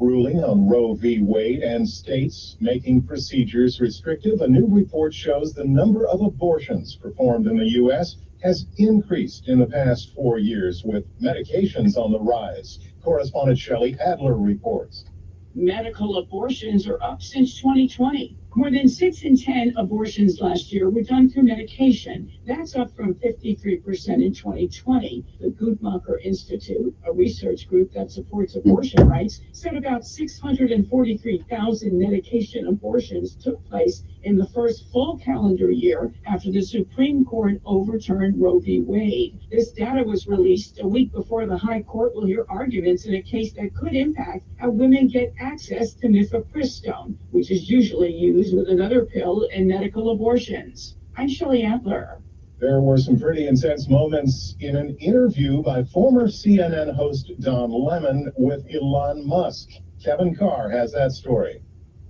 ruling on Roe v. Wade and states making procedures restrictive, a new report shows the number of abortions performed in the U.S. has increased in the past 4 years, with medications on the rise. Correspondent Shelley Adler reports. Medical abortions are up since 2020. More than 6 in 10 abortions last year were done through medication. That's up from 53% in 2020. The Guttmacher Institute, a research group that supports abortion rights, said about 643,000 medication abortions took place in the first full calendar year after the Supreme Court overturned Roe v. Wade. This data was released a week before the High Court will hear arguments in a case that could impact how women get access to mifepristone, which is usually used with another pill in medical abortions. I'm Shelley Adler. There were some pretty intense moments in an interview by former CNN host Don Lemon with Elon Musk. Kevin Carr has that story.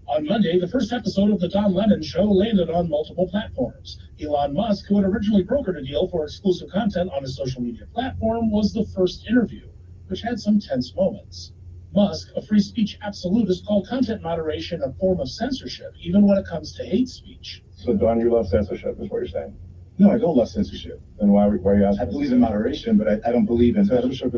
On Monday, the first episode of the Don Lemon Show landed on multiple platforms. Elon Musk, who had originally brokered a deal for exclusive content on his social media platform, was the first interview, which had some tense moments. Musk, a free speech absolutist, called content moderation a form of censorship, even when it comes to hate speech. So, Don, you love censorship, is what you're saying? No, I don't love censorship. Then why are you asking? I believe in moderation, but I don't believe in Censorship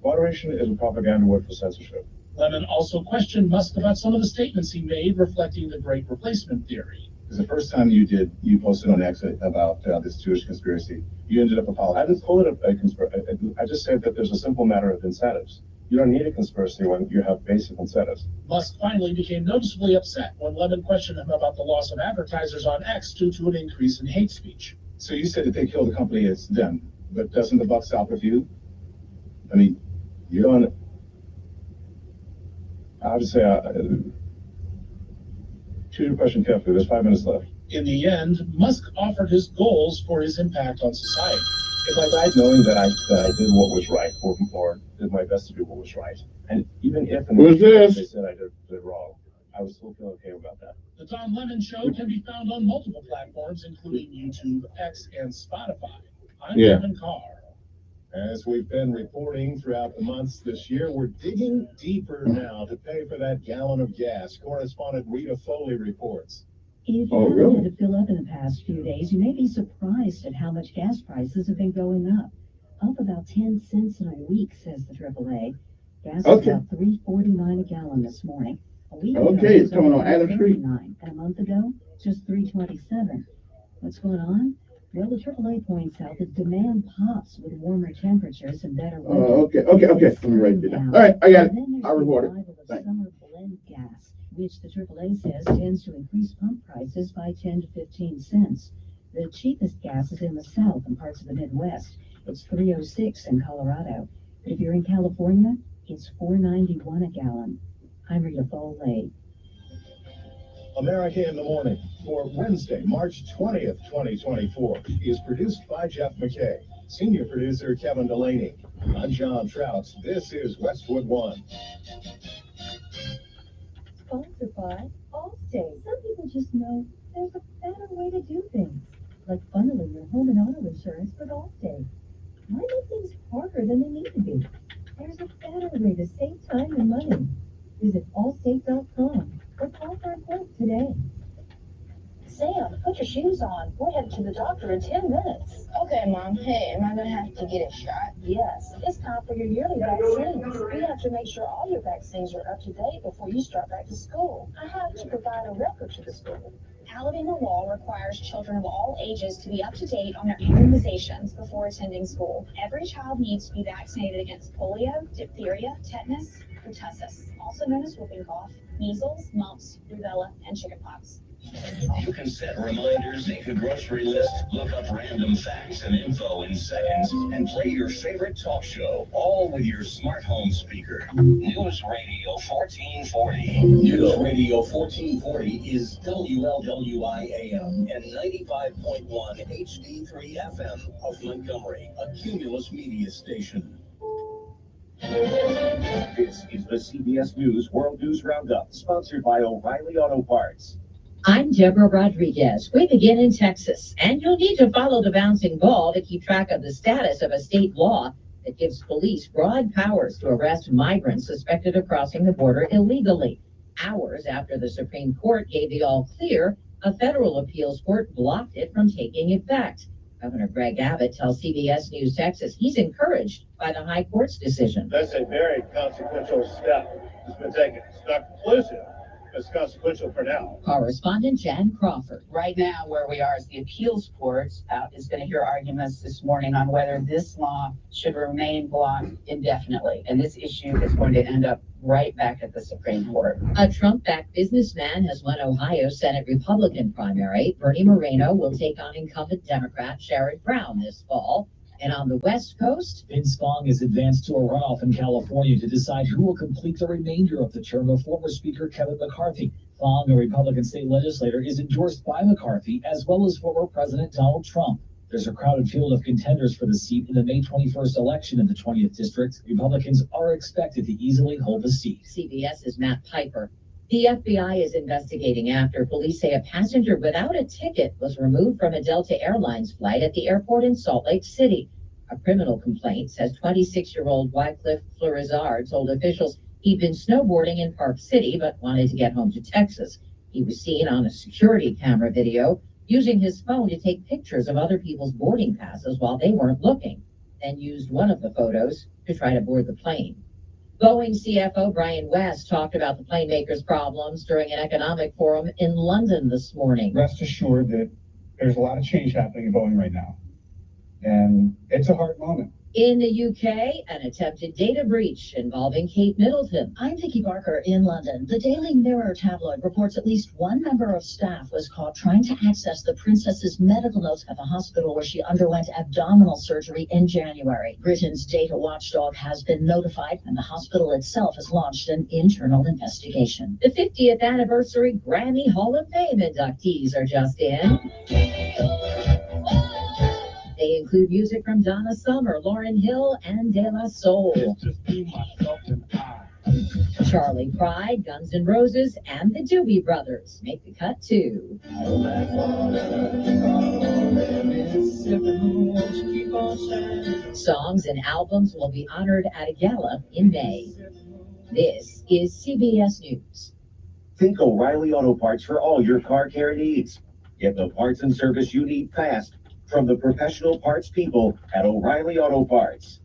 moderation is a propaganda word for censorship. Lemon also questioned Musk about some of the statements he made reflecting the Great Replacement theory. Because the first time you posted on X about this Jewish conspiracy, you ended up apologizing. I didn't call it a conspiracy. I just said that there's a simple matter of incentives. You don't need a conspiracy when you have basic incentives. Musk finally became noticeably upset when Lemon questioned him about the loss of advertisers on X due to an increase in hate speech. So you said that they killed the company, it's them. But doesn't the buck stop with you? I mean, you don't... I would say, choose your question carefully. There's 5 minutes left. In the end, Musk offered his goals for his impact on society. If I died knowing that I did what was right, or did my best to do what was right, and even if they said I did wrong, I would still feel okay about that. The Don Lemon Show can be found on multiple platforms, including YouTube, X, and Spotify. I'm Kevin Carr. As we've been reporting throughout the months this year, we're digging deeper now to pay for that gallon of gas. Correspondent Rita Foley reports. If you haven't had to fill up in the past few days, you may be surprised at how much gas prices have been going up about 10 cents in a week, says the AAA. Gas is about $3.49 a gallon this morning. A week ago, it's coming on Adam Street. And a month ago, just $3.27. What's going on? Well, the AAA points out that demand pops with warmer temperatures and better weather. Okay. Let me write it down. All right, I got it. I'll report it. Thanks. Summer blend gas, which the AAA says tends to increase pump prices by 10 to 15 cents. The cheapest gas is in the south and parts of the Midwest. It's $3.06 in Colorado. But if you're in California, it's $4.91 a gallon. I'm Rita Foley. America in the Morning for Wednesday, March 20th, 2024 is produced by Jeff McKay. Senior producer Kevin Delaney. I'm John Trouts. This is Westwood One. Sponsored by Allstate. Some people just know there's a better way to do things, like bundling your home and auto insurance with Allstate. Why make things harder than they need to be? There's a better way to save time and money. Visit allstate.com or call for a quote today. Sam, put your shoes on. We're headed to the doctor in 10 minutes. Okay, Mom. Hey, am I going to have to get a shot? Yes. It's time for your yearly vaccines. We have to make sure all your vaccines are up to date before you start back to school. I have to provide a record to the school. Alabama law requires children of all ages to be up to date on their immunizations before attending school. Every child needs to be vaccinated against polio, diphtheria, tetanus, pertussis, also known as whooping cough, measles, mumps, rubella, and chickenpox. You can set reminders, make a grocery list, look up random facts and info in seconds, and play your favorite talk show, all with your smart home speaker. News Radio 1440. News Radio 1440 is WLWI AM and 95.1 HD3 FM of Montgomery, a Cumulus media station. This is the CBS News World News Roundup, sponsored by O'Reilly Auto Parts. I'm Deborah Rodriguez. We begin in Texas, and you'll need to follow the bouncing ball to keep track of the status of a state law that gives police broad powers to arrest migrants suspected of crossing the border illegally. Hours after the Supreme Court gave the all clear, a federal appeals court blocked it from taking effect. Governor Greg Abbott tells CBS News Texas he's encouraged by the High Court's decision. That's a very consequential step that's been taken. It's not conclusive, but it's consequential for now. Correspondent Jan Crawford. Right now, where we are is the appeals court is going to hear arguments this morning on whether this law should remain blocked indefinitely. And this issue is going to end up right back at the Supreme Court. A Trump-backed businessman has won Ohio Senate Republican primary. Bernie Moreno will take on incumbent Democrat Sherrod Brown this fall. And on the West Coast, Vince Vaughn has advanced to a runoff in California to decide who will complete the remainder of the term of former Speaker Kevin McCarthy. Vaughn, a Republican state legislator, is endorsed by McCarthy as well as former President Donald Trump. There's a crowded field of contenders for the seat in the May 21st election in the 20th District. Republicans are expected to easily hold the seat. CBS's Matt Piper. The FBI is investigating after police say a passenger without a ticket was removed from a Delta Airlines flight at the airport in Salt Lake City. A criminal complaint says 26-year-old Wycliffe Florizard told officials he'd been snowboarding in Park City but wanted to get home to Texas. He was seen on a security camera video using his phone to take pictures of other people's boarding passes while they weren't looking, then used one of the photos to try to board the plane. Boeing CFO Brian West talked about the plane maker's problems during an economic forum in London this morning. Rest assured that there's a lot of change happening at Boeing right now, and it's a hard moment. In the UK, an attempted data breach involving Kate Middleton. I'm Vicky Barker in London. The Daily Mirror tabloid reports at least one member of staff was caught trying to access the princess's medical notes at the hospital where she underwent abdominal surgery in January. Britain's data watchdog has been notified, and the hospital itself has launched an internal investigation. The 50th anniversary Grammy Hall of Fame inductees are just in. They include music from Donna Summer, Lauryn Hill, and De La Soul. Charlie Pride, Guns N' Roses, and the Doobie Brothers make the cut too. Songs and albums will be honored at a gala in May. This is CBS News. Think O'Reilly Auto Parts for all your car care needs. Get the parts and service you need fast from the professional parts people at O'Reilly Auto Parts.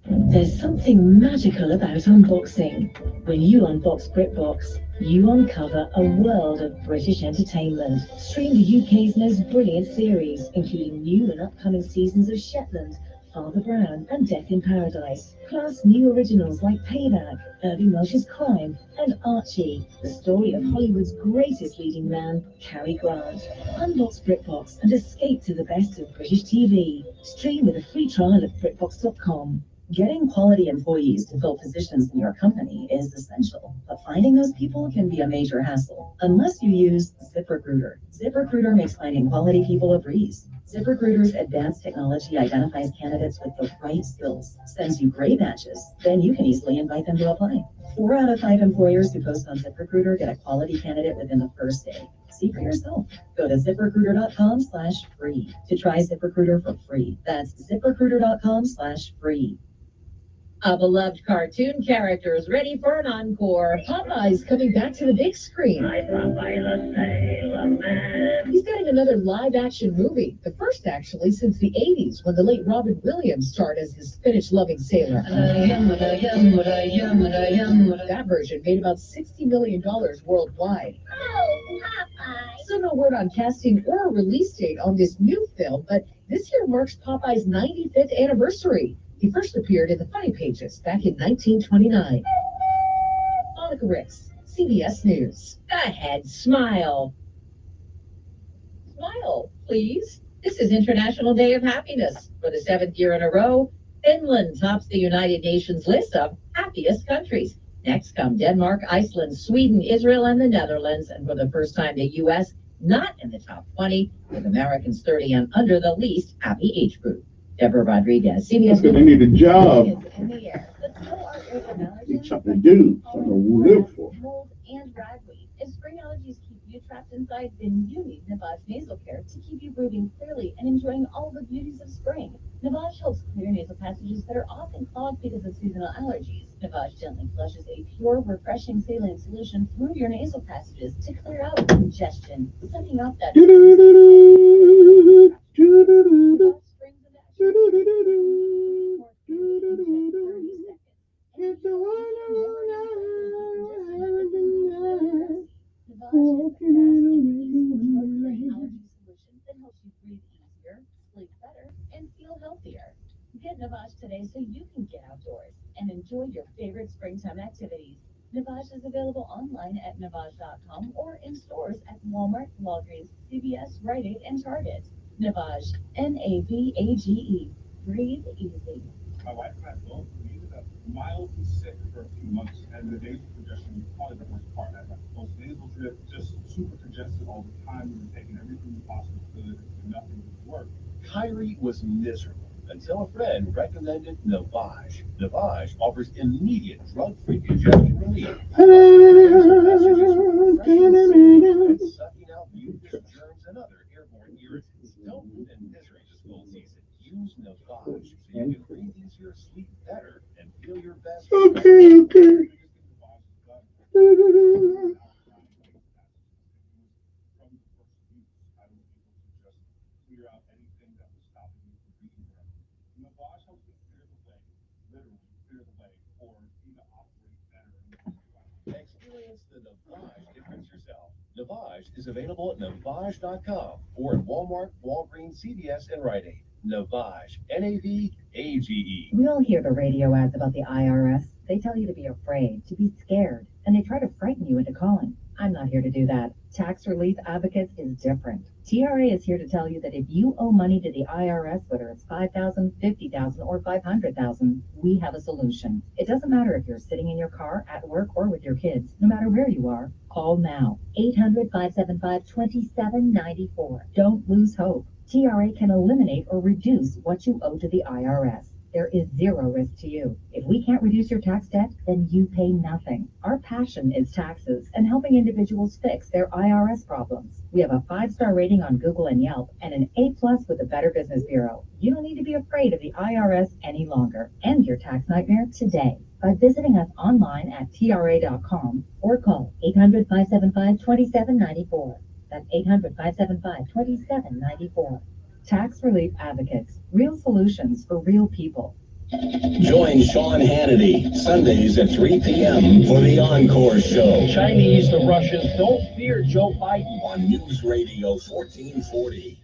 There's something magical about unboxing. When you unbox BritBox, you uncover a world of British entertainment. Stream the UK's most brilliant series, including new and upcoming seasons of Shetland, Father Brown, and Death in Paradise. Plus new originals like Payback, Irving Welsh's Crime, and Archie, the story of Hollywood's greatest leading man, Cary Grant. Unbox BritBox and escape to the best of British TV. Stream with a free trial at BritBox.com. Getting quality employees to fill positions in your company is essential, but finding those people can be a major hassle, unless you use ZipRecruiter. ZipRecruiter makes finding quality people a breeze. ZipRecruiter's advanced technology identifies candidates with the right skills, sends you great matches, then you can easily invite them to apply. 4 out of 5 employers who post on ZipRecruiter get a quality candidate within the first day. See for yourself. Go to ZipRecruiter.com/free to try ZipRecruiter for free. That's ZipRecruiter.com/free. A beloved cartoon character is ready for an encore. Popeye's coming back to the big screen. He's getting another live-action movie, the first actually since the 80s, when the late Robin Williams starred as his Finnish-loving sailor. That version made about $60 million worldwide. Oh, Popeye. Still no word on casting or a release date on this new film, but this year marks Popeye's 95th anniversary. He first appeared in the Funny Pages back in 1929. Monica Ricks, CBS News. Go ahead, smile. Smile, please. This is International Day of Happiness. For the 7th year in a row, Finland tops the United Nations list of happiest countries. Next come Denmark, Iceland, Sweden, Israel, and the Netherlands. And for the first time, the U.S. not in the top 20, with Americans 30 and under the least happy age group. Deborah Rodriguez, CBS News. They need a job. In the air. But so are air Need something to do, something to live for. mold, and ragweed. If spring allergies keep you trapped inside? Then you need Navage Nasal Care to keep you breathing clearly and enjoying all the beauties of spring. Navage helps clear nasal passages that are often clogged because of seasonal allergies. Navage gently flushes a pure, refreshing saline solution through your nasal passages to clear out congestion, sucking up that sleep better, and feel healthier. Get Navage today so you can get outdoors and enjoy your favorite springtime activities. Navage is available online at Navage.com or in stores at Walmart, Walgreens, CVS, Rite Aid, and Target. Navage, Navage. Breathe easy. My wife and I both ended up mildly sick for a few months, and the nasal congestion was probably the worst part. I had a close nasal drip, just super congested all the time. We were taking everything we possibly could, and nothing would work. Kyrie was miserable until a friend recommended Navage. Navage offers immediate drug-free congestion relief. And sucking out mucus, germs, and other airborne irritants. Don't live in misery this cold season. Use Navage so you can breathe easier, sleep better, and feel your best. Okay. Clear out anything that was stopping me from breathing forever. Navage helps me clear the way, literally clear the way, for me to operate better in the environment. Experience the Navage difference yourself. Navage is available at Navage.com or at Walmart, Walgreens, CVS, and Rite Aid. Navage, Navage. We all hear the radio ads about the IRS. They tell you to be afraid, to be scared, and they try to frighten you into calling. I'm not here to do that. Tax Relief Advocates is different. TRA is here to tell you that if you owe money to the IRS, whether it's $5,000, $50,000, or $500,000, we have a solution. It doesn't matter if you're sitting in your car, at work, or with your kids. No matter where you are, call now. 800-575-2794. Don't lose hope. TRA can eliminate or reduce what you owe to the IRS. There is zero risk to you. If we can't reduce your tax debt, then you pay nothing. Our passion is taxes and helping individuals fix their IRS problems. We have a 5-star rating on Google and Yelp and an A+ with the Better Business Bureau. You don't need to be afraid of the IRS any longer. End your tax nightmare today by visiting us online at TRA.com or call 800-575-2794. That's 800-575-2794. Tax Relief Advocates. Real solutions for real people. Join Sean Hannity Sundays at 3 p.m. for the Encore Show. Chinese, the Russians, don't fear Joe Biden. On News Radio 1440.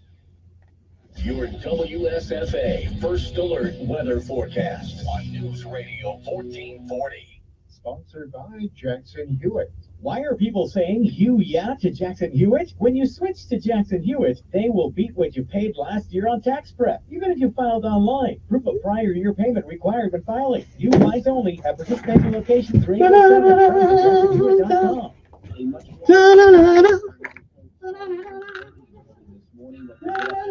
Your WSFA First Alert Weather Forecast on News Radio 1440. Sponsored by Jackson Hewitt. Why are people saying "you yeah" to Jackson Hewitt? When you switch to Jackson Hewitt, they will beat what you paid last year on tax prep, even if you filed online. Proof of prior year payment required when filing. New clients only at participating locations. Radio 7 at JacksonHewitt.com. This morning, the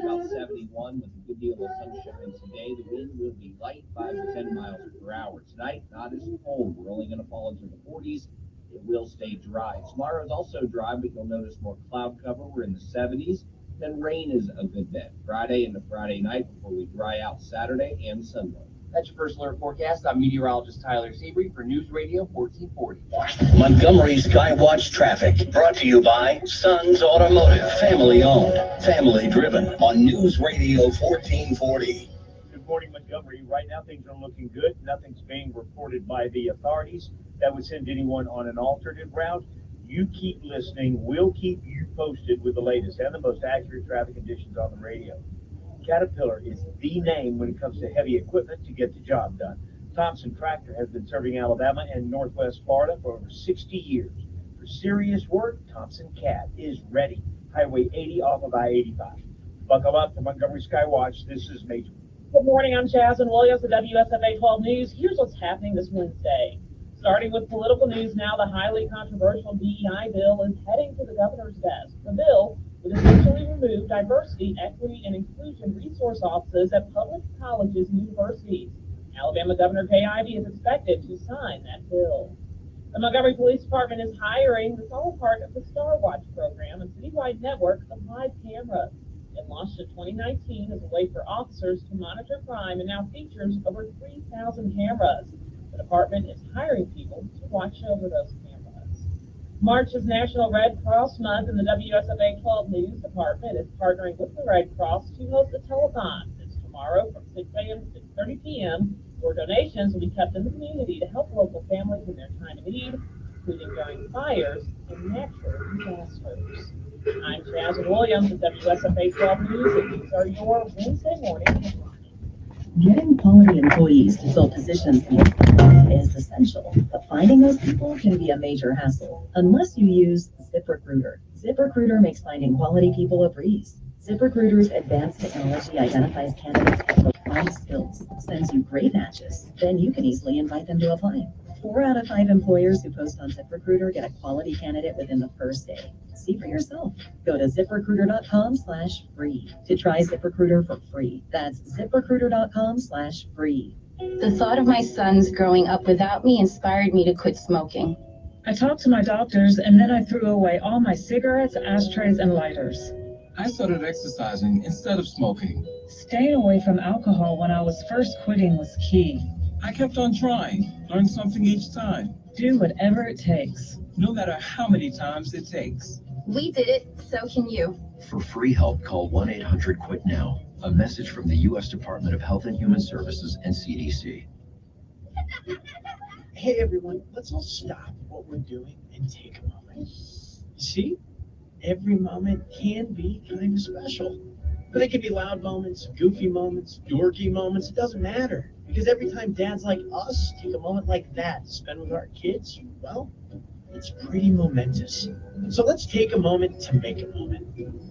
about 71 with a good deal of sunshine today. The wind will be light, 5 to 10 miles per hour. Tonight, not as cold. We're only going to fall into the 40s. It will stay dry. Tomorrow is also dry, but you'll notice more cloud cover. We're in the 70s. Then rain is a good bet. Friday into Friday night before we dry out Saturday and Sunday. That's your First Alert Forecast. I'm meteorologist Tyler Seabury for News Radio 1440. Montgomery Skywatch Traffic, brought to you by Sons Automotive. Family owned, family driven on News Radio 1440. Good morning, Montgomery. Right now, things are looking good. Nothing's being reported by the authorities that would send anyone on an alternate route. You keep listening. We'll keep you posted with the latest and the most accurate traffic conditions on the radio. Caterpillar is the name when it comes to heavy equipment to get the job done. Thompson Tractor has been serving Alabama and Northwest Florida for over 60 years. For serious work, Thompson Cat is ready. Highway 80 off of I-85. Buckle up for Montgomery Skywatch. This is Major. Good morning, I'm Jasmine Williams with WSFA 12 News. Here's what's happening this Wednesday. Starting with political news now, the highly controversial DEI bill is heading to the governor's desk. The bill would essentially remove diversity, equity, and inclusion resource offices at public colleges and universities. Alabama Governor Kay Ivey is expected to sign that bill. The Montgomery Police Department is hiring. It's all part of the Star Watch program, a citywide network of live cameras. It launched in 2019 as a way for officers to monitor crime and now features over 3,000 cameras. The department is hiring people to watch over those cameras. March is National Red Cross Month, and the WSFA 12 News Department is partnering with the Red Cross to host a telethon. It's tomorrow from 6 a.m. to 6:30 p.m. where donations will be kept in the community to help local families in their time of need, including during fires and natural disasters. I'm Jasmine Williams at WSFA 12 News, and these are your Wednesday morning headlines. Getting quality employees to fill positions is essential, but finding those people can be a major hassle unless you use ZipRecruiter. ZipRecruiter makes finding quality people a breeze. ZipRecruiter's advanced technology identifies candidates with right skills, sends you great matches, then you can easily invite them to apply. 4 out of 5 employers who post on ZipRecruiter get a quality candidate within the first day. See for yourself. Go to ZipRecruiter.com/free to try ZipRecruiter for free. That's ZipRecruiter.com/free. The thought of my sons growing up without me inspired me to quit smoking. I talked to my doctors, and then I threw away all my cigarettes, ashtrays, and lighters. I started exercising instead of smoking. Staying away from alcohol when I was first quitting was key. I kept on trying, learn something each time. Do whatever it takes. No matter how many times it takes. We did it, so can you. For free help, call 1-800-QUIT-NOW. A message from the U.S. Department of Health and Human Services and CDC. Hey everyone, let's all stop what we're doing and take a moment. See? Every moment can be kind of special. But they can be loud moments, goofy moments, dorky moments, it doesn't matter. Because every time dads like us take a moment like that to spend with our kids, well, it's pretty momentous. So let's take a moment to make a moment.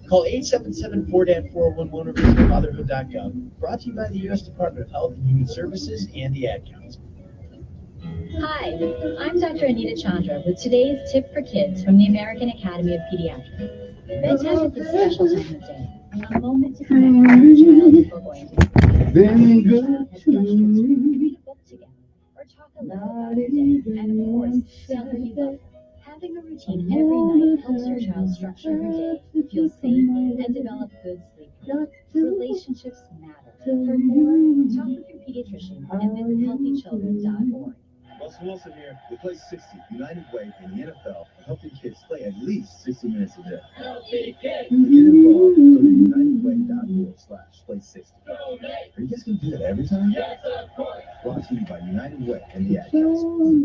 Call 877-4DAD-411 or visit fatherhood.gov. Brought to you by the U.S. Department of Health and Human Services and the Ad Council. Hi, I'm Dr. Anita Chandra with today's tip for kids from the American Academy of Pediatrics. Bedtime is a special time of day, a moment to connect with your child before going to bed. Been good to Read a book together, or talk a little about your day, and of course, celebrate love. Having a routine every night helps your child structure her day, feel safe, and develop good sleep. Relationships matter. For more, talk with your pediatrician and visit healthychildren.org. Russell Wilson here. With Play 60, United Way, and the NFL are helping kids play at least 60 minutes a day. Healthy kids. To get involved, go to unitedway.org/play60. Are you guys going to do that every time? Yes, of course. Brought to you by United Way and the Ad Council.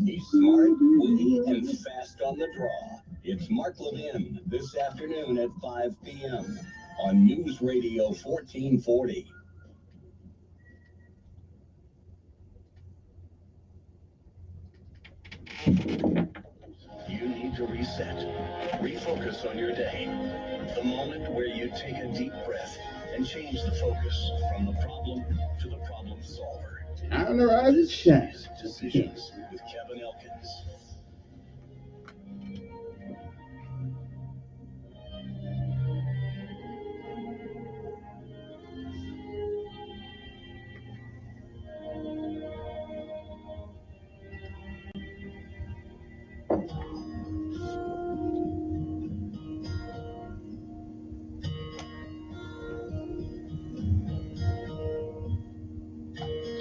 He's smart, witty, and fast on the draw. It's Mark Levin this afternoon at 5 p.m. on News Radio 1440. You need to reset, refocus on your day. The moment where you take a deep breath and change the focus from the problem to the problem solver. Time to rise and shine. Decisions with Kevin Elkins.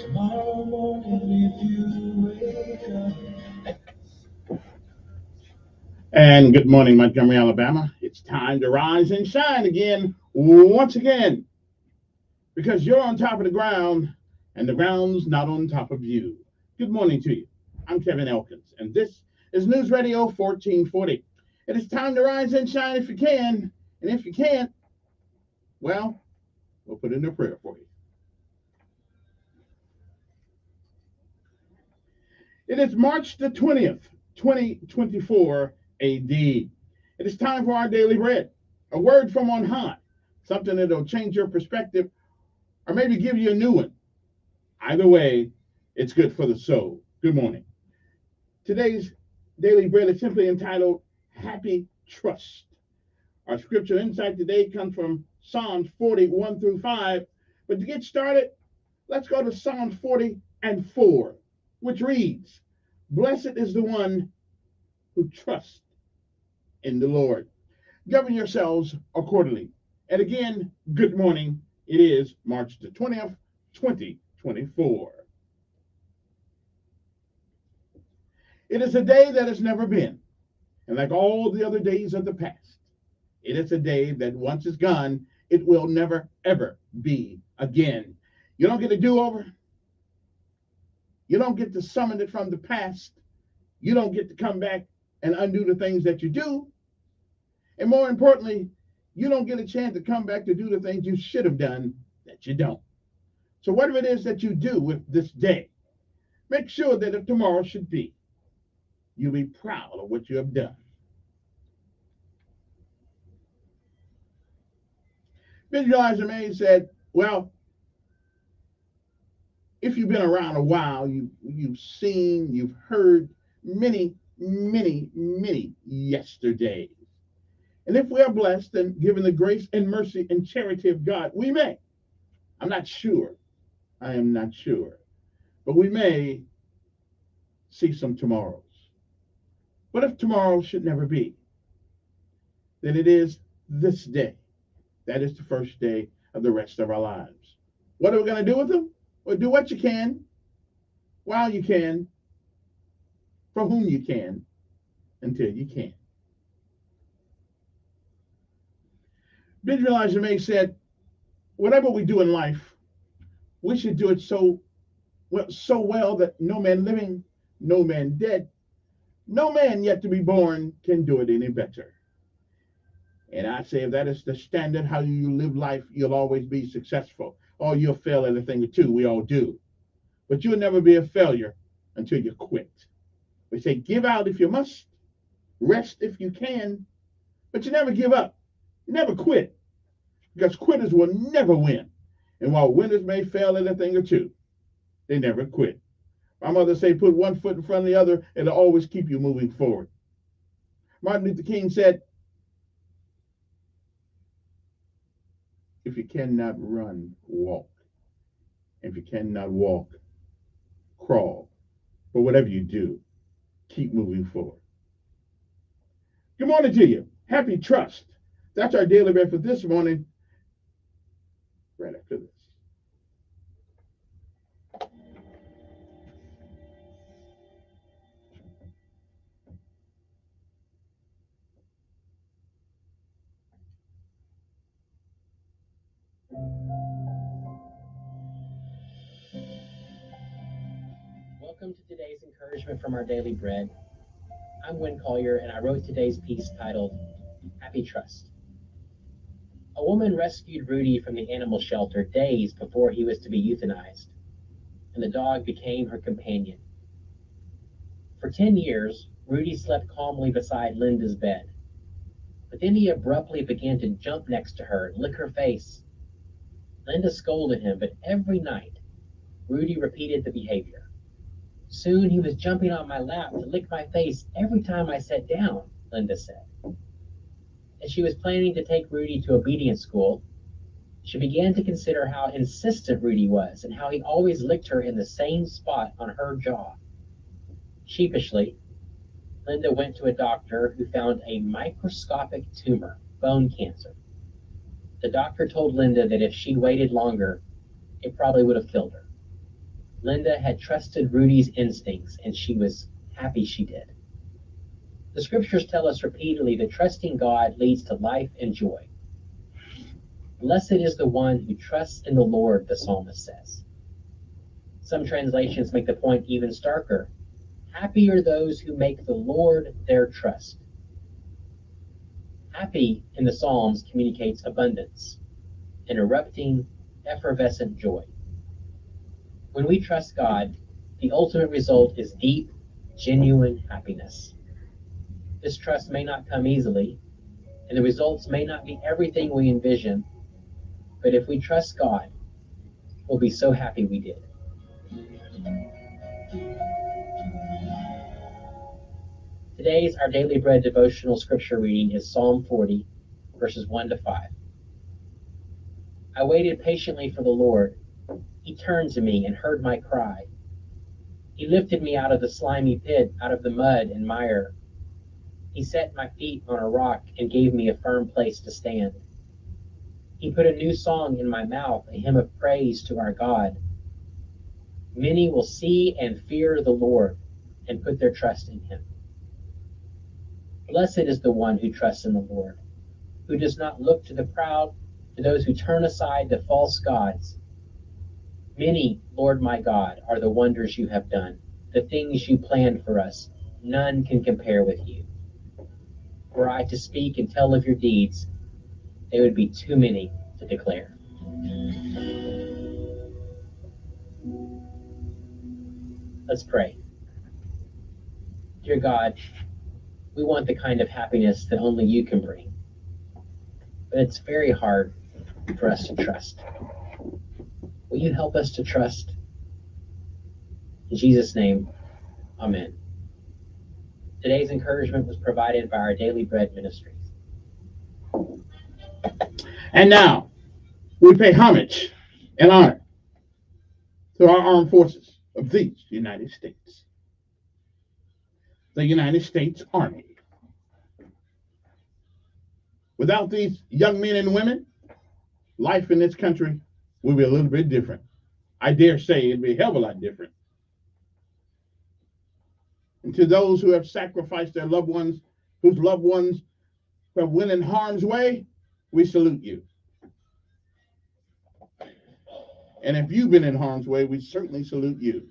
Tomorrow morning, if you wake up. And good morning, Montgomery, Alabama. It's time to rise and shine again, once again, because you're on top of the ground and the ground's not on top of you. Good morning to you. I'm Kevin Elkins, and this is News Radio 1440. It is time to rise and shine if you can, and if you can't, well, we'll put in a prayer for you. It is March the 20th, 2024 AD. It is time for our daily bread, a word from on high, something that'll change your perspective or maybe give you a new one. Either way, it's good for the soul. Good morning. Today's daily bread is simply entitled Happy Trust. Our scripture insight today comes from Psalms 41 through 5. But to get started, let's go to Psalms 40 and 4, which reads, Blessed is the one who trusts in the Lord. Govern yourselves accordingly. And again, good morning. It is March the 20th, 2024. It is a day that has never been. And like all the other days of the past, it is a day that once it's gone, it will never, ever be again. You don't get a do-over. You don't get to summon it from the past. You don't get to come back and undo the things that you do. And more importantly, you don't get a chance to come back to do the things you should have done that you don't. So whatever it is that you do with this day, make sure that if tomorrow should be, you'll be proud of what you have done. Bishop Elijah May said, well, if you've been around a while, you've seen, you've heard many, many, many yesterdays. And if we are blessed and given the grace and mercy and charity of God, we may, I'm not sure, I am not sure, but we may see some tomorrows. But if tomorrow should never be, then it is this day. That is the first day of the rest of our lives. What are we going to do with them? Well, do what you can, while you can, for whom you can, until you can. Bishop Elijah May said, whatever we do in life, we should do it so well that no man living, no man dead, no man yet to be born can do it any better. And I say if that is the standard, how you live life, you'll always be successful. Or you'll fail at a thing or two. We all do. But you'll never be a failure until you quit. We say give out if you must, rest if you can, but you never give up. You never quit. Because quitters will never win. And while winners may fail at a thing or two, they never quit. My mother say put one foot in front of the other, and it'll always keep you moving forward. Martin Luther King said, if you cannot run, walk. If you cannot walk, crawl. But whatever you do, keep moving forward. Good morning to you. Happy trust. That's our daily bread for this morning. Right after this. Welcome to today's encouragement from our daily bread. I'm Wynn Collier, and I wrote today's piece titled, Happy Trust. A woman rescued Rudy from the animal shelter days before he was to be euthanized, and the dog became her companion. For 10 years, Rudy slept calmly beside Linda's bed, but then he abruptly began to jump next to her and lick her face. Linda scolded him, but every night, Rudy repeated the behavior. Soon he was jumping on my lap to lick my face every time I sat down, Linda said. As she was planning to take Rudy to obedience school, she began to consider how insistent Rudy was and how he always licked her in the same spot on her jaw. Sheepishly, Linda went to a doctor who found a microscopic tumor, bone cancer. The doctor told Linda that if she waited longer, it probably would have killed her. Linda had trusted Rudy's instincts, and she was happy she did. The scriptures tell us repeatedly that trusting God leads to life and joy. Blessed is the one who trusts in the Lord, the psalmist says. Some translations make the point even starker. Happy are those who make the Lord their trust. Happy in the Psalms communicates abundance, an erupting, effervescent joy. When we trust God, the ultimate result is deep, genuine happiness. This trust may not come easily, and the results may not be everything we envision, but if we trust God, we'll be so happy we did. Today's Our Daily Bread devotional scripture reading is Psalm 40, verses 1 to 5. I waited patiently for the Lord. He turned to me and heard my cry. He lifted me out of the slimy pit, out of the mud and mire. He set my feet on a rock and gave me a firm place to stand. He put a new song in my mouth, a hymn of praise to our God. Many will see and fear the Lord and put their trust in him. Blessed is the one who trusts in the Lord, who does not look to the proud, to those who turn aside the false gods. Many, Lord my God, are the wonders you have done, the things you planned for us. None can compare with you. Were I to speak and tell of your deeds, they would be too many to declare. Let's pray. Dear God, we want the kind of happiness that only you can bring, but it's very hard for us to trust. Will you help us to trust? In Jesus' name, amen. Today's encouragement was provided by our Daily Bread Ministries. And now, we pay homage and honor to our armed forces of these United States. The United States Army. Without these young men and women, life in this country would be a little bit different. I dare say it'd be a hell of a lot different. And to those who have sacrificed their loved ones, whose loved ones have been in harm's way, we salute you. And if you've been in harm's way, we certainly salute you.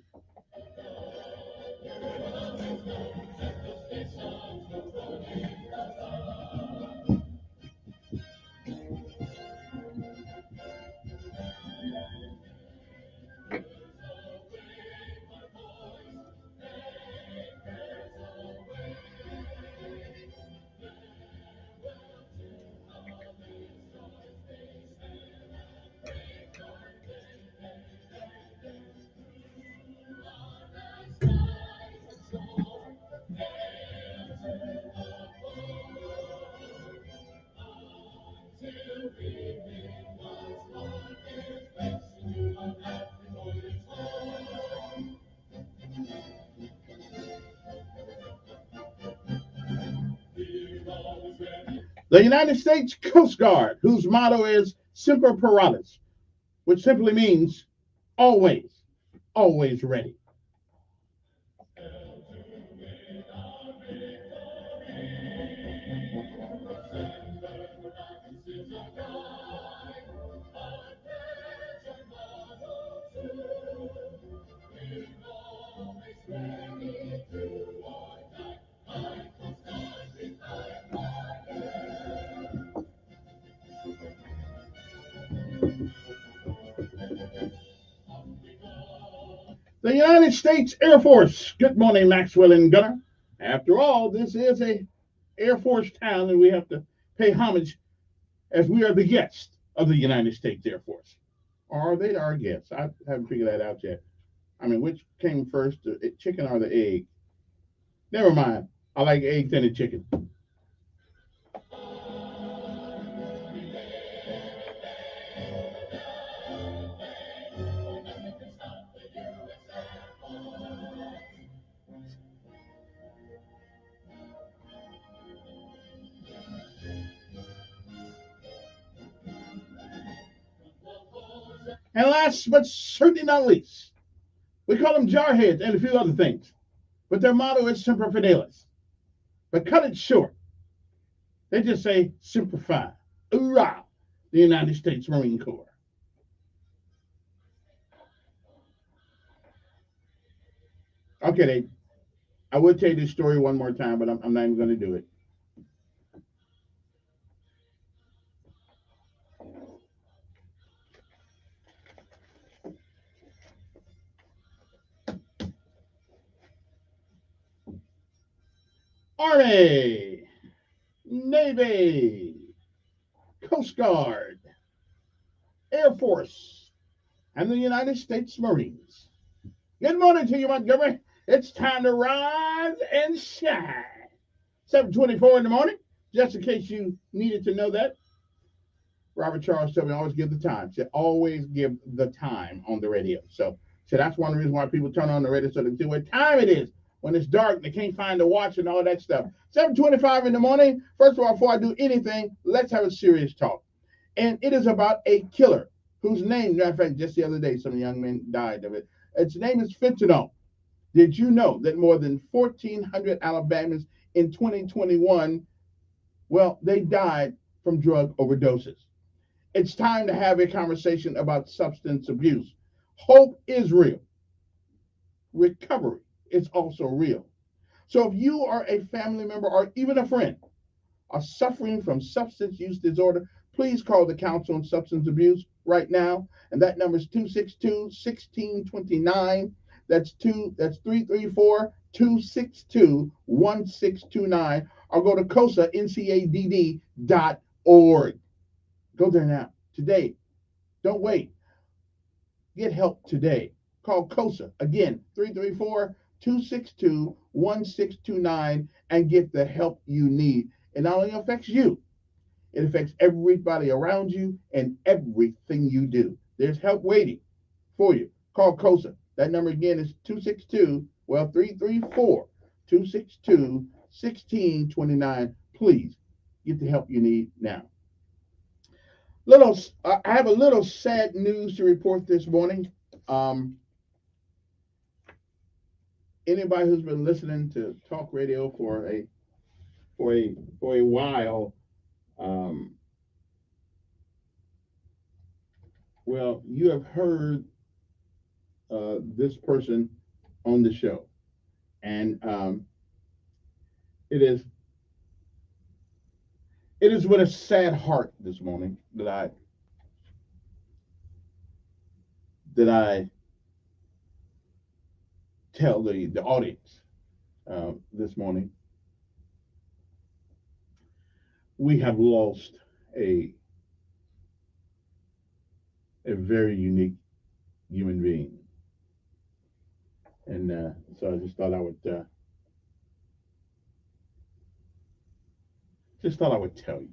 The United States Coast Guard, whose motto is Semper Paratus, which simply means always, always ready. The United States Air Force. Good morning, Maxwell and Gunner. After all, this is a Air Force town, and we have to pay homage as we are the guests of the United States Air Force. Or are they our guests? I haven't figured that out yet. I mean, which came first, the chicken or the egg? Never mind. I like eggs and the chicken. And last but certainly not least, we call them jarheads and a few other things. But their motto is Semper Fidelis. But cut it short. They just say simplify. Hoorah! The United States Marine Corps. Okay, Dave. I would tell you this story one more time, but I'm not even going to do it. Army, Navy, Coast Guard, Air Force, and the United States Marines. Good morning to you, Montgomery. It's time to rise and shine. 7:24 in the morning, just in case you needed to know that. Robert Charles told me always give the time. Said always give the time on the radio. So So that's one reason why people turn on the radio so they can see what time it is when it's dark and they can't find the watch and all that stuff. 7:25 in the morning. First of all, before I do anything, let's have a serious talk. And it is about a killer whose name, matter of fact, just the other day, some young men died of it. Its name is fentanyl. Did you know that more than 1,400 Alabamans in 2021, well, they died from drug overdoses? It's time to have a conversation about substance abuse. Hope is real. Recovery is also real. So if you are a family member or even a friend are suffering from substance use disorder, please call the Council on Substance Abuse right now. And that number is 262-1629. That's 334-262-1629. Or go to COSA.NCADD.org. Go there now, today. Don't wait. Get help today. Call COSA, again, 334-262-1629, and get the help you need. It not only affects you, it affects everybody around you and everything you do. There's help waiting for you. Call COSA. That number again is 334-262-1629. Please get the help you need now. I have a little sad news to report this morning. Anybody who's been listening to talk radio for a while, well, you have heard this person on the show, and it is with a sad heart this morning that I tell the audience this morning we have lost a very unique human being, and so I just thought I would tell you.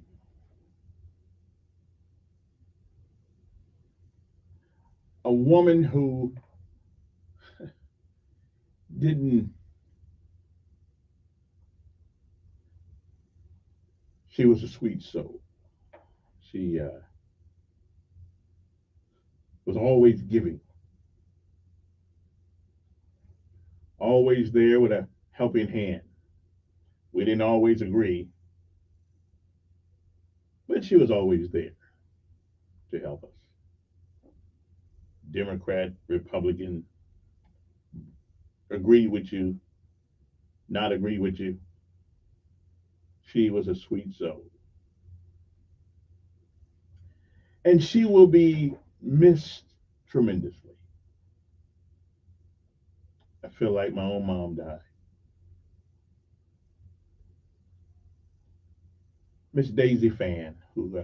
A woman who she was a sweet soul. She was always giving, always there with a helping hand. We didn't always agree, but she was always there to help us. Democrat, Republican, agree with you, not agree with you. She was a sweet soul. And she will be missed tremendously. I feel like my own mom died. Miss Daisy Fan, who,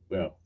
well,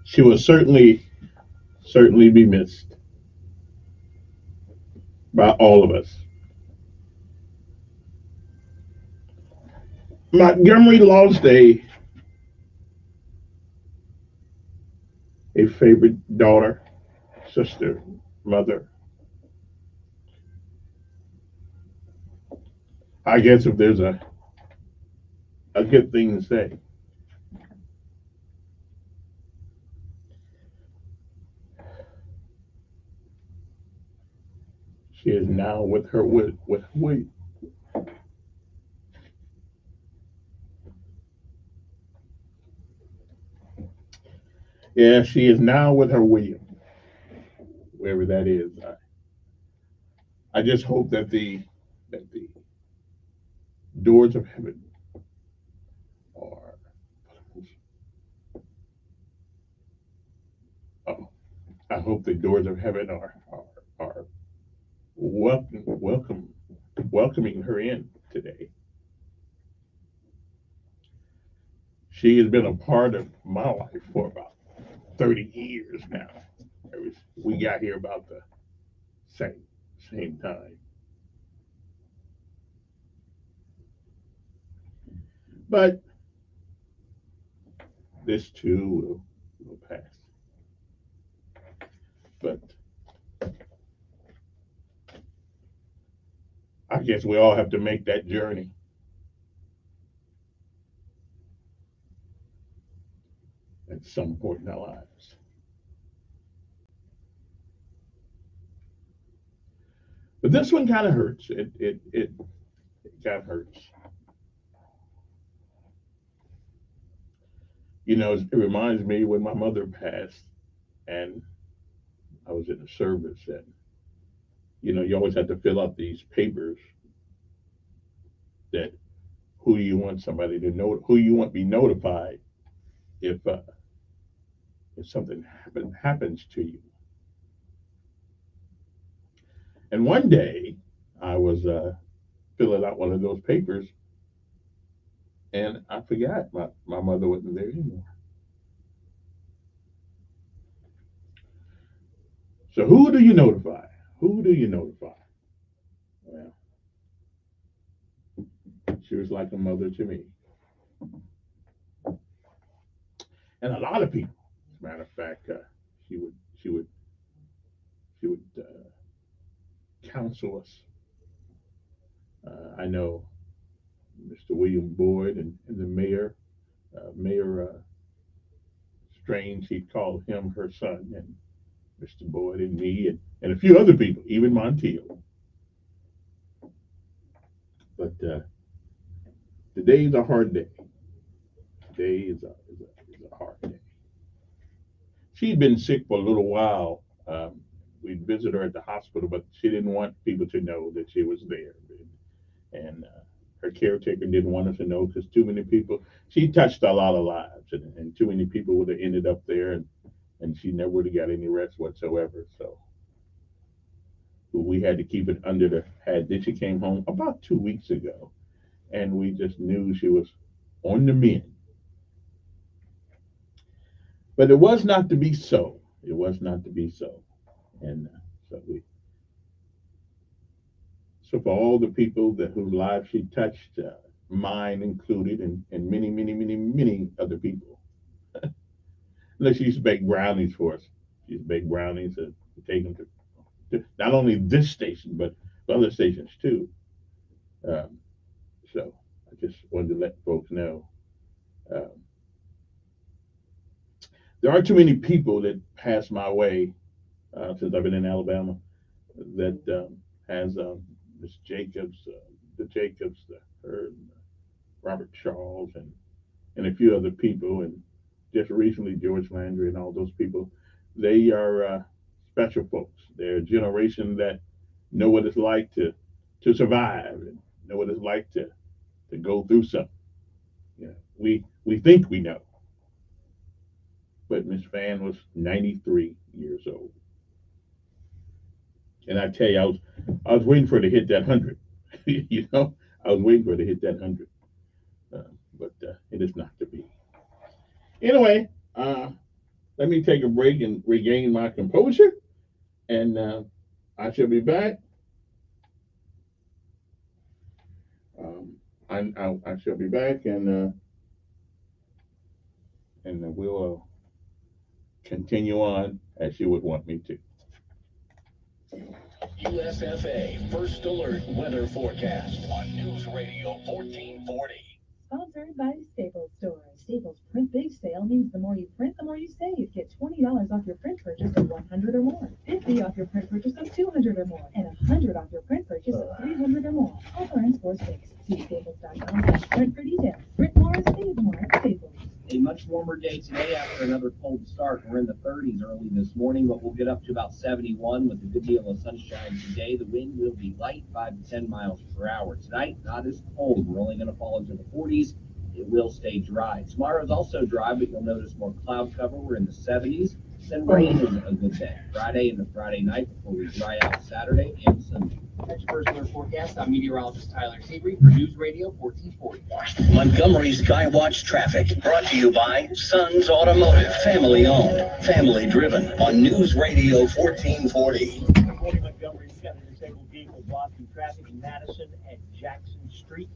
she will certainly be missed by all of us. Montgomery lost a favorite daughter, sister, mother. I guess if there's a good thing to say. now with her with William. Yeah, she is now with her William, wherever that is. I just hope that the doors of heaven are. Oh, I hope the doors of heaven are welcoming her in today. She has been a part of my life for about 30 years now. We got here about the same time. But this too will pass. But I guess we all have to make that journey. At some point in our lives. But this one kind of hurts. It kind of hurts. You know, it reminds me when my mother passed and I was in a service, and you know, you always have to fill out these papers that who you want somebody to know, who you want to be notified if something happens to you. And one day I was filling out one of those papers, and I forgot my mother wasn't there anymore. So who do you notify? Who do you notify? Well, she was like a mother to me. And a lot of people, as a matter of fact, she would counsel us. I know Mr. William Boyd and the mayor, Mayor Strange, he called him her son, and Mr. Boyd and me, and a few other people, even Montiel. But today is a hard day. Today is a hard day. She'd been sick for a little while. We'd visit her at the hospital, but she didn't want people to know that she was there. And her caretaker didn't want us to know because too many people, she touched a lot of lives, and too many people would have ended up there, and she never would have got any rest whatsoever. So we had to keep it under the hat. Then she came home about 2 weeks ago, and we just knew she was on the mend. But it was not to be so. It was not to be so. And so for all the people whose lives she touched, mine included, and many, many, many, many other people. Unless she used to bake brownies for us. She used to bake brownies to take them to not only this station, but other stations too. So I just wanted to let folks know. There are too many people that pass my way since I've been in Alabama that has Miss Jacobs, the Jacobs, her, Robert Charles, and a few other people, and just recently George Landry and all those people. They are special folks. They're a generation that know what it's like to survive and know what it's like to go through something. You know, we think we know, but Miss Fan was 93 years old. And I tell you, I was waiting for her to hit that 100. You know, I was waiting for her to hit that 100. But it is not to be. Anyway, let me take a break and regain my composure. And I shall be back. I shall be back, and we'll continue on as you would want me to. USFA First Alert Weather Forecast on News Radio 1440. Sponsored by Staples Store. Staples Print Big Sale means the more you print, the more you save. Get $20 off your print purchase of 100 or more, 50 off your print purchase of 200 or more, and 100 off your print purchase of 300 or more. Offer ends 4/6. See staples.com/print for details. Print more, save more at Staples. A much warmer day today after another cold start. We're in the 30s early this morning, but we'll get up to about 71 with a good deal of sunshine today. The wind will be light, 5 to 10 miles per hour. Tonight, not as cold. We're only going to fall into the 40s. It will stay dry. Tomorrow is also dry, but you'll notice more cloud cover. We're in the 70s. Then rain is a good day. Friday and the Friday night before we dry out Saturday and Sunday. Next first weather forecast, I'm meteorologist Tyler Seabury for News Radio 1440. Montgomery Skywatch traffic brought to you by Sons Automotive, family owned, family driven on News Radio 1440. Montgomery's got a disabled vehicle blocking traffic in Madison and Jackson Street.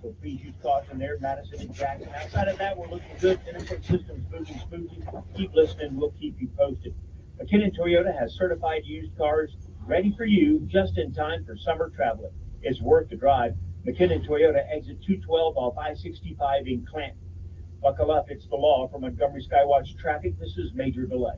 So please use caution there, Madison and Jackson. Outside of that, we're looking good. Interstate systems moving smoothly. Keep listening. We'll keep you posted. McKinnon Toyota has certified used cars ready for you just in time for summer traveling. It's worth the drive. McKinnon Toyota, exit 212 off I-65 in Clanton. Buckle up, it's the law. For Montgomery Skywatch traffic, this is Major Delay.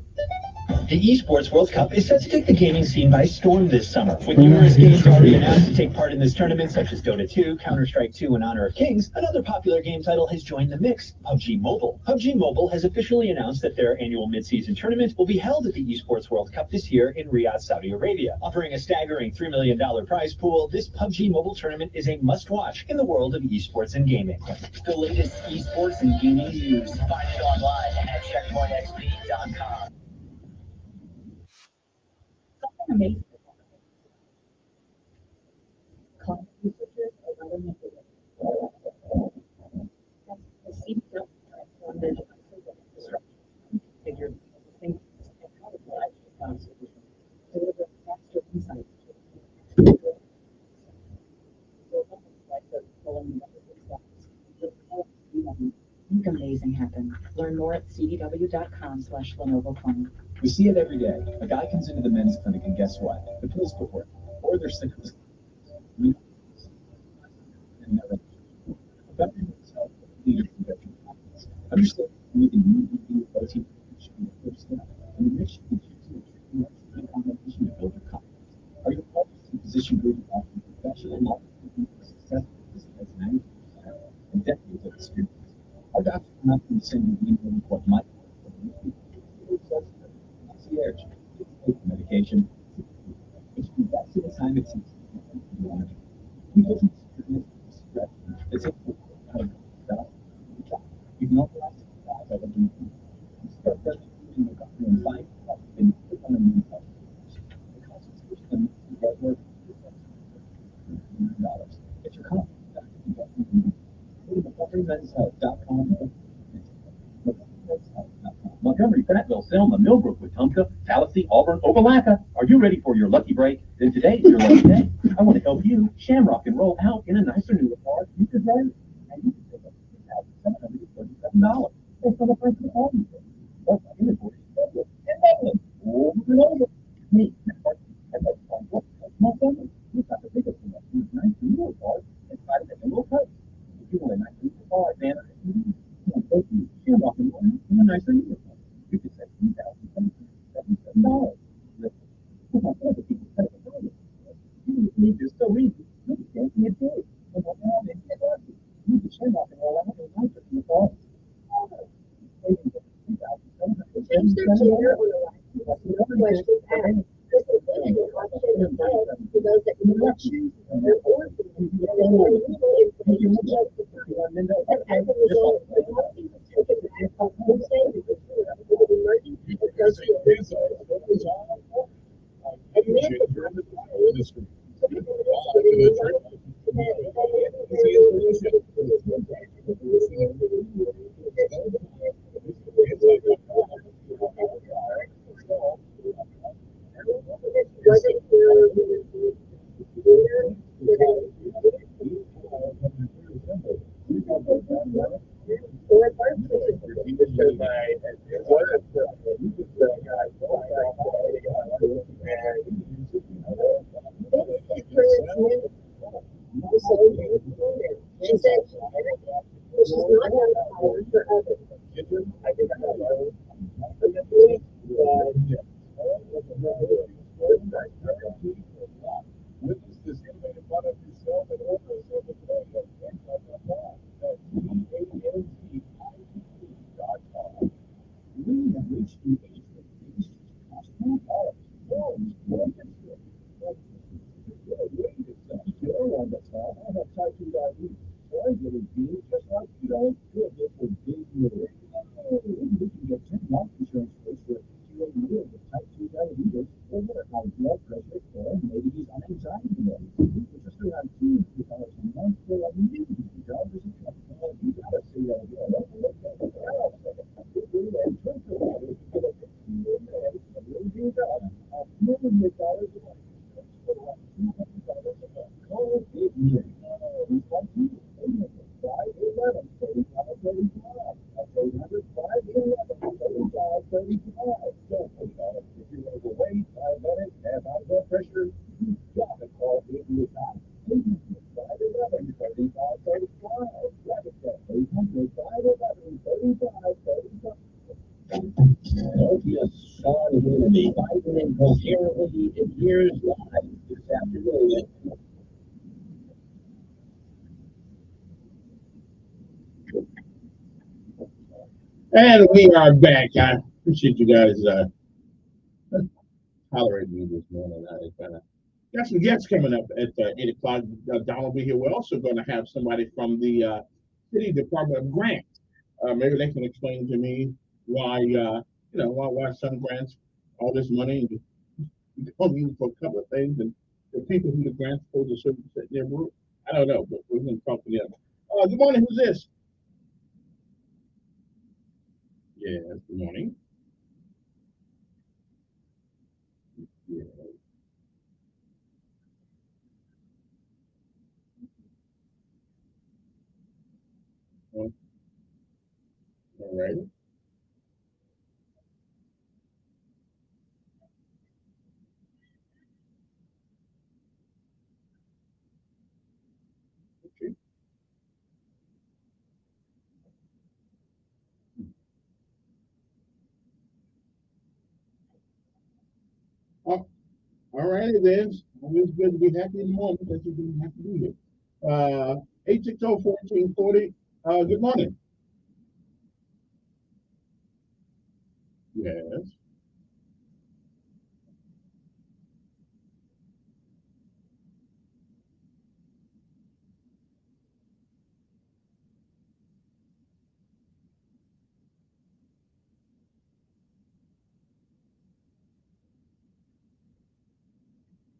The Esports World Cup is set to take the gaming scene by storm this summer. With numerous games already announced to take part in this tournament, such as Dota 2, Counter-Strike 2, and Honor of Kings, another popular game title has joined the mix, PUBG Mobile. PUBG Mobile has officially announced that their annual mid-season tournament will be held at the Esports World Cup this year in Riyadh, Saudi Arabia. Offering a staggering $3 million prize pool, this PUBG Mobile tournament is a must-watch in the world of esports and gaming. The latest esports and gaming news. Find it online at checkpointxp.com. Amazing. Client researchers are running into it. The seed transform their devices and figure things and how to drive response solutions, deliver faster insights. Make amazing happen. Learn more at cdw.com/Lenovo Phone. We see it every day. A guy comes into the men's clinic and guess what? The pills quit working. Or they're sick of his and never. Better yourself, leader can get your confidence. Understand you can use protein should be the first step. And the next should be to combination to build your confidence. Are you always in a position where you offer professional knowledge for success as 90% and decades of experience? Our doctors are not going to send you in what might concierge, medication, which that's the time it takes to it's a you can authorize you start in the government and find and put on a new the constitution and get work $1,000. Get your copy. Go to MontgomeryMen'sHealth.com. Montgomery, Prattville, Selma, Millbrook, Wetumpka, Tallahassee, Auburn, Opelika. Are you ready for your lucky break? Then today is your lucky day. I want to help you shamrock and roll out in a nicer new car you deserve. And you can pick up $2,737. That's for the price of all you What's the inventory? And over and over. Me, Montgomery, we've got the biggest selection of nice new cars inside of the low price. If you want a nice new car, man, shamrock and roll in a nicer new car. You can save $2,737. You're so easy. You can dance in your day. You can shamrock and roll out in a nicer new car. Change their gender on the right. Questions asked. This included the option of yes to those that do not choose their origin. They are legal information justified. And as a result, the policy was taken back on Wednesday because of the emergency associated with Witness this innovative product yourself and order a sample today at Canva.com. That's CANVITT.com. We have reached the age where things cost more dollars. More expensive. On the top, I have type 2 diabetes. So I'm getting beans just like you don't feel this with big litter. We can get 10 life insurance quotes for a 50-year-old male with type 2 diabetes or high blood pressure, or maybe he's on anxiety meds. For just around $200 a month for $1 million of coverage. You gotta say that again. Don't just saw the enemy fighting incoherently in years live this afternoon. And we are back. I appreciate you guys tolerating me this morning. I got some guests coming up at 8 o'clock. Don will be here. We're also going to have somebody from the City Department of Grants. Maybe they can explain to me why, why some grants, all this money, and only use for a couple of things, and the people who the grants supposed to serve in their group. I don't know, but we're going to talk to them. Good morning. Who's this? Yes, good morning. Yeah. All right. Okay. All righty then. Always good to be happy in the morning that you didn't have to be here. 860-1440. Good morning. Yes.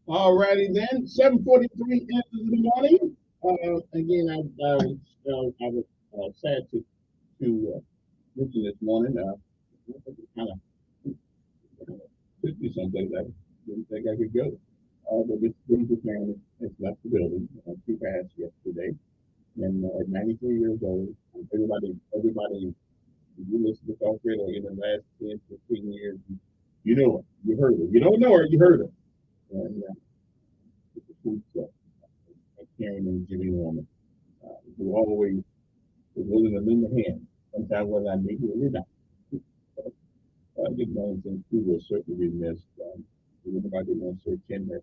All righty then. 7:43 into the morning. Again, I was sad to mention this morning. Kind of took me someplace I didn't think I could go. But this beautiful family has left the building. She passed yesterday, and at 93 years old, everybody, if you listen to talk radio in the last 10, 15 years, you know her, you heard her. You don't know her, you heard her. And it's a sweet stuff. A caring and giving woman who always was willing to lend a hand. Sometimes when I need it, not. Good morning, and she will certainly be missed. If anybody wants to attend her,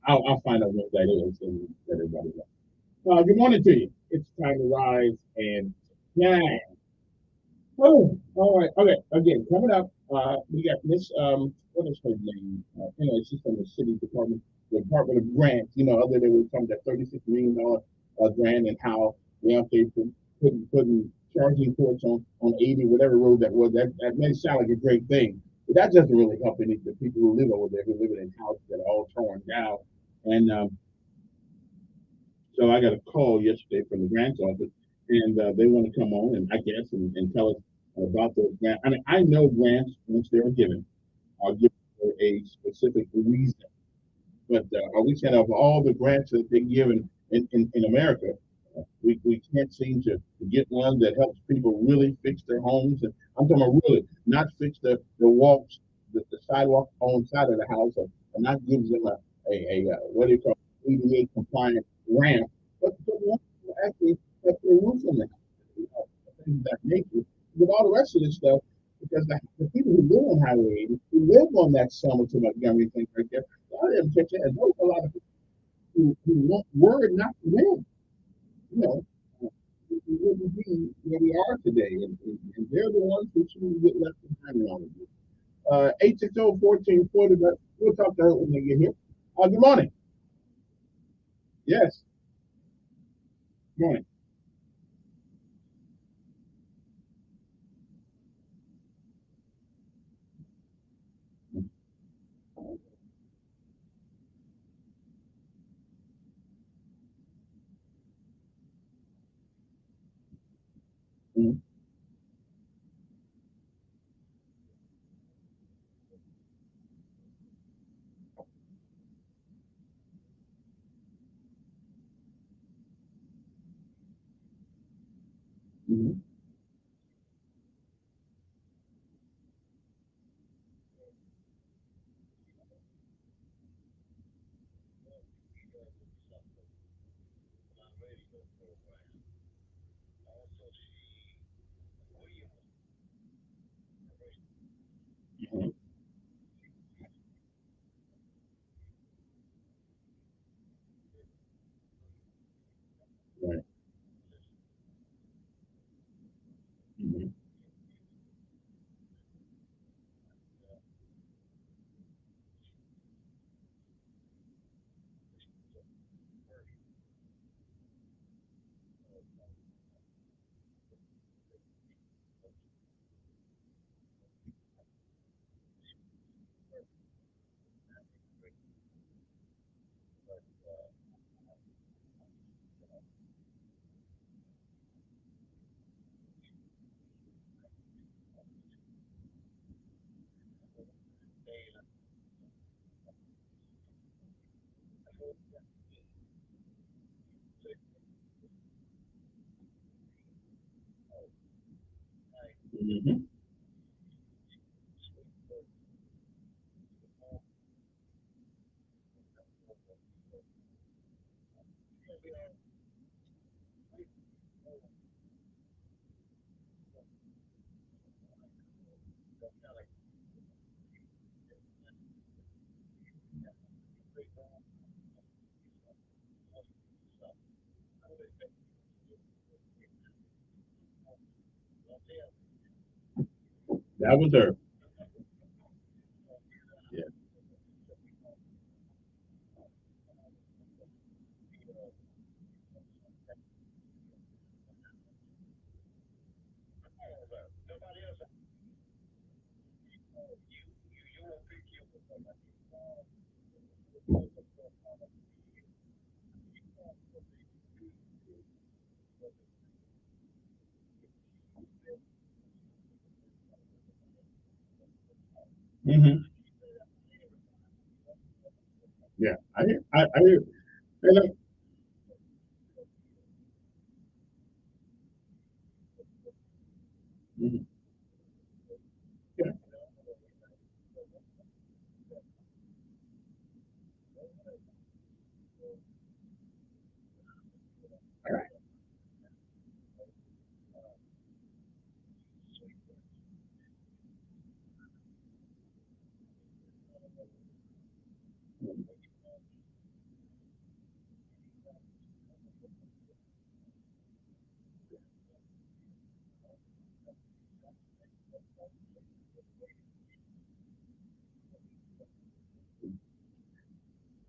I'll find out what that is and let everybody know. Good morning to you. It's time to rise and shine. Oh, all right. Okay. Again, coming up, we got Miss what is her name? She's from the city department, the Department of Grants. Other than we come that $36 million grant, and how they putting charging ports on 80 whatever road that was. That may sound like a great thing, but that doesn't really help any of the people who live over there, who live in houses that are all torn down. And so I got a call yesterday from the grants office, and they want to come on and I guess and tell us about those grants. I mean, I know grants, once they're given, are given for a specific reason. But are we saying of all the grants that they're given in America, we can't seem to get one that helps people really fix their homes? And I'm talking about really, not fix the walks, the sidewalk on the side of the house, or not gives them a what do you call ADA compliant ramp, but one actually have their roof in the house. of that nature. With all the rest of this stuff, because the people who live on Highway 80, who live on that Selma to Montgomery thing right there, a lot of them catch that. There's a lot of people who want word not to them. You know, we wouldn't be where we are today, and they're the ones who should get left behind in all of this. 860-1440, but we'll talk to her when they get here. Good morning. Yes. Good morning. Mm-hmm. Mm-hmm. Mm-hmm. Right. Mm-hmm. Mm-hmm. That was her. Yeah. Mm-hmm. Yeah. I hear. And, mhm. Yeah. All right.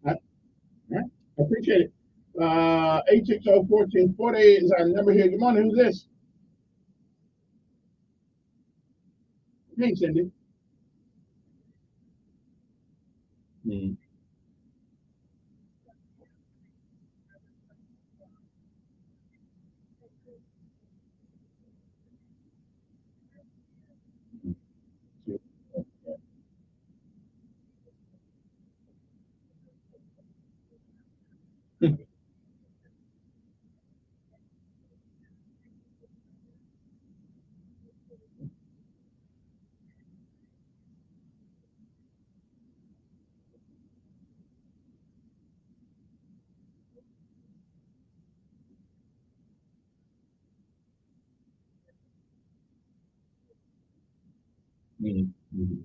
All right. I appreciate it. 860-1440 is our number here. Good morning. Who's this? Hey, Cindy. Mm-hmm. Mm-hmm.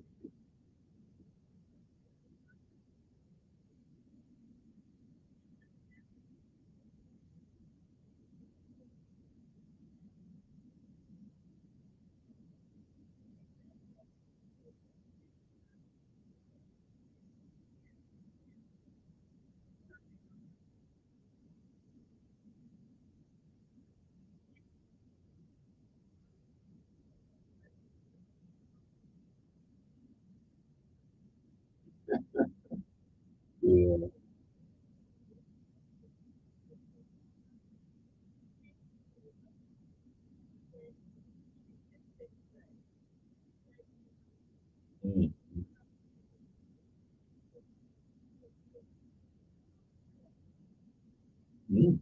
Yeah. Mm. Mm.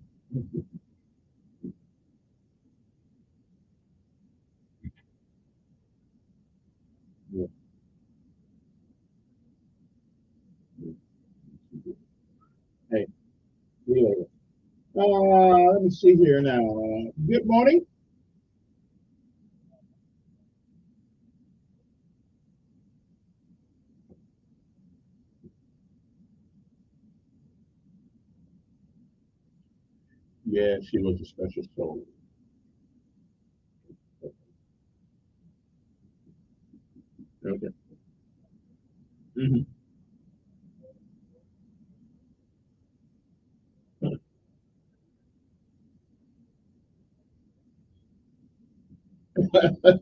Yeah. Hey, yeah. Let me see here now. Good morning. Yeah, she was a special soul. Okay. Hmm.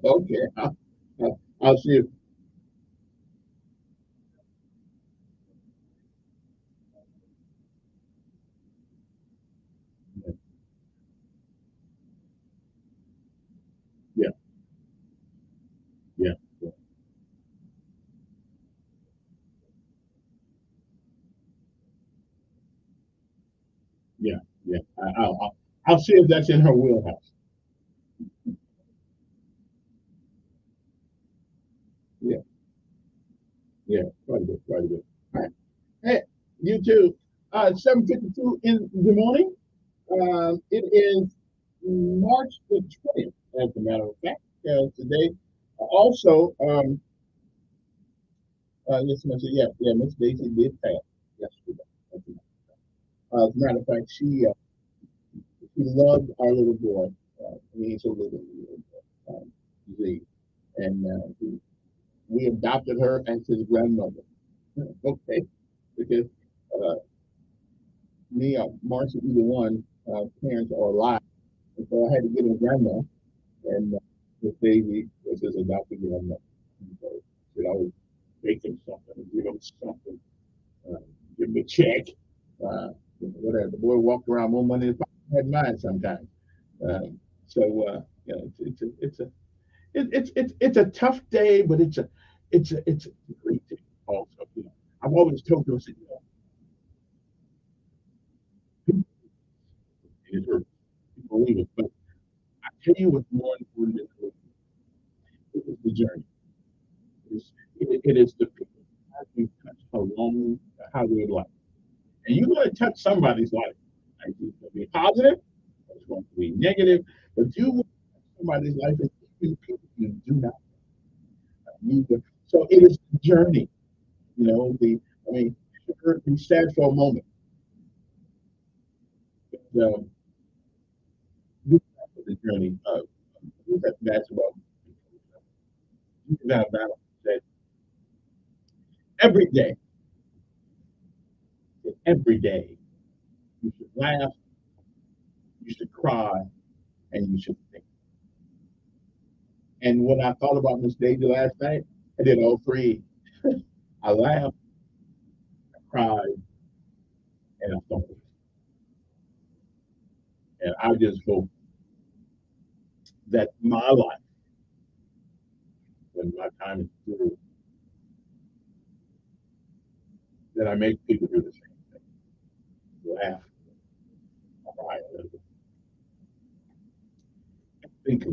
Okay. I'll see you. Yeah. Yeah. Yeah. Yeah. Yeah. I'll see if that's in her wheelhouse. Yeah. Yeah. Quite a bit. Quite a bit. All right. Hey, you too. 7:52 in the morning. It is March the 20th, as a matter of fact, today. Also, this message, yeah, yeah, Miss Daisy did pass yesterday. As a matter of fact, she loved our little boy. He's a little Z, and we adopted her as his grandmother. Okay, because uh, me or Marcy, either one, parents are alive, and so I had to get a grandma, and Miss Daisy was his adopted grandmother. And so she'd always bake him something, give him something, uh, give him a check, whatever. The boy walked around more money than I had mine sometimes. Um, yeah, it's a tough day, but it's a great day also. You know, I've always told them, I said, you know, people it hurts, people believe it, but I tell you what's more important than the it is the journey. It is the people that you touch along the highway of life, and you're going to touch somebody's life. Like, it's going to be positive, it's going to be negative, but you will touch somebody's life, and even people you do not need to. So it is the journey. You know, I mean, be sad for a moment. But, the journey of that basketball. You can have battle that every day, every day, you should laugh, you should cry, and you should think. And when I thought about Miss Daisy last night, I did all three. I laughed, I cried, and I thought. And I just hope that my life, when my time is through, that I make people do the same thing. Laugh, cry, and think.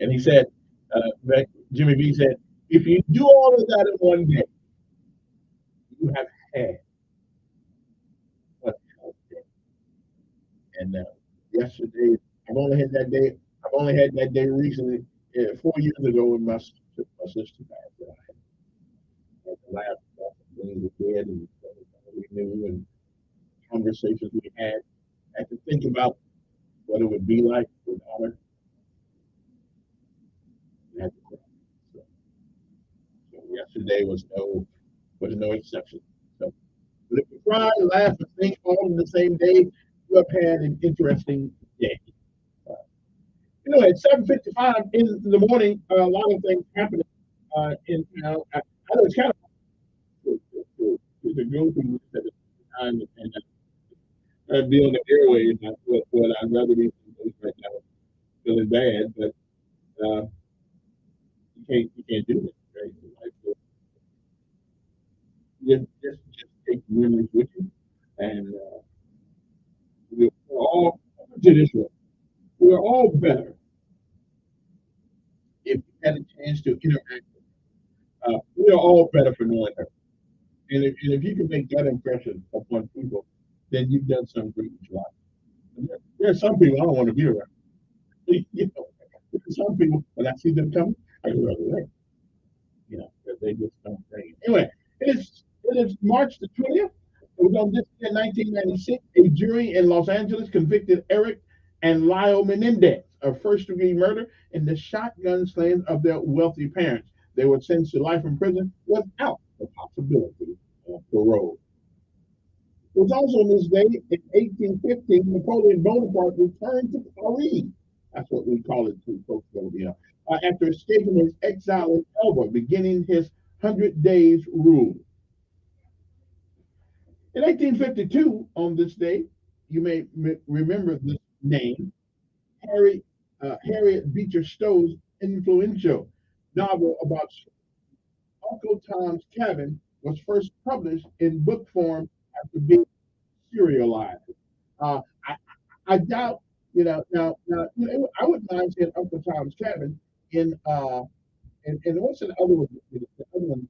And he said, Jimmy B said, if you do all of that in one day, you have had one health day. And yesterday, I've only had that day. I've only had that day recently 4 years ago, when my sister passed, I had to laugh about the things we did and we knew and conversations we had. I had to think about what it would be like without her. I had to cry. So, so yesterday was no exception. So, but if you cry, laugh, and think all in the same day, you have had an interesting day. At 7:55 in the morning, a lot of things happening in town. I know it's kind of to go through this at the time and be on the airways. What I'd rather be right now, feeling bad, but you can't do it. Right? Like, just take memories with you, and we're all to this way. We're all better if you had a chance to interact. We're all better for knowing her. And if you can make that impression upon people, then you've done some great in your life. There are some people I don't want to be around. Some people, when I see them coming, I go right away. Because they just don't bring it. Anyway, it is March the 20th. It was on this day in 1996. A jury in Los Angeles convicted Eric and Lyle Menendez of first-degree murder in the shotgun slaying of their wealthy parents. They were sentenced to life in prison without the possibility of parole. It was also on this day in 1815, Napoleon Bonaparte returned to Paris. That's what we call it to folks over here. After escaping his exile in Elba, beginning his 100 days rule. In 1852, on this day, you may remember this name, Harriet Beecher Stowe's influential novel about Uncle Tom's Cabin was first published in book form after being serialized. I, I doubt, I wouldn't mind seeing Uncle Tom's Cabin in and what's the other one? The other one,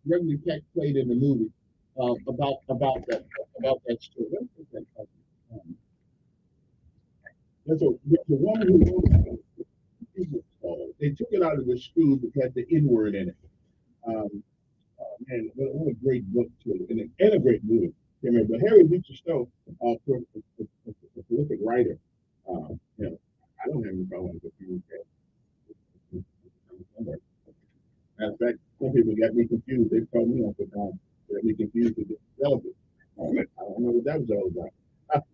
Gregory Peck played in the movie about that story. What is that called? There's a woman who wrote it. They took it out of the schools that had the N word in it. Man, what a great book too, and a great movie. But Harry Beecher Stowe, of course, a prolific writer. I don't have any problem with you. Matter of fact, some people got me confused. They called me up with got me confused with the delegate. I don't know what that was all about.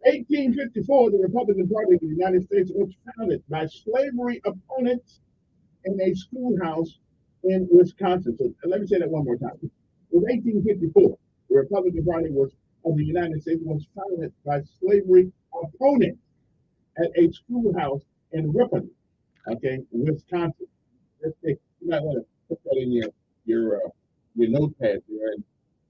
1854, the Republican Party of the United States was founded by slavery opponents in a schoolhouse in Wisconsin. So let me say that one more time. It was 1854. The Republican Party of the United States was founded by slavery opponents at a schoolhouse in Ripon, Wisconsin. You might want to put that in your notepad there.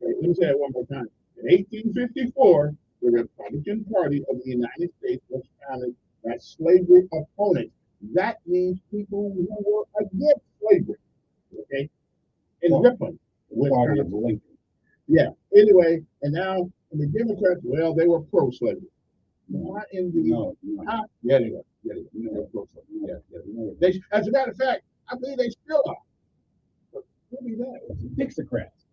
Let me say that one more time. In 1854, the Republican Party of the United States was founded by slavery opponents. That means people who were against slavery. In Ripon, Wisconsin. Yeah. Anyway, and now the Democrats, well, they were pro-slavery. Not in the yeah, they were. Yeah, they were pro-slavery. Yeah. As a matter of fact, I believe they still are. But who be that? Dixiecrats.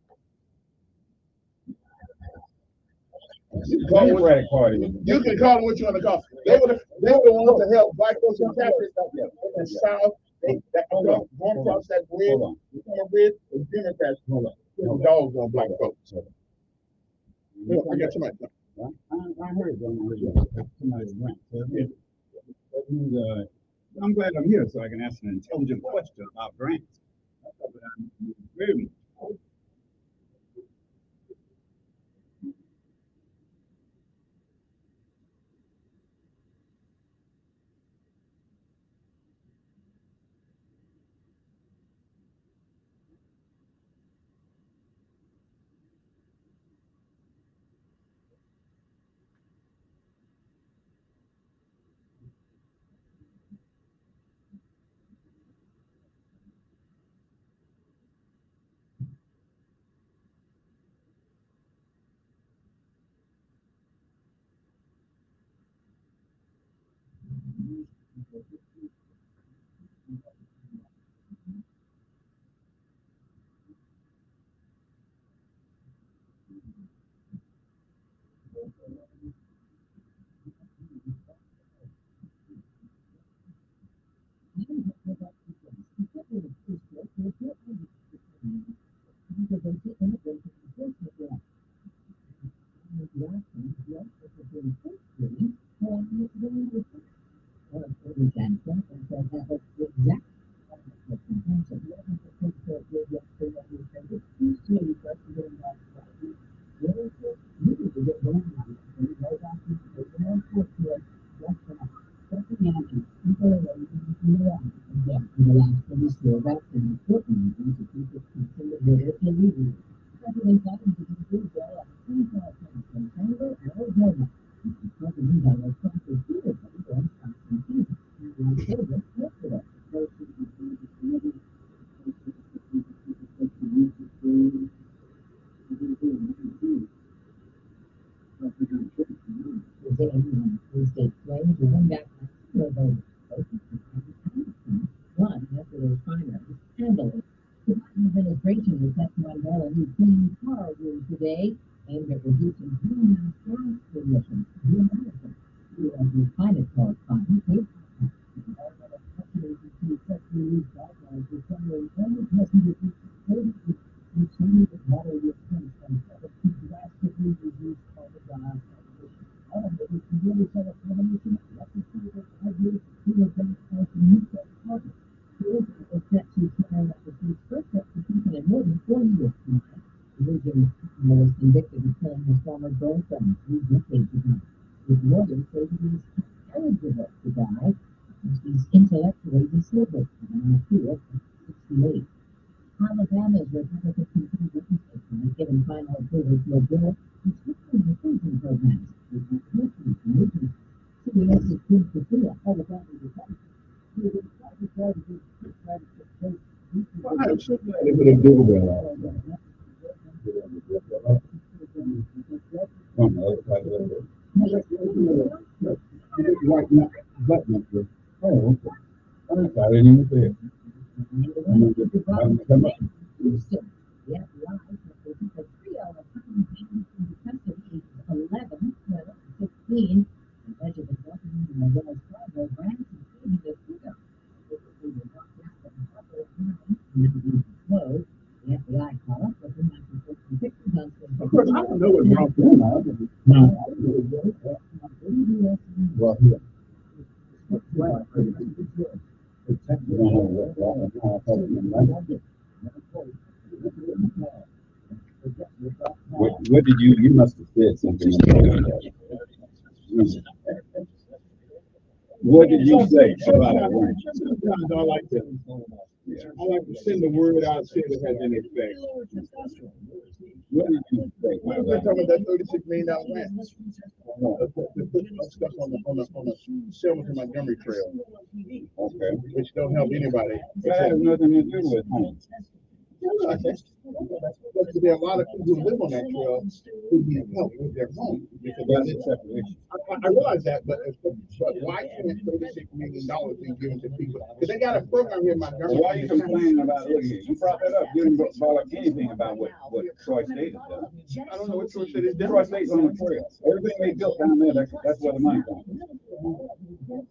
Democratic Party. You can call them what you want to call them. They were the ones that helped black folks in Texas in the South. Going across that bridge, the Democrats dogs on black folks. I got somebody. I heard somebody's rant. I'm glad I'm here so I can ask an intelligent question about grants. Very I'm so glad they put a doorbell out. On the other side of the door. Like not button up there. Oh, okay. I didn't even see it. I'm gonna come up. Of course, I don't know what's wrong with them. No. Well, yeah. What did you must have said something about that. What did you say about it? Sometimes I like to send the word out, see if it has any effect. What did you say? We're talking about that $36 million grant. Stuff on the Selma to Montgomery Trail. Okay. Which don't help anybody. That has nothing to do with homes. But there are a lot of people who live on that trail who need help with their home. Because that's a separate issue. I realize that, but why can't $36 million be given to people? Because they got a program here in Montgomery. Why are you complaining about, look here, you brought that up. You didn't brought up anything about what Troy State has done. I don't know what Troy State is doing. Troy State's on the trail. Everything they built down there, that's where the money comes from.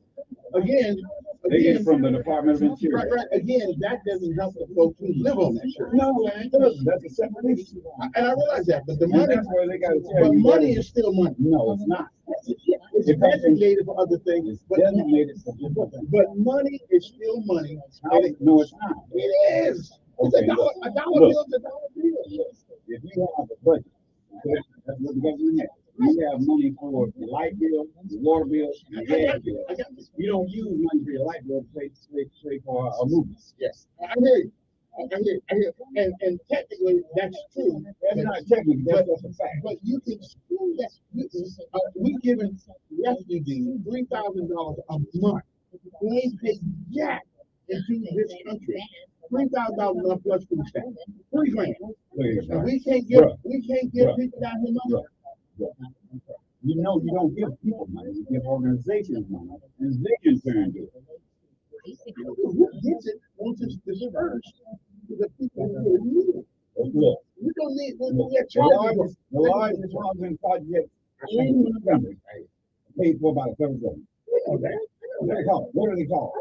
Again, they get it from the Department of Interior. Right. Again, that doesn't help the folks who live on that trail. No, it doesn't. That's a separate issue. And I realize that, but the money, but money is still money. No, it's not. It's designated for other things, but money is still money. No, it's not. It is. It's a dollar bill is a dollar bill. If you have a budget, that's what the government has. You have money for your light bill, your water bill, your gas bill. You don't use money for your light bill to pay for a movie. Yes, I hear you. And technically that's true. That's not technically, that's a fact. But you can screw that. We giving refugees $3,000 a month. We ain't paid jack into this country. $3,000 a month plus food stamps. $3,000. And we can't give people down here money. You know, you don't give people money, you give organizations money, and they can turn to it. Who gets it once it's dispersed to the people who really need it? We don't need the largest housing project in Montgomery paid for by the federal government. What are they called? What are they called?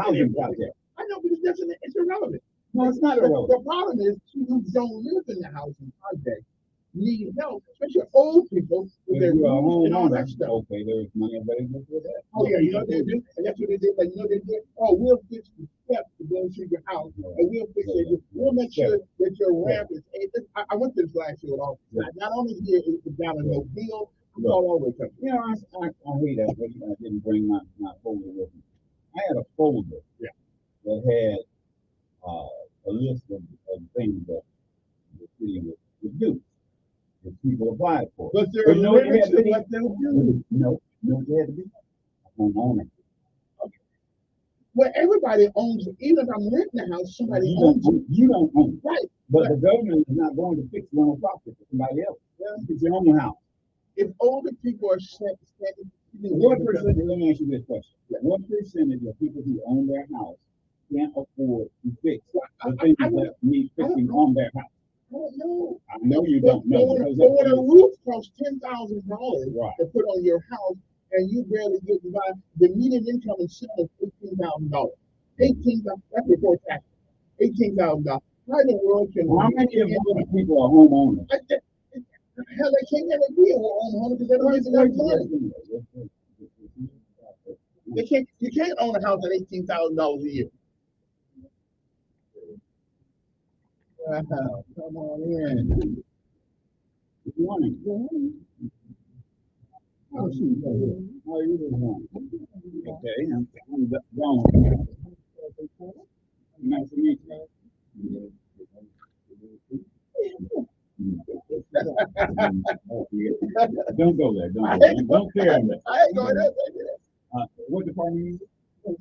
Housing project. I know, but it's irrelevant. No, No, it's not. The problem is people who don't live in the house in project need help, especially old people with their rooms and all that stuff. Okay, there's money available for that. Oh yeah, you know what they do, and that's what they did. Like, you know they did. Oh, we'll fix the steps to go to your house, and we'll fix it. We'll make sure that your ramp is. I went to this last year with all. Not only here is it down in no bill, it's all over the country. You know, I hate that, but I didn't bring my folder with me. I had a folder that had a list of things that the city would do. That people applied for. But there are limits to what they'll do. No, they had to be a homeowner. Okay. Well, everybody owns it. Even if I'm renting a house, somebody owns it. You don't own it. Right. But the government is not going to fix rental property for somebody else. It's your own house. If older people are what percentage, let me ask you this question. What percentage of people who own their house can't afford to fix the things that need fixing on their house? I don't know. I know you don't know. But when a roof costs $10,000 right. to put on your house, and you barely get by, the median income in Selma is $18,000. $18,000. That's before tax. $18,000. How in the world can? How many of those people are homeowners? Hell, they can't never be a homeowner because they don't get enough money. They can't. You can't own a house at $18,000 a year. Come on in. Good morning. How are you doing? Okay, I'm gone. Nice to meet you. Don't go there. Don't care on that. I ain't going there. What department are you in?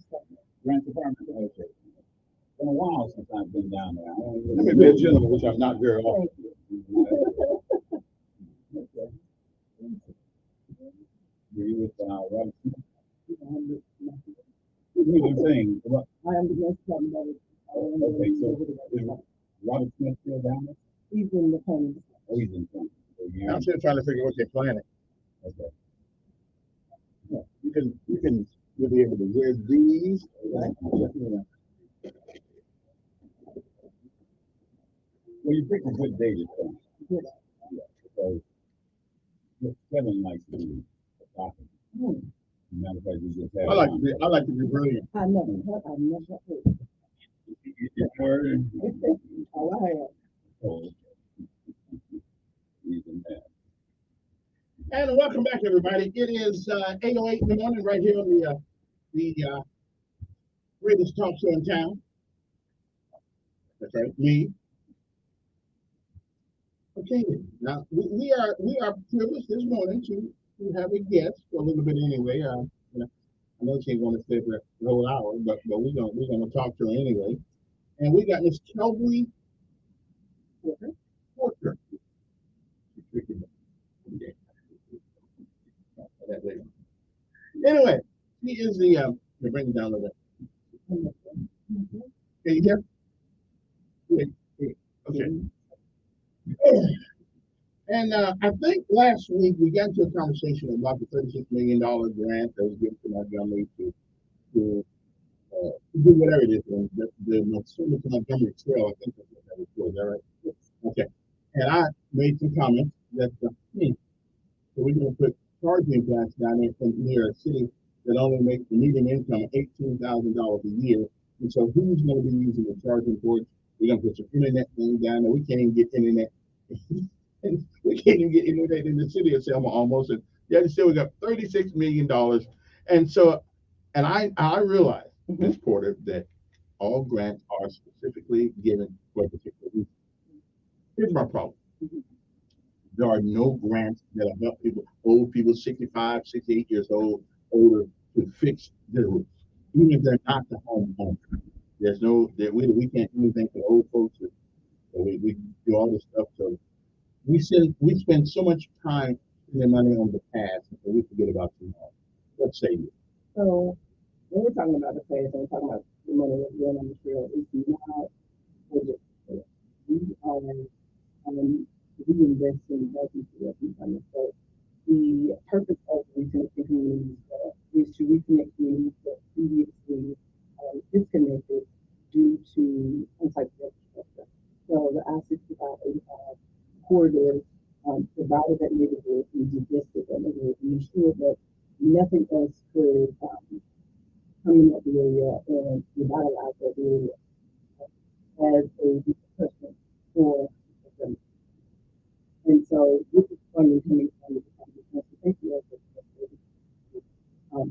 Grant department. Okay. It's been a while since I've been down there. Let me be a gentleman, which I'm not very often. Were you with Robert Smith? What are you saying? I am the next department. Okay, so is Robert Smith still down there? He's in the planning. Oh, he's in the planning. I'm still trying to figure out what they're planning. Okay. Yeah, you'll be able to wear these. Right? Well, you picked a good day to come. Yeah. Because Kevin likes to be talking. Matter of fact, we just had I like to be brilliant. I never heard. You heard? Oh, I have. Oh, and welcome back, everybody. It is 8:08 in the morning right here on the greatest talk show in town. That's right, me. Okay, now we are privileged this morning to have a guest for a little bit anyway. I know she ain't going to stay for the whole hour, but we're gonna talk to her anyway. And we got Miss Kelby Porter. Anyway, he is the bring it down a little bit. Can you hear? Okay. And I think last week we got into a conversation about the $36 million grant that was given to Montgomery to do whatever it is. The Montgomery Trail, I think that's what that was for. Is that right? Okay. And I made some comments that so we're going to put charging plants down there from near a city that only makes the median income of $18,000 a year. And so who's going to be using the charging ports? We're going to put some internet thing down there. We can't even get internet. We can't even get internet in the city of Selma almost. And yet still we got $36 million. And so, and I realized, Ms. Porter, that all grants are specifically given for a particular reason. Here's my problem. There are no grants that help people, old people 65, 68 years old, older, to fix their roofs, even if they're not the homeowner. There's no, we can't do anything for old folks. So we do all this stuff. So we spend so much time spending money on the past, and we forget about tomorrow. What say you? So when we're talking about the past and we're talking about the money that's going on the trail, it's not budget. We are reinvesting back into what we've done. So the purpose of reconnecting communities is to reconnect communities that previously disconnected due to some type of nothing else could come in that area and revitalize that area as a repercussion for them. And so this is funding coming from the Department of Transportation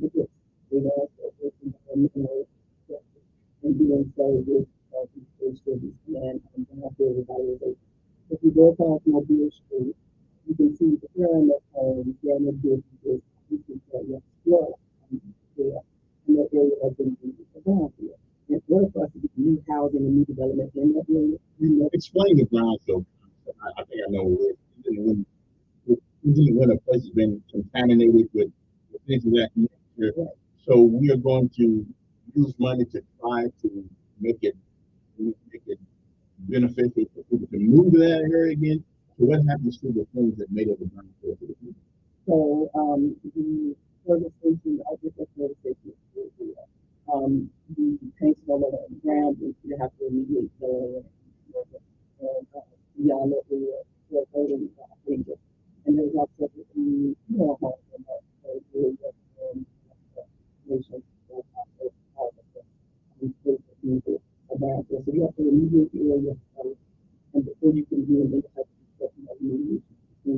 because they asked that this environmental justice and doing so with these cities and have their revitalization. If you go past Mobile Street, you can see the pyramid homes, pyramid businesses, you can tell you still there, and that area has been used for brownfield. In order for us to get new housing and new development in that area, Explain the brownfield. I think I know when a place has been contaminated with things of that nature. Right. So we are going to use money to try to make it beneficial for people to move to that area again. So what happens to the things that made up the brownfield for the people? So the service station, I think that service station is still there. The tanks all over the ground, you have to remediate the beyond that area, the voting changes. And there's also the homes in that area and nations about this. So you have to remediate the area first, and before you can do any type of construction of remediation, you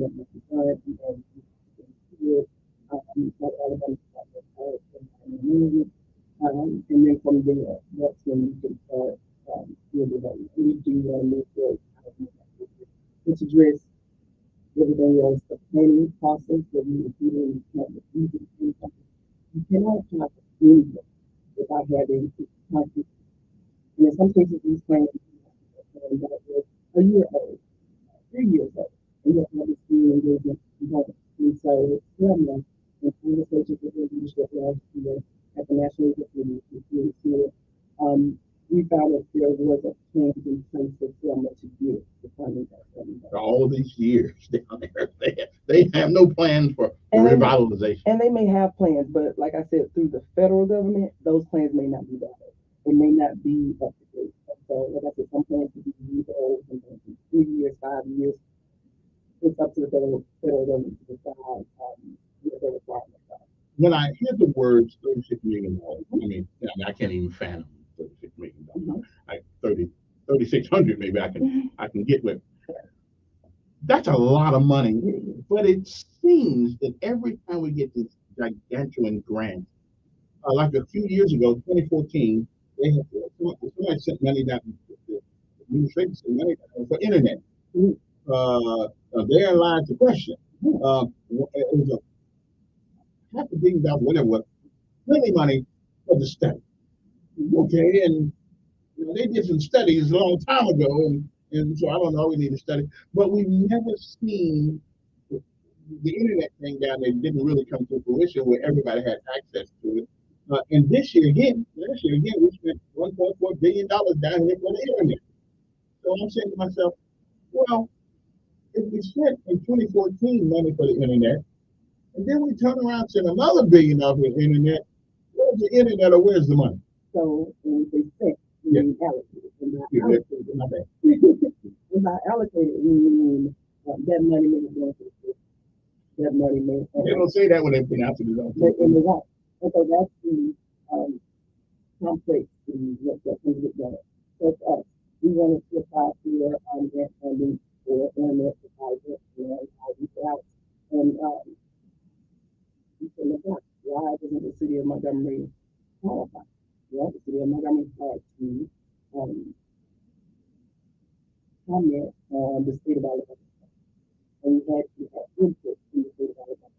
have to design and not all of them and then from there, that's when you can start your development. We do want to move forward, which address everything else, the planning process that we would do in you cannot have anything without having concrete. And in some cases, these plans that was a year old, 3 years old, and you have to have this community engagement component. And so, and conversations with the leadership last year at the National Committee, we found that there was a change in terms of how much to do the funding that all these years down there, they have no plans for revitalization. And they may have plans, but like I said, through the federal government, those plans may not be valid. It may not be up to date. So, like I said, some plans could be years old, some plans could be 3 years, 5 years. It's up to the federal government to decide what their requirements are. When I hear the words $36 million, I mean, I can't even fathom $36 million. Like 3,600, maybe I can get with. That's a lot of money, but it seems that every time we get this gigantuan grant, like a few years ago, 2014, they had somebody sent money down. The administration sent money down for internet. There lies the question. It was $500 million, whatever, was plenty money for the study. Okay, and they did some studies a long time ago, and so I don't know, we need to study, but we've never seen the internet thing down there didn't really come to fruition where everybody had access to it. And last year again, we spent $1.4 billion down here for the internet. So I'm saying to myself, well, if we spent in 2014 money for the internet, and then we turn around and send another $1 billion for the internet, where's the internet or where's the money? So when they spent, we allocated. And by allocated, we mean that money may have gone to the state. That money may have. They don't say that when they pronounce it. And they won't. And so that's the complex what comes with that. So for us, we wanted to apply for grant funding for internet provider and IT out. And we said, look, why doesn't the city of Montgomery qualify? Well, the city of Montgomery had to comment on the state of Alabama. And we had to have input in the state of Alabama.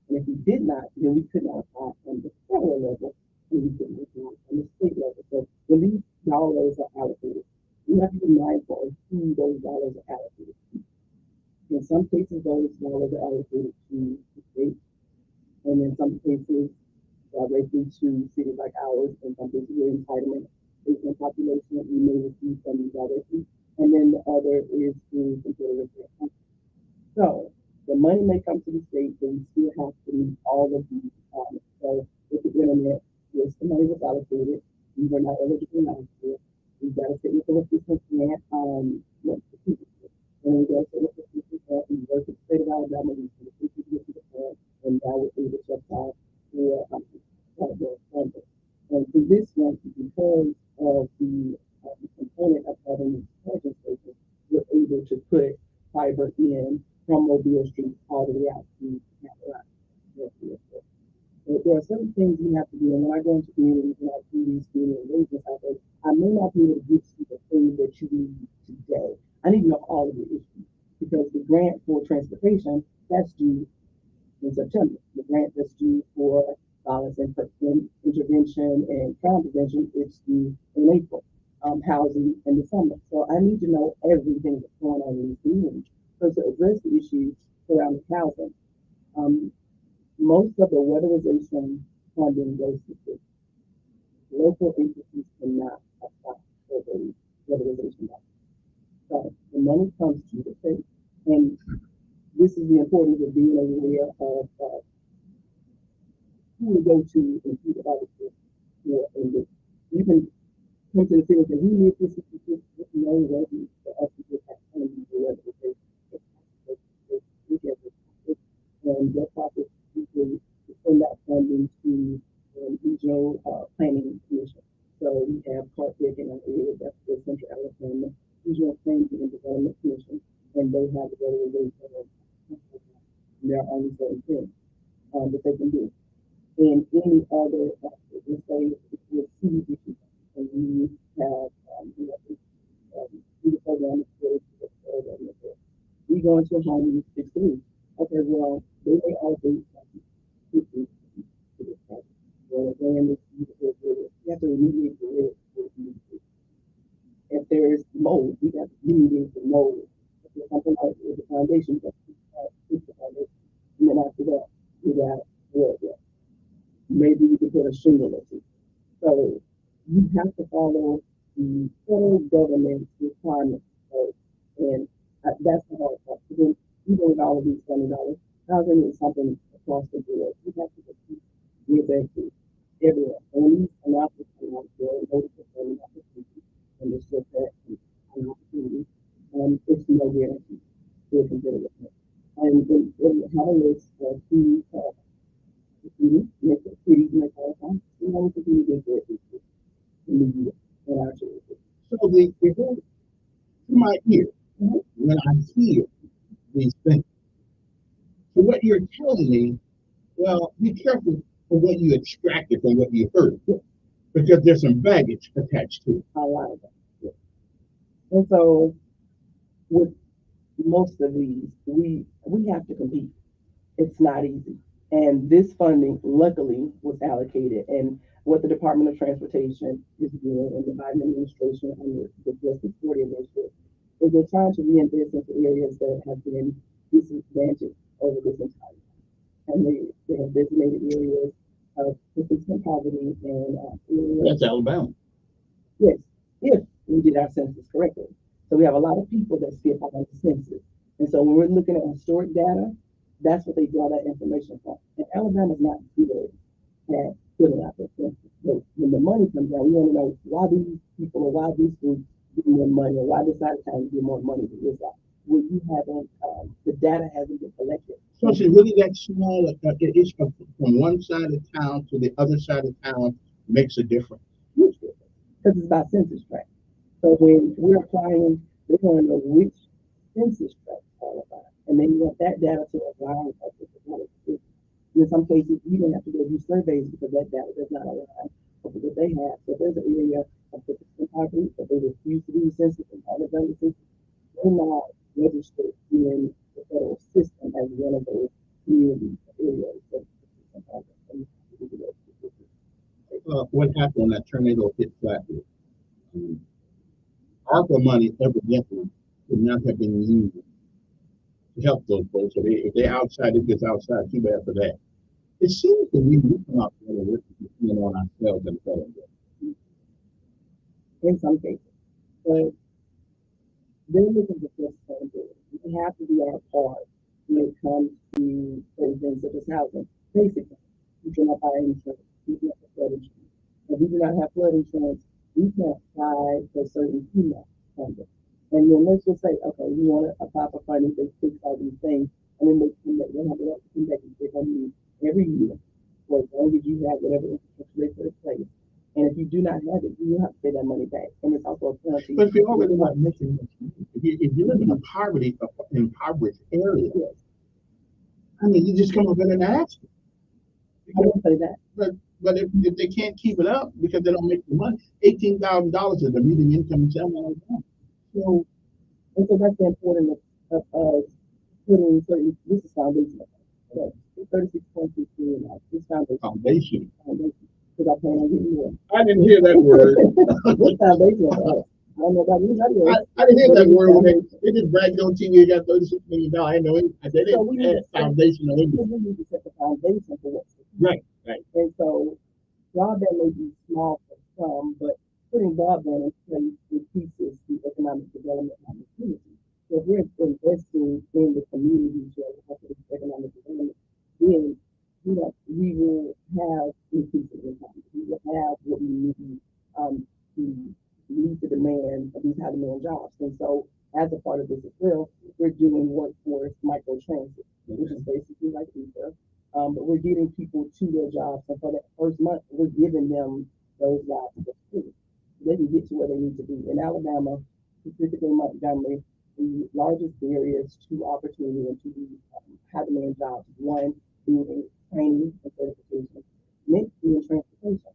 And if we did not, then we could not apply on the federal level, and we couldn't apply on the state level. So when these dollars are allocated, we have to be mindful of who those dollars are allocated to. In some cases, those dollars are allocated to the state, and in some cases, directly to cities like ours, and some cases we're entitlement based on population, we may receive some directly, and then the other is through competitive grant. So the money may come to the state, but we still have to meet all of these requirements. So with the internet, yes, the money was allocated. We were not eligible last year. We've got a technical assistance grant, and we got a technical assistance grant. We worked with the state of Alabama, we put the grant, and now we're able to apply in this one, because of the component of having a charging station, we're able to put fiber in from Mobile Street all the way out to Capitol. But there are certain things you have to do, and when I go into communities and I do these community engagements out there, I may not be able to give you the thing that you need today. I need to know all of the issues because the grant for transportation, that's due in September. The grant that's due for violence and intervention and crime prevention, it's due in April. Housing in December. So I need to know everything that's going on in these communities. So to address the issues around the housing, most of the weatherization funding goes to states. Local entities cannot apply for the weatherization dollars. So the money comes to the state, and this is the importance of being aware of who to go to and who to advocate for. And you can come to the city and say, we need this, with no ready for us to get that funding for weatherization. And that process, we can send that funding to regional planning commission. So we have Carpet in our area, that's the Central Alabama Regional Planning and Development Commission, and they have the weatherization. There are only certain things that they can do. And any other, let's say, with CDBG, and we have, the program we go into a home and fix the roof. Okay, well, they may also well, you have to remediate the risk. If there is mold, you have to remediate the mold. If there's something like the foundation, you have to fix the foundation. And then after that, you got wood. Maybe you can put a shingle or two. So you have to follow the federal government requirements. And that's the hard part. Because even with all of these $20, housing is something across the board. You have to compete with that everywhere. And these announcements come out there, notice of opportunity, and it's just that an opportunity. It's no guarantee to consider it. And how is to make it pretty, make all the time. We want to be good for it in the year in our church. So the whole to my ear, when I hear these things, so what you're telling me, well, be careful for what you extracted from what you heard, because there's some baggage attached to it. A lot of that. And so with most of these, we have to compete. It's not easy. And this funding, luckily, was allocated. And what the Department of Transportation is doing, and the Biden administration and the Justice 40 initiative, is they're trying to reinvest into areas that have been disadvantaged over this entire time. And they have designated areas of persistent poverty and areas. That's Alabama. Yes, if we did our census correctly. So we have a lot of people that skip on the census. And so when we're looking at historic data, that's what they draw that information from. And Alabama's not good at filling out their census. But when the money comes out, we want to know why these people or why these groups get more money, or why this side of town get more money than this side. Well, you haven't, the data hasn't been collected. So it's really that small, it's from one side of town to the other side of town makes a difference. Huge difference. Because it's about census tract. So when we're applying, they want to know which census tract qualifies. And then you want that data to align with the. In some cases, you don't have to go do surveys because that data does not align with what they have. So if there's an area of persistent poverty that they refuse to do the census and haven't done the census, they're not registered in the federal system as one of those community areas that What happened when that tornado hit Flatwood? ARPA money evidently could not have been used to help those folks. So if they're outside, it gets outside, too bad for that. It seems to me we come out there with on ourselves and federal government. In some cases. But they're looking for sustainability. We have to do our part when it comes to certain things such as housing. Basically, we cannot buy insurance. We cannot have flood insurance. If we do not have flood insurance, we can't apply for certain FEMA funding. And then let's just say, okay, we want to apply for funding to fix all these things, and then they have the opportunity they're going to use every year for as long as you have whatever infrastructure they put in place. And if you do not have it, you have to pay that money back. And it's also a penalty. But if you're already not making much money, if you live in a impoverished area, Yes. I mean, you just come up in and ask. I won't say that. But if they can't keep it up because they don't make the money, $18,000 is the median income in San Juan. So, and so that's the importance of putting certain, this is foundational. So 36.2 million, this foundation. Because I plan on getting more. I didn't hear that word. This foundation for us. I don't know about you. I didn't hear that word when they just bragged on TV. You got $36 million. I know it. They didn't add foundational. We need to set the foundation for what's right. And so broadband may be small for some, but putting broadband in place increases the economic development opportunity. So if we're investing in the communities where we have economic development, then we will have increasing income. We will have what we need to meet the demand of these high demand jobs. And so as a part of this as well, we're doing workforce microtransit, which is basically like Uber. But we're getting people to their jobs. And for that first month, we're giving them those jobs for free. They can get to where they need to be. In Alabama, specifically Montgomery, the largest barriers to opportunity and to high demand jobs, one being training and certification, next being transportation.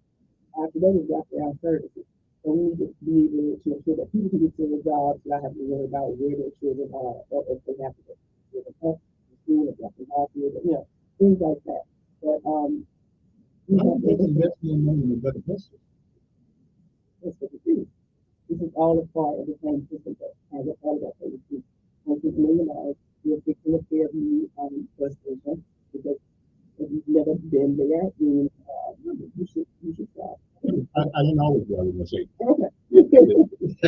After that is wraparound services. So we need to be able to ensure that people can get to their jobs without having to worry about where their children are or if they have to go to school, if they have to hospital, things like that. But we have to invest more money in a better system. That's what it is. This is all a part of the same system that has a part of that $36 million. We're fixing the Fairview bus station because if you've never been there, then you should try. I didn't always go to say. Okay.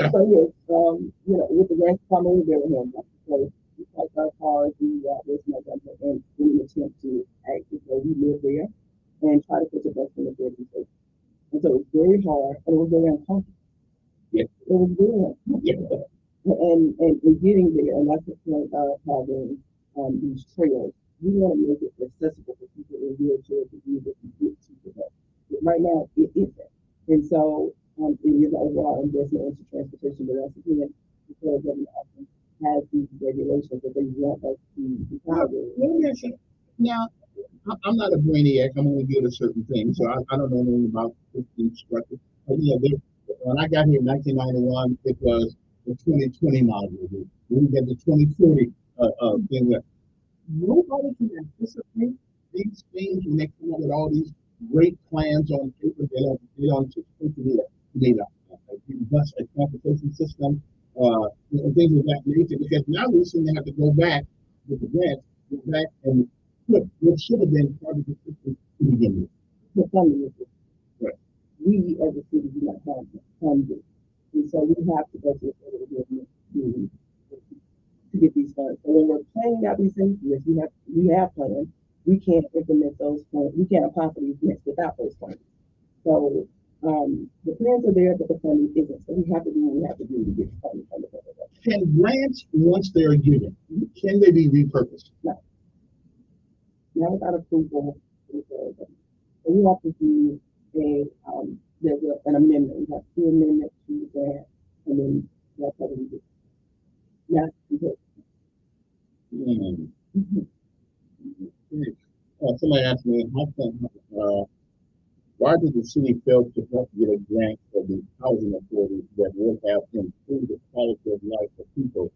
So yes, with the grants coming, we very hands up. So we take our cars, we there's no government, and we attempt to actually say we live there and try to put the best in the business. And so it's very hard, and it was very uncomfortable. Yeah. It was very uncomfortable. And getting there, and that's the point of having these trails. We want to make it accessible for people in wheelchairs to use it to get to the bus. But right now, it isn't. And so it is an overall investment into transportation, but that's again because government often has these regulations that they want us to be following. Now, I'm not a brainiac. I'm only good at certain things, so I don't know anything about this structure. But when I got here in 1991, it was the 2020 model. When we get the 2040 thing there. Nobody can anticipate these things when they come up with all these great plans on paper. They don't anticipate to need a bus a transportation system, and things of that nature. Because now we seem to have to go back with the grants, go back and put what should have been part of the system to begin with. Right. We as a city do not have funding, and so we have to go to the federal government to get these funds. So when we're planning out these things, yes, we have plans. We can't implement those plans. We can't apply for these grants without those plans. So the plans are there, but the funding isn't. So we have to do what we have to do to get funding from the federal government. Can grants, once they are given, can they be repurposed? No. Not without approval from the federal government. So we have to do there's an amendment. We have to amend to the grant, and then that's how we do it. Not because. Somebody asked me, why did the city fail to help get a grant for the housing authority that would have improved the quality of life for people?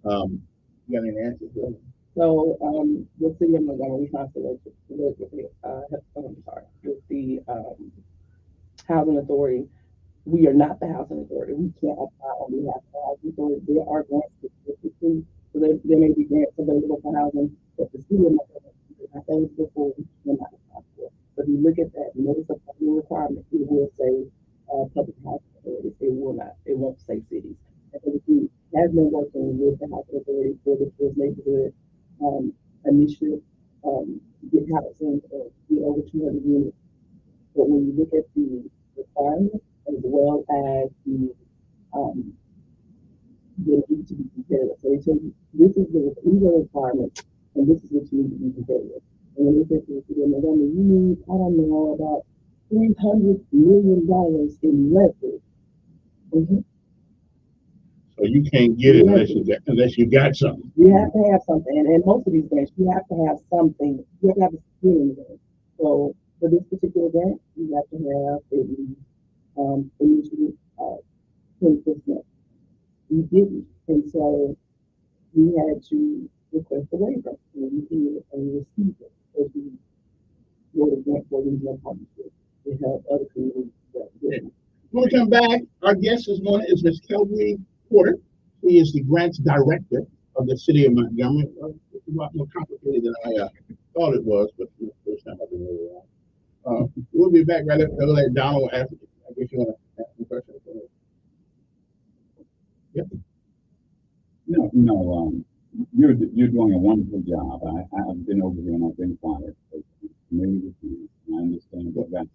You got any answers for that? So the city of Montgomery constantly with the housing authority. We are not the housing authority. We can't apply on behalf of the housing authority. There are grants specifically, so there may be grants available for housing that the city of Montgomery is not eligible for. We cannot apply for. But if you look at that notice of funding requirement, it will say public housing authorities. It will not. It won't say cities. And so the city has been working with the housing authority for the first neighborhood initiative, get housing, get over 200 units. But when you look at the requirements as well as the need to be competitive, so they tell you these are requirements and this is what you need to be competitive. And when they say to the city of Montgomery, you need, I don't know, about $300 million in leverage. So you can't get it unless you got something. You have to have something, and most of these grants, you have to have something. You have to have a skill in there. So for this particular grant, you have to have at least initially 10%. You didn't, and so we had to request a waiver, and we did, and we received it. So we wrote a grant for regional partnership to help other communities that didn't. When we come back, our guest this morning is Ms. Kelly Porter. She is the grants director of the city of Montgomery. It's a lot more complicated than I thought it was, but the first time I've been really we'll be back right after let Donald ask. I guess you want to ask some questions. Yep. No, you're doing a wonderful job. I've been over here and I've been quiet. Maybe with you. I understand what that's.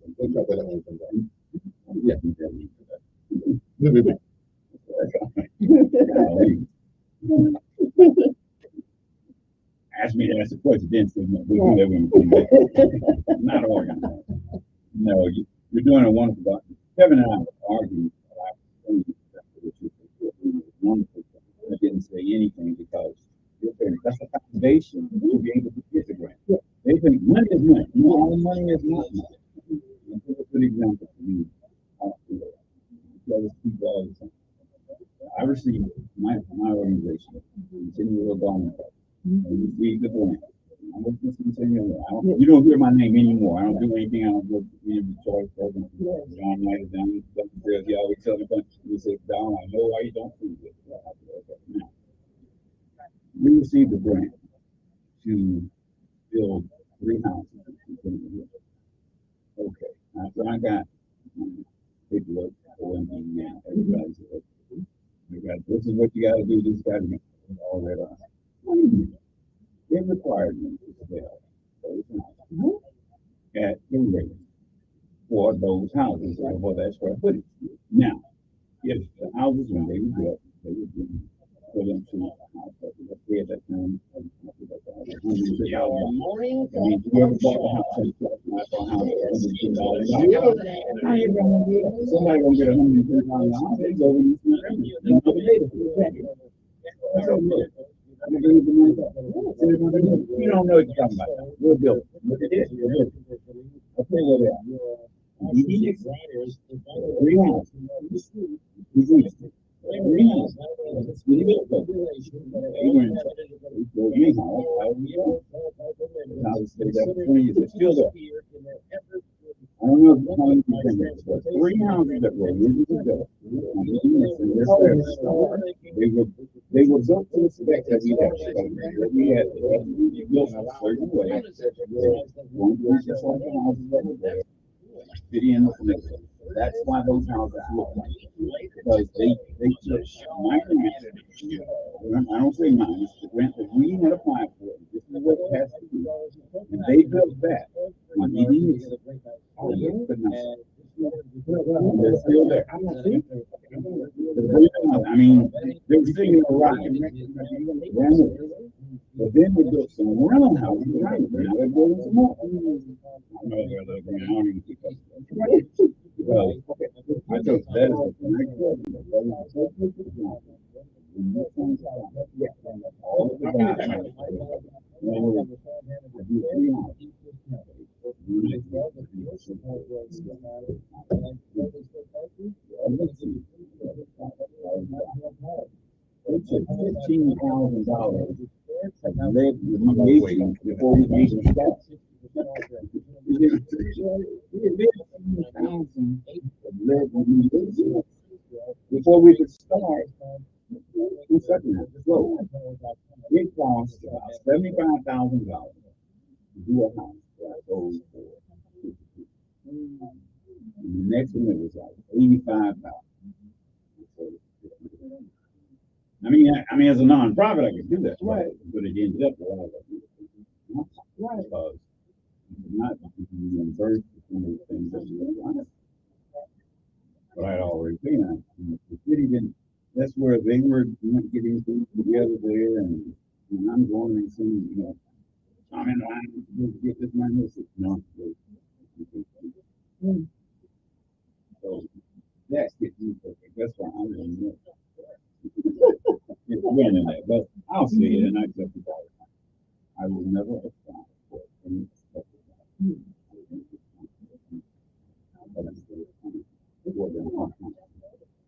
Yeah, we'll be back. Ask me to ask a question, then say no. We can live in not organized. No, you're doing a wonderful job. Kevin and I were arguing. Wonderful. I didn't say anything because that's the foundation to be able to get the grant. They think money is money. No, all the money is not money. That's a good example for me. I received my organization, Continual Government, received the grant. I was just you don't hear my name anymore. I don't do anything. I don't go to the choice program. John Knight is down. He always tell me, he said, Don, I know why you don't do this. Now, we received the grant to build 3 houses. Okay. After I got paperwork going in now, everybody's this is what you got to do. This got to be all that on. It required me to sell those houses at the rate for those houses and for that square footage. Now, if the houses, when they were built, they would be put into a house that was there at that time. Whoever bought the house, somebody gonna get $110,000. They go and you don't know what you're talking about. We'll build it. Look at this. I'll tell you what it is. 3 houses. 3 houses. We built those. We went to 3 houses. I was stayed there for 20 years. It's still there. I don't know how many people, but 3 houses that were originally built. They were built to the spec that we had. We had built a certain way. One just like the houses that were there. City and the that's why those houses look like it. Because they took my grant. I don't say mine, it's the grant that we had applied for. This is what it has to do. And they built that. My ED is. They're still there. I mean, they were sitting in a rock. But then we built some rental houses. Now they're building some more. I don't even think well, I took that as a all of the guys. It took $15,000 to live with before we made the steps. Before we could start construction, it cost about $75,000 to do a house that I sold for. And the next one it was like $85,000. I mean, as a non-profit, I could do that, right? But it ended up because not reimbursed for some of the things that we were trying. But I'd already seen that. The city didn't. That's where they were getting things together there, and I'm going and saying, I'm in line to get this money. No, So that's getting me perfect. That's why I'm going to win in that. But I'll say it, and I tell people all the time. I will never apply for any special job. But I'm still trying for them.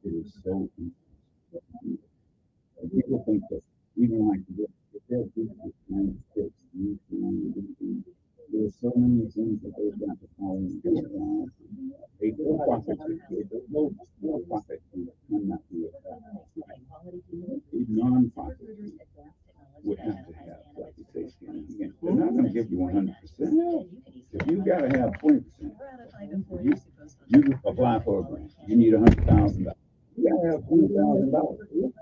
It is so interesting. People think that even like this, if they're doing this kind of steps, there's so many things that they've got to follow and get around. They do profit, there's no profit from the not do it. A non-profit would have to have, like you say, again, they're not going to give you 100%. If you got to have 20%, you apply for a grant, you need $100,000. You got to have $20,000.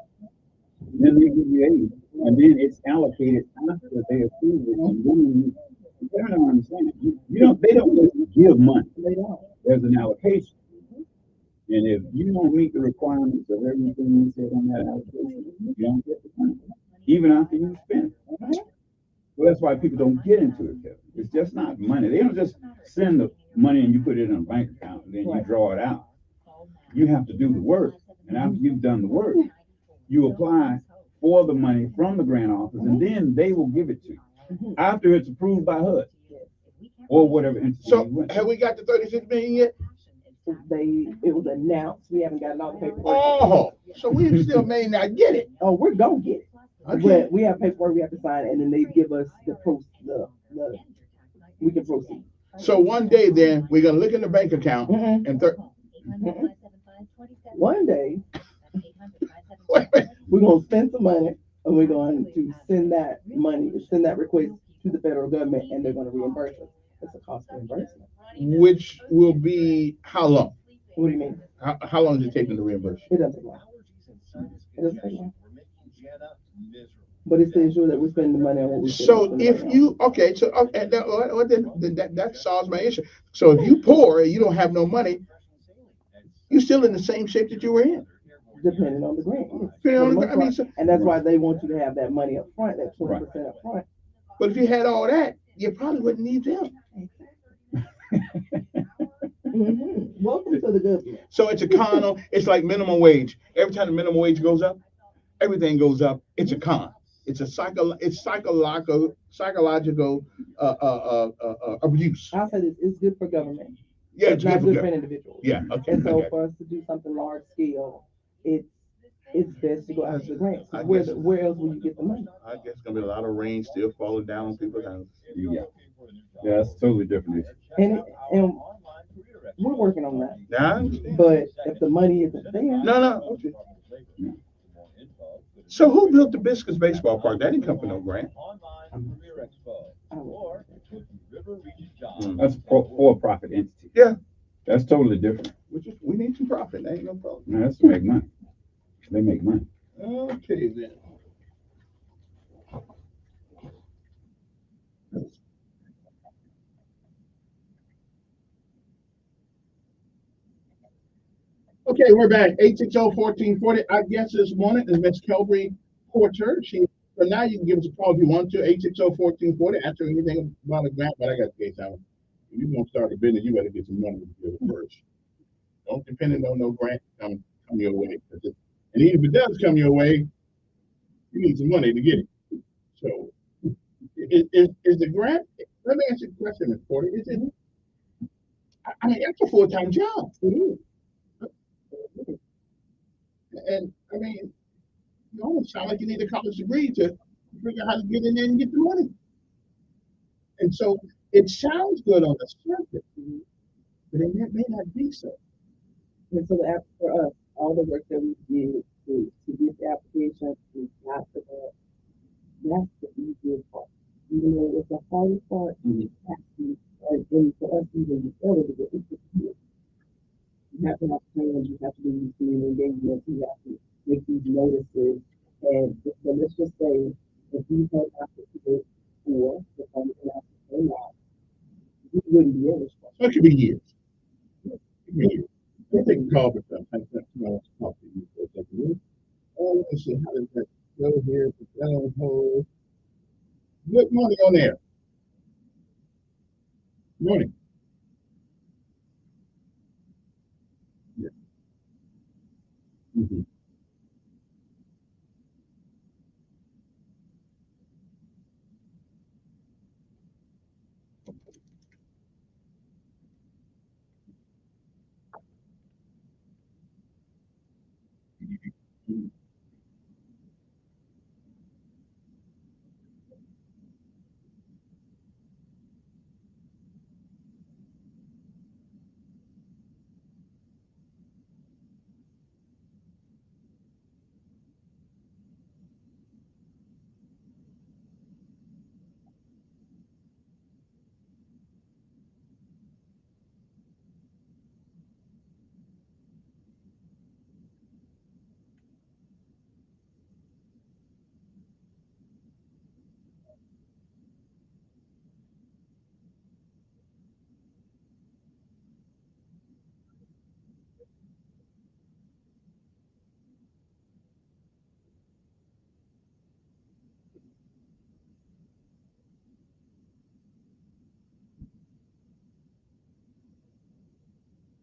Then they give you 80, and then it's allocated after they approve it. And then you don't understand. You don't. They don't just give money. They don't. There's an allocation, and if you don't meet the requirements of everything you said on that allocation, you don't get the money, even after you spend. Well, that's why people don't get into it, Kevin. It's just not money. They don't just send the money and you put it in a bank account and then you draw it out. You have to do the work, and after you've done the work, you apply for the money from the grant office, and then they will give it to you after it's approved by HUD or whatever entity. So have we got the 36 million yet? It was announced. We haven't gotten all the paperwork. Oh, so we still may not get it. Oh, we're gonna get it. Okay. But we have paperwork we have to sign, and then they give us the we can proceed. So one day then we're gonna look in the bank account and one day we're gonna spend some money, and we're going to send that request to the federal government, and they're gonna reimburse us. It's a cost reimbursement. Which will be how long? What do you mean? How long does it take them to reimburse? It doesn't take long. It doesn't take long. But it's to ensure that we spend the money on what we spend. So if you that solves my issue. So if you poor and you don't have no money, you're still in the same shape that you were in. Depending on the grant. And that's why they want you to have that money up front, that 20% up front. But if you had all that, you probably wouldn't need them. Welcome to the good. So it's a con. It's like minimum wage. Every time the minimum wage goes up, everything goes up. It's a con. It's a psychological abuse. I'll say this: it's good for government. Yeah, it's not good for individuals. Yeah, okay. And so for us to do something large scale, it's best to go after the grants. Where else will you get the money? I guess it's gonna be a lot of rain still falling down on people's houses. Yeah, that's totally different. And we're working on that. Yeah, I understand. But if the money isn't there, no. Okay. So who built the Biscuits baseball park? That didn't come from no grant. That's for-profit entity. Yeah, that's totally different. We need some profit. That ain't no problem. No, that's to make money. They make money. Okay then. Okay, we're back. 860-1440. Our guest this morning is Miss Kelby Porter. So now you can give us a call if you want to. 860-1440. Answer anything about a grant, but I got the case out. If you're gonna start a business, you better get some money to do it first. Don't depend on no grant come your way. And even if it does come your way, you need some money to get it. So is the grant? Let me ask you a question, Ms. Porter. Is it? I mean, that's a full-time job. It is. And I mean, you almost sound like you need a college degree to figure out how to get in there and get the money. And so it sounds good on the surface, but it may not be so. And so for us, all the work that we did to get the application, we got to that. That's the easiest part. Even though it's the hardest part, and for us even eligible, it's just good. You have to have plans, you have to do these community engagements, you have to make these notices. And so let's just say if you had applicated for the funding or not, you wouldn't be eligible. That could be years. It could be years. Let's take a call for some. I want to talk to you for a second. Oh, let's see, how does that go here? Good morning on there. Morning.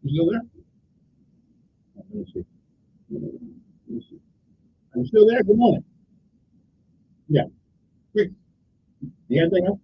You still there? Let me see. Let me see. Are you still there? Good morning. Yeah. Quick. You got anything else?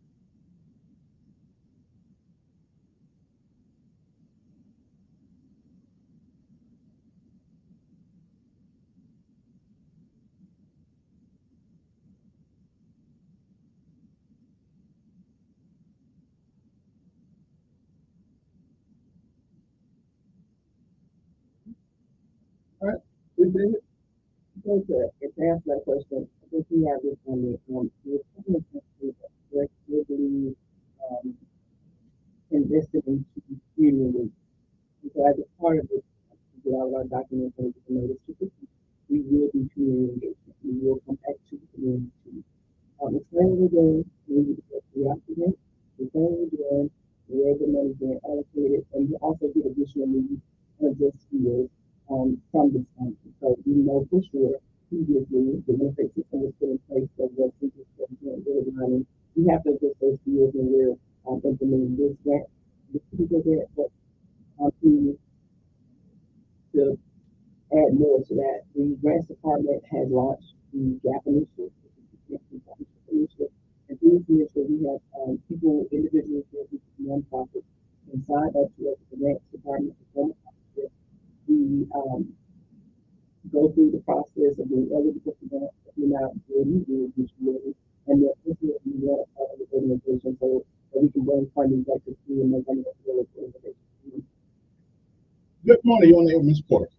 All right. Appreciate it. So to answer that question, I think we have this on the Republican country that really invested into community. And so as a part of this, we get all of our documents and we can notice we will be community engagement. We will come back to the community. Explain what we're doing, we reactivate, explain what we're doing, where the money is being allocated, and we also get additional needs and just skills from this country. So we know for sure previously the benefit system was put in place that was really running. We have to adjust those skills and we're implementing this grant, this particular grant, but to add more to that, the grants department has launched the GAP initiative. And through this initiative, we have people, individuals, nonprofits, and sign up to us, the grants department. We go through the process of being eligible for grants, we're not really doing this really, and then ultimately we want to part of the organization so that we can bring funding back to the school and make money for the organization. Good morning, you're on the air, Ms. Porter.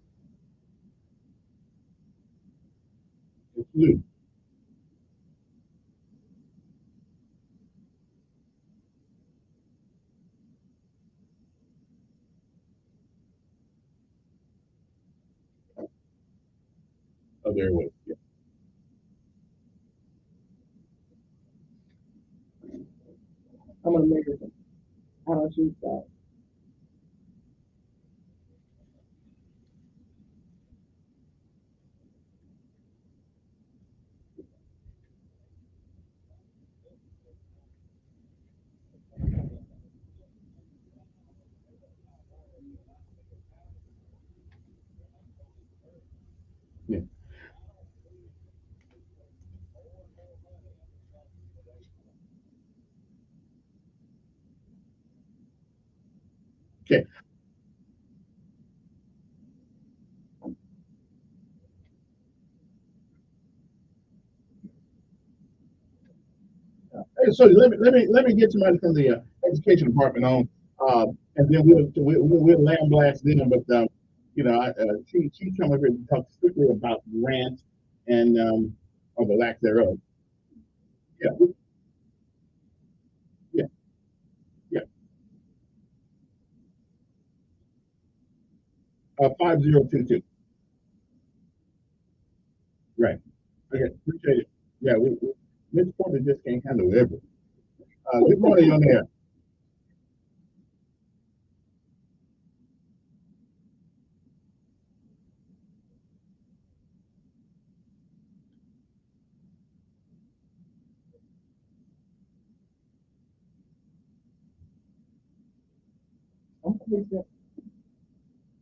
It's Lou. Oh, there it was. Yeah. I'm gonna measure them. I don't choose that. Yeah. Okay. Hey, so let me get somebody from the education department on, and then we'll lamb blast them. But you know, she come over and talk strictly about grants and or the lack thereof. Yeah, yeah, yeah. 5022. Right. Okay, appreciate it. Yeah, Ms. Porter just can't handle everything. Good morning on there.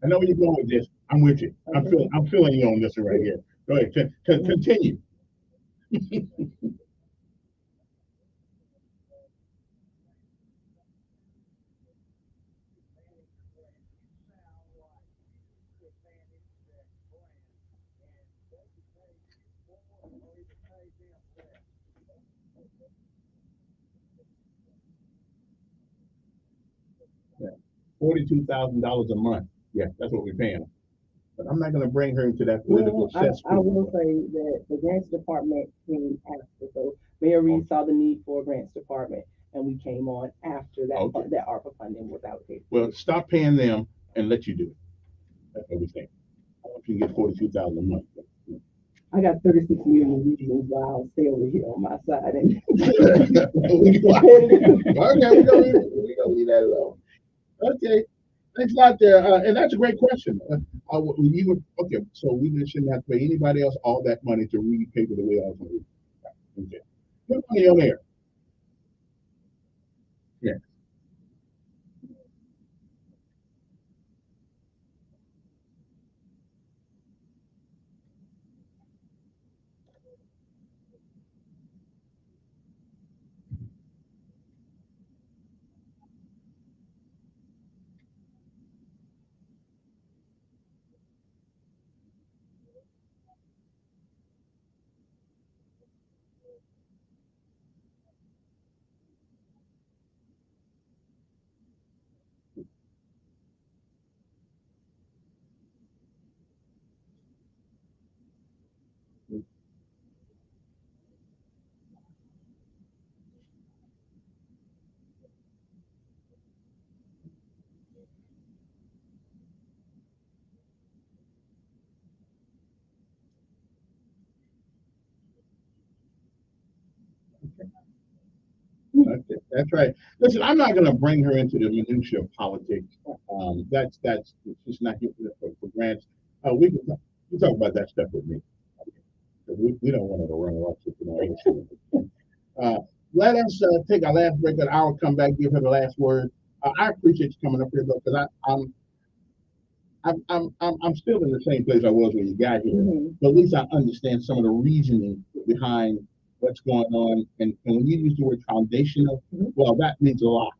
I know where you're going with this. I'm with you. I'm feeling you on this one right here. Go ahead. Continue. Yeah. $42,000 a month. Yeah, that's what we're paying. But I'm not going to bring her into that political cesspool. I will say that the grants department came after. So Mayor Reed saw the need for a grants department, and we came on after that. Okay. That ARPA funding was allocated. Well, stop paying them and let you do it. That's what we think. I want you to get $42,000 a month. I got 36 million reasons why I'll stay over here on my side. And okay, we're gonna leave that alone. Okay, thanks a lot there, and that's a great question. Okay, so we shouldn't have to pay anybody else all that money to read paper the way I was reading. Okay, good money on there. Yeah. That's right. Listen, I'm not going to bring her into the minutia of politics. That's she's not here for grants. We can talk about that stuff with me. We don't want her to run elections. Let us take our last break, and I'll come back, give her the last word. I appreciate you coming up here, though, because I'm still in the same place I was when you got here. But at least I understand some of the reasoning behind what's going on. And when you use the word foundational, well, that means a lot.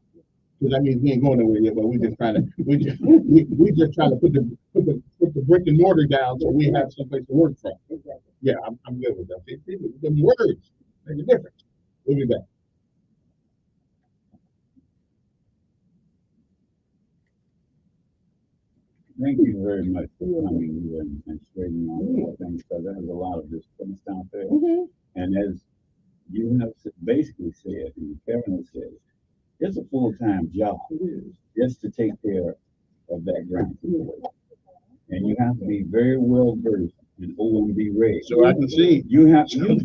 Because that means we ain't going nowhere yet, but we just trying to we just trying to put the brick and mortar down so we have someplace to work from. Yeah, I'm good with that. The words make a difference. We'll be back. Thank you very much for coming here and straightening out things, because there's a lot of disturbance out there. And as you have basically said, and Kevin has said, it's a full-time job just to take care of that grant situation. And you have to be very well versed in OMB regs. So I can see you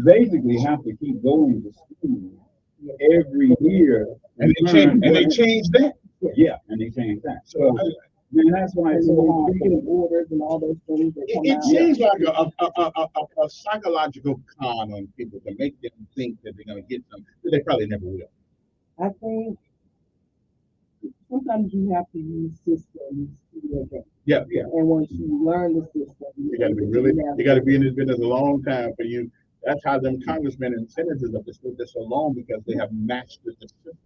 basically have to keep going to school every year. And they changed that. Yeah, and they changed that. So man, that's why it's so hard. Orders and all those things that come It out. seems like a psychological con on people to make them think that they're going to get something that they probably never will. I think sometimes you have to use systems to your advantage. Yeah. And once you learn the system, you got to be in this business a long time for you. That's how them congressmen and senators have stood there so long, because they have mastered the system.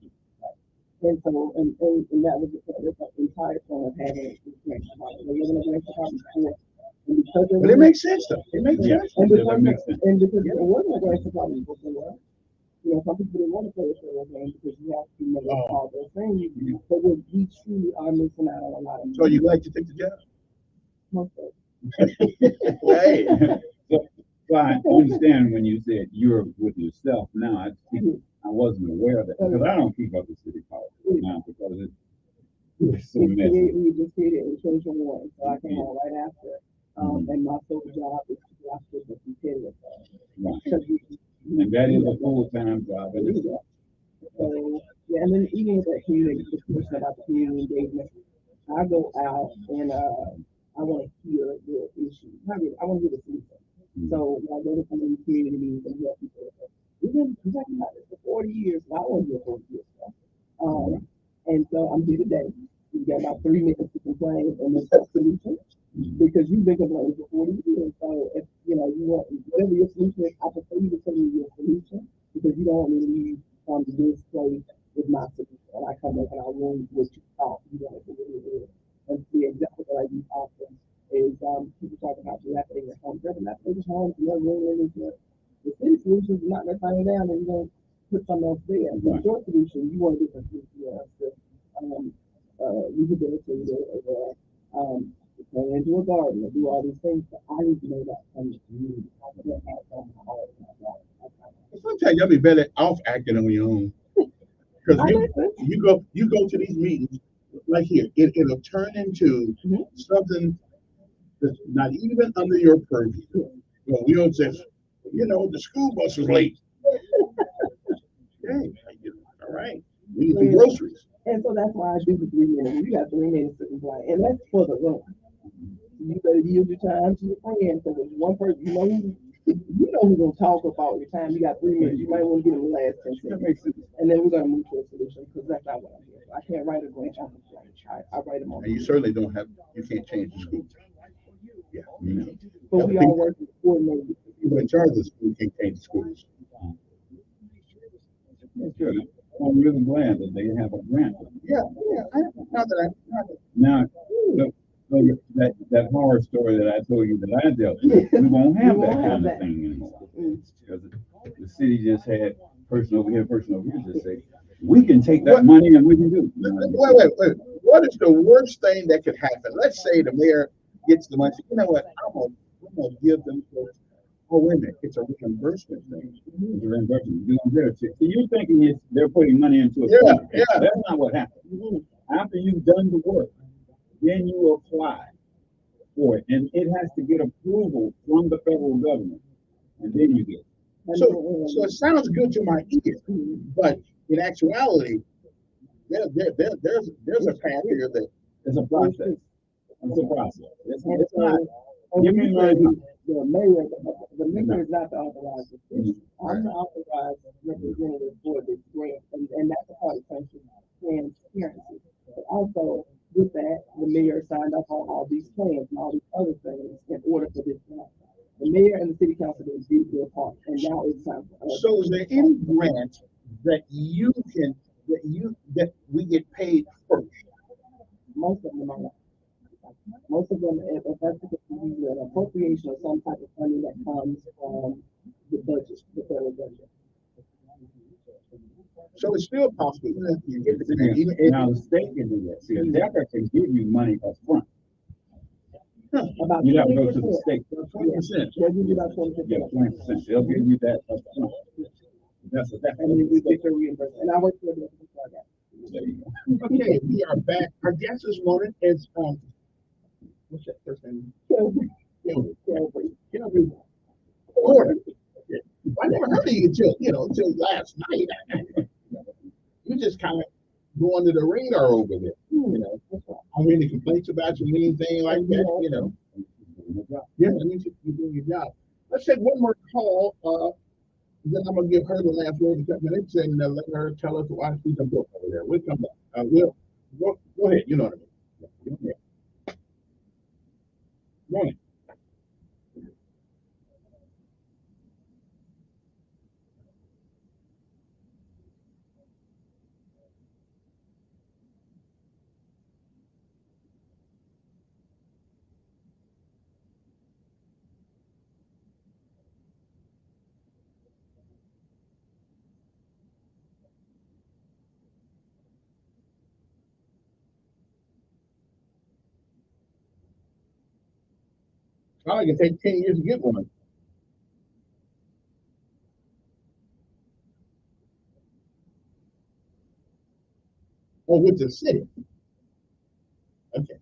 And so, and that was the entire point of having a grant department. They were in a grant department before, and because but it makes sense, though. It makes sense. And because it wasn't a grant department before, some people didn't want to play a share game because you have to make all those things. But we truly are missing out on a lot of. So you like to take the job? Most of Hey. So I understand when you said you're with yourself now. I wasn't aware of that, because I don't keep up with city politics now, because it's so messy. We just did it in 2021, so I came on right after. And my sole job is to watch the competitive. Right. And that is a full-time job. So yeah, and then even with that community, the question about the community engagement, I go out and I want to hear the issue. I want to hear the solution. So when I go to some of these community meetings and help people, we've been talking about this for 40 years, and I want to hear 40 years. And so I'm here today. We've got about 3 minutes to complain and there's a solution, because you've been complaining for 40 years. So if you want whatever your solution is, I prefer you to tell me your solution, because you don't want me to leave from this place with my solution. And I come back and I ruin what you thought you wanted to do. And the example that I use often is people talk about dilapidated homes. Dilapidated homes, the city solution is not that thing down and you're going to put something else there. The short solution, you want a different solution. Rehabilitate or turn into a garden or do all these things. But I need to know that from the community. Sometimes you'll be better off acting on your own. Because you go to these meetings, like here, it'll turn into something that's not even under your purview. We don't say, the school bus was late. Okay, all right. We need some groceries. And so that's why I do the 3 minutes. You got 3 minutes to complain, and that's for the room. You better use your time to your friend, because if one person, who's gonna talk about your time. You got 3 minutes. You might want to get them the last 10 seconds, and then we're gonna move to a solution, because that's not what I'm here for. I can't write a grant. I write them on. And you certainly you can't change the school. Yeah. But we all work with coordinated. You're in charge of the school, you can't change the schools. That's good. I'm really glad that they have a grant. Yeah. Now, that horror story that I told you that I dealt with, we won't have that kind of thing anymore. Because the city just had person over here just say, we can take that money and we can do it. Wait. What is the worst thing that could happen? Let's say the mayor gets the money. You know what? I'm gonna give them. Oh, wait a minute. It's a reimbursement thing. It's a reimbursement. So you're thinking they're putting money into a fund. Yeah. That's not what happens. After you've done the work, then you apply for it. And it has to get approval from the federal government. And then you get it. So it sounds good to my ear, but in actuality, there's a path here that It's a process. It's a process. It's so, not. and Give when me you money. say the mayor is not the authorized official. I'm the authorized representative for this grant, and that's a part of transparency. But also, with that, the mayor signed up on all these plans and all these other things in order for this to happen. The mayor and the city council did their part, and now it's time for us. So is there any grant that that we get paid first? Most of them are not. Most of them, if that's the case, an appropriation or some type of funding that comes from the budget, the federal budget. So it's still possible. You get the grant, even Now the state can do that. See, a DECA can give you money up front. About You have to go 20%. to the state. 20%. They'll give you about 20%. Yeah, 20%. They'll give you that up front. That's And then we get your reimbursement. And I work for the before that. There you go. Okay, we are back. Our guest this morning is what's that first name? Kelby. Gordon. I never heard of you until last night. You just kind of go under the radar over there. I mean, any complaints about you, anything like that, Yeah, you're doing your job. Let's take one more call. Then I'm gonna give her the last word in a couple minutes and let her tell us why she's a book over there. We'll come back. We'll go ahead. You know what I mean. Go ahead. Morning. I can take 10 years to get one. Oh, with the city. Okay.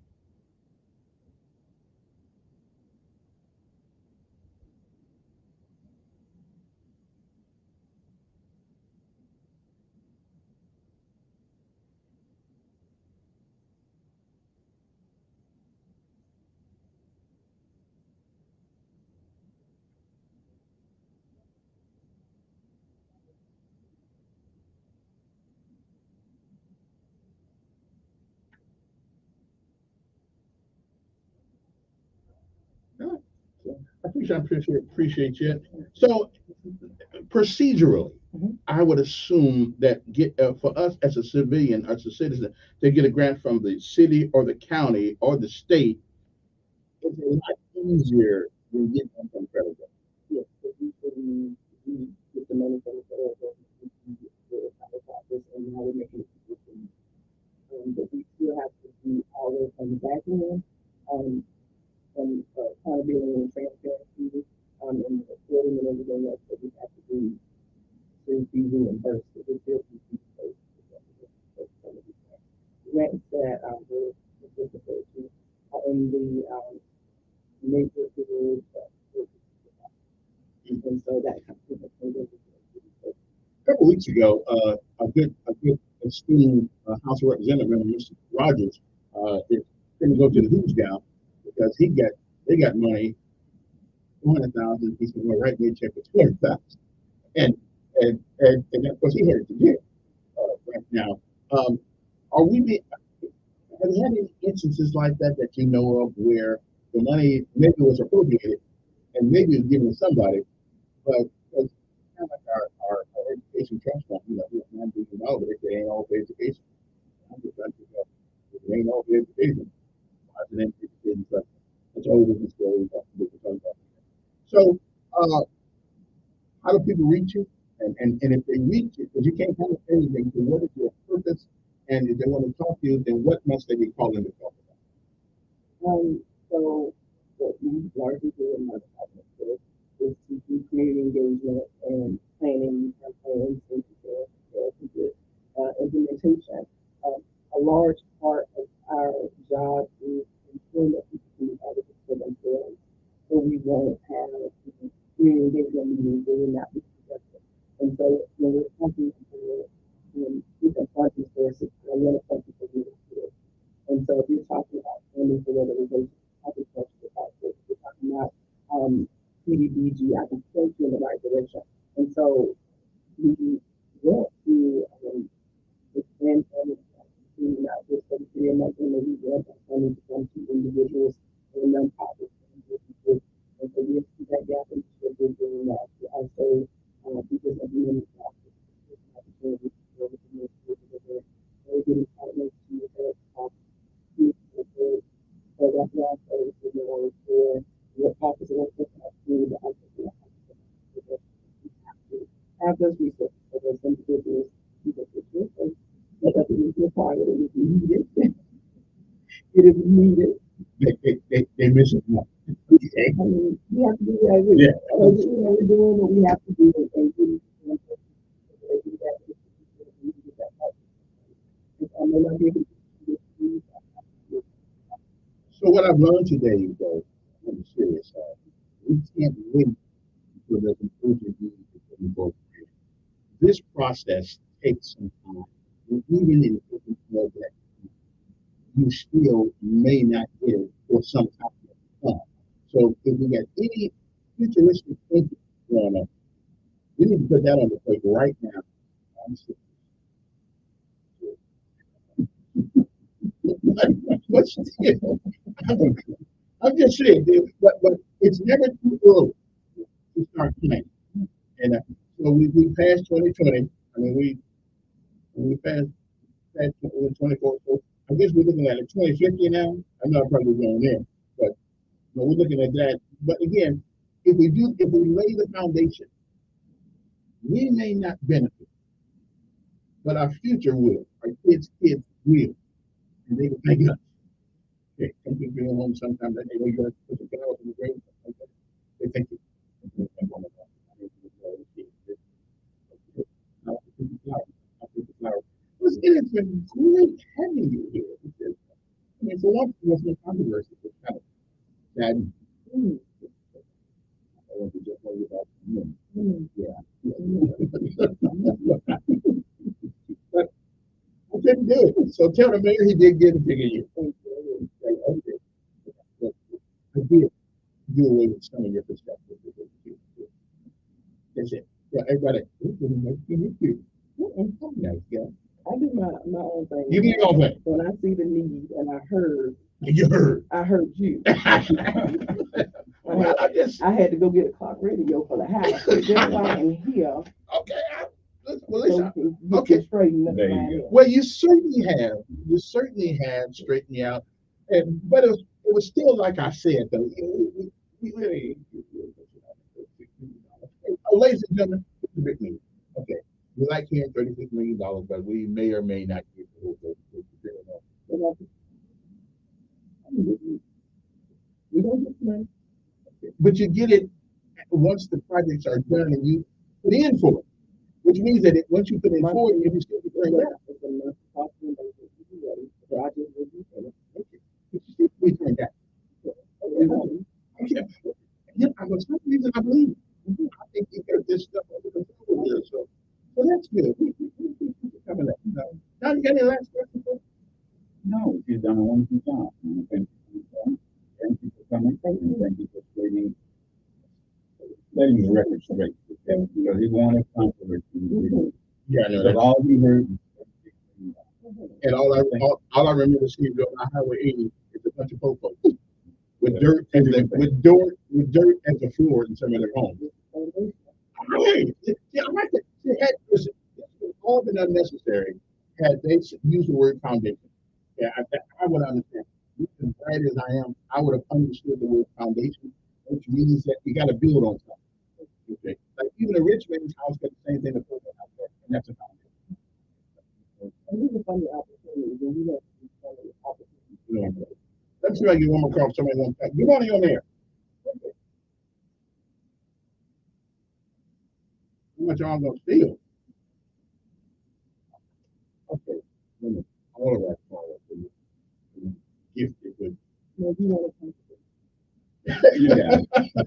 I appreciate you. So procedurally, I would assume that for us as a civilian, as a citizen, to get a grant from the city or the county or the state is a lot easier than getting one from the federal government. Yes, we get the money from the federal government, we get the office, and now we're making it decision. But we still have to do all this on the back end, from accountability and transparency, and reporting and everything else that we have to do to be reimbursed. So we still be reimbursed for some of these grants that we're participating to in the neighborhood. And so that comes to the A couple weeks ago, a good esteemed House of Representative, Mr. Rogers, couldn't go to the Who's down because they got money, 200,000. He's going to write me a check for 200,000, and of course he headed to jail right now. Are we? Have you had any instances like that that you know of where the money maybe was appropriated and maybe it was given to somebody, but it's kind of like our education trust fund, we have $9 billion, but it ain't all for education. I'm just trying to figure out if it ain't all for education. Why is it education trust? It's a whole different story. So, how do people reach you? And if they reach you, because you can't tell them anything, so what is your purpose? And if they want to talk to you, then what must they be calling to talk about? So what we largely do in my department is to do community engagement and planning campaigns and implementation. A large part of our job is ensuring that people can be advocates for themselves. So we won't have community engagement meetings where we're not productive. And so when we're talking to so if you're talking about funding for revitalization, agriculture, if you're talking about CDBG, I can point you in the right direction. And so we want to expand funding to not just for the city of Montgomery, we want that funding to come to individuals and nonprofits and businesses. And so we see that gap in what we're doing that to also because of the many opportunities for the community. We're getting partners to help so that's why I say it's more for what office of work to the office have those resources for those individuals, people and that doesn't mean it's required, it is needed. It is needed. They miss it more. I mean, we have to do that. Yeah. So, we're doing what we have to do and do So what I've learned today, though, on the serious side, we can't wait until there's an urgent need to move forward. This process takes some time. And even in taking care of that, you still may not get it for some time to come. So if we got any futuristic thinking going on, we need to put that on the plate right now. But still, I'm just saying, but it's never too early to start planning. And so we passed 2020. I mean, we passed 24. So I guess we're looking at a 2050 now. I'm not probably going there, but we're looking at that. But again, if we lay the foundation, we may not benefit, but our future will. Our kids will, and they will thank us. Okay, some people bring home sometimes that they go, you got to put the flowers in the grave. They thank you. It's been great having you here. I mean, for one, there's no controversy. It's kind of sad. I want to just tell you about him. Yeah. But I couldn't do it. So tell the mayor he did get a bigger year. I did do away with some of your perspectives. That's it. Yeah, everybody. Nice guy. I do my own thing. You do your own thing. When I see the need and I heard. You heard. I heard you. I had to go get a clock radio for the house. Just so I can hear. Okay. Okay. There you go. Well, you certainly have. You certainly have straightened me out. But it was still like I said, though. We really. Oh, ladies and gentlemen, it's a big news. Okay. We like hearing $36 million, but we may or may not get the whole thing. We don't get money. But you get it once the projects are done and you put in for it, which means that once you put in for it, you still get it. We turned that. Yeah, for some reason I believe it. I think you got this stuff under control here, so that's good. We coming up. Now you got any last questions? No, you've done a wonderful job. Thank you for coming. Thank you for letting the record straight. Because he wanted controversy. Yeah, I know that. All we heard. And all I remember seeing on Highway 80 is a bunch of popos with dirt as the floor in some of their homes. Yeah, I like it. Listen, all been unnecessary had they used the word foundation. Yeah, I would understand. As bright as I am, I would have understood the word foundation, which means that you got to build on something. Okay, like even a rich man's house got the same thing that put out there, and that's a foundation. And these are funny opportunities. And we have funny opportunities. Let's see if I get one more call. Somebody wants to. Good morning on there. Okay. How much y'all gonna steal? Okay. All of that call up gifted with. No, you want to come. Yeah.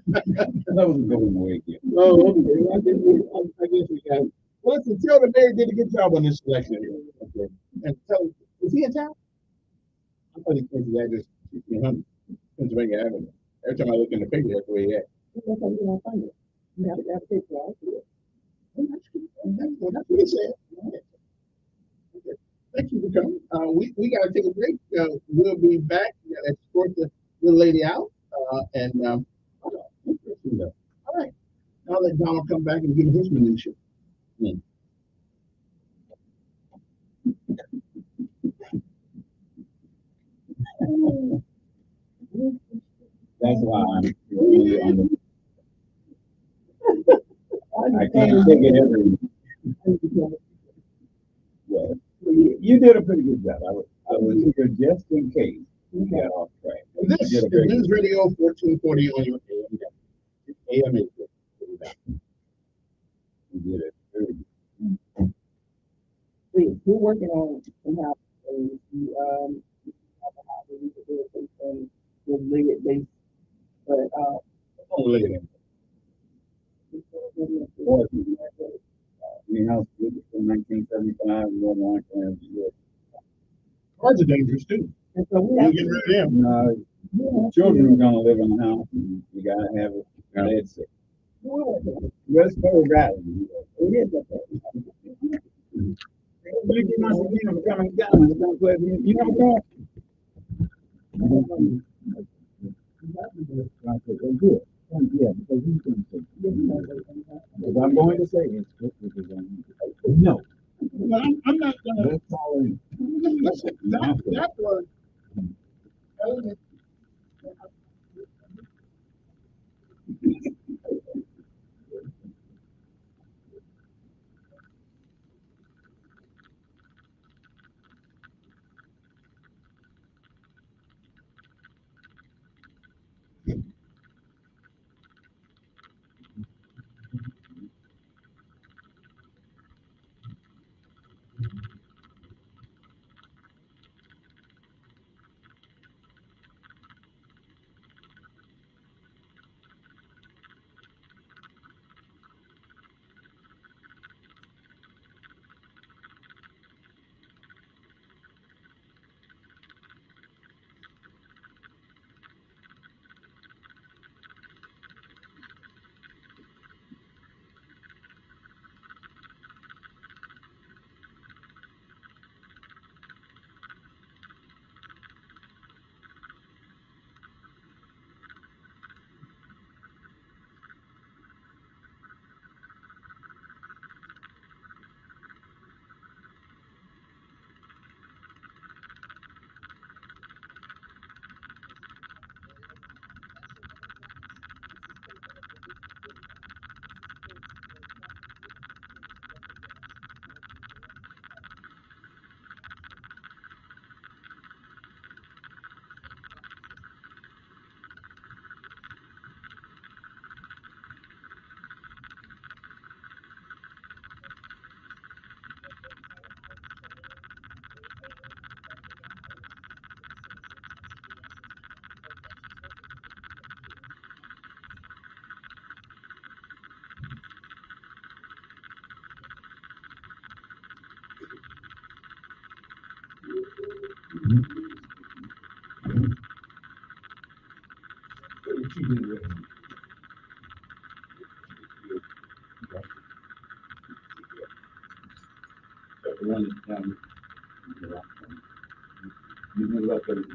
That was a going away gift. Oh, okay. I guess we got it. Well, listen, tell the mayor did a good job on this selection here. Okay. And tell him, is he in town? I thought he came to that just 1600 Pennsylvania Avenue. Every time I look in the paper, that's where he at. That's how you're gonna find it. You have to take that. That's what he said. Okay. Thank you for coming. We got to take a break. We'll be back. Escort the little lady out. Interesting though. All right. I'll let Donald come back and give his minutia. That's why I'm really on the. I can't take it every. Well, you did a pretty good job. I was here just in case we got off track. This is News Radio 1440 on your AM. You did it very good. We're working on how you have a how we do it and with Liggett base, but Liggett. Greenhouse from 1975 and one like that. Cars are dangerous too. And so we have to get rid of them. Children are going to live in the house, and you got to have it. It's sick. Let's go driving. You know that? Good. Yeah, because he's going to say, if I'm going to say it's good, no. Well, I'm not going to. Listen, that was.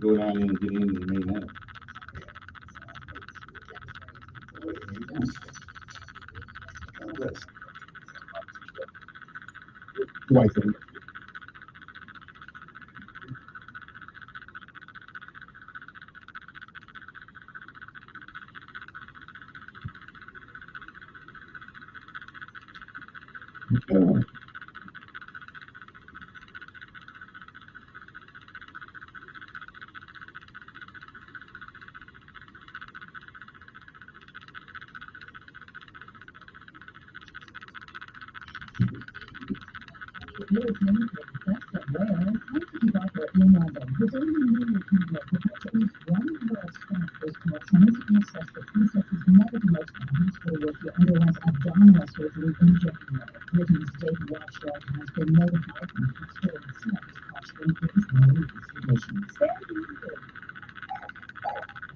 Go down in and get in the main house. Twice.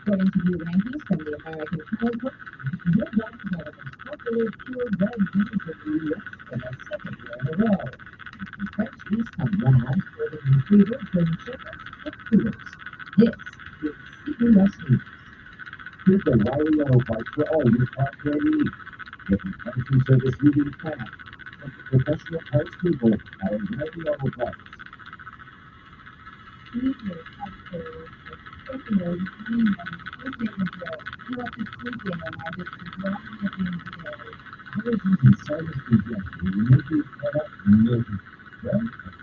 According to new rankings from the American Kennel Club, your dog developed popular purebred breeds in the U.S. for the second year in a row. French bees come last, golden retrievers, German shepherds, and poodles. This is CBS News. Here's the Wiley Auto Parts for all your car care needs. Get the parts and service you need fast. From the professional parts people at Wiley Auto Parts. Allergies and sinus congestion will make you head up millions. Well,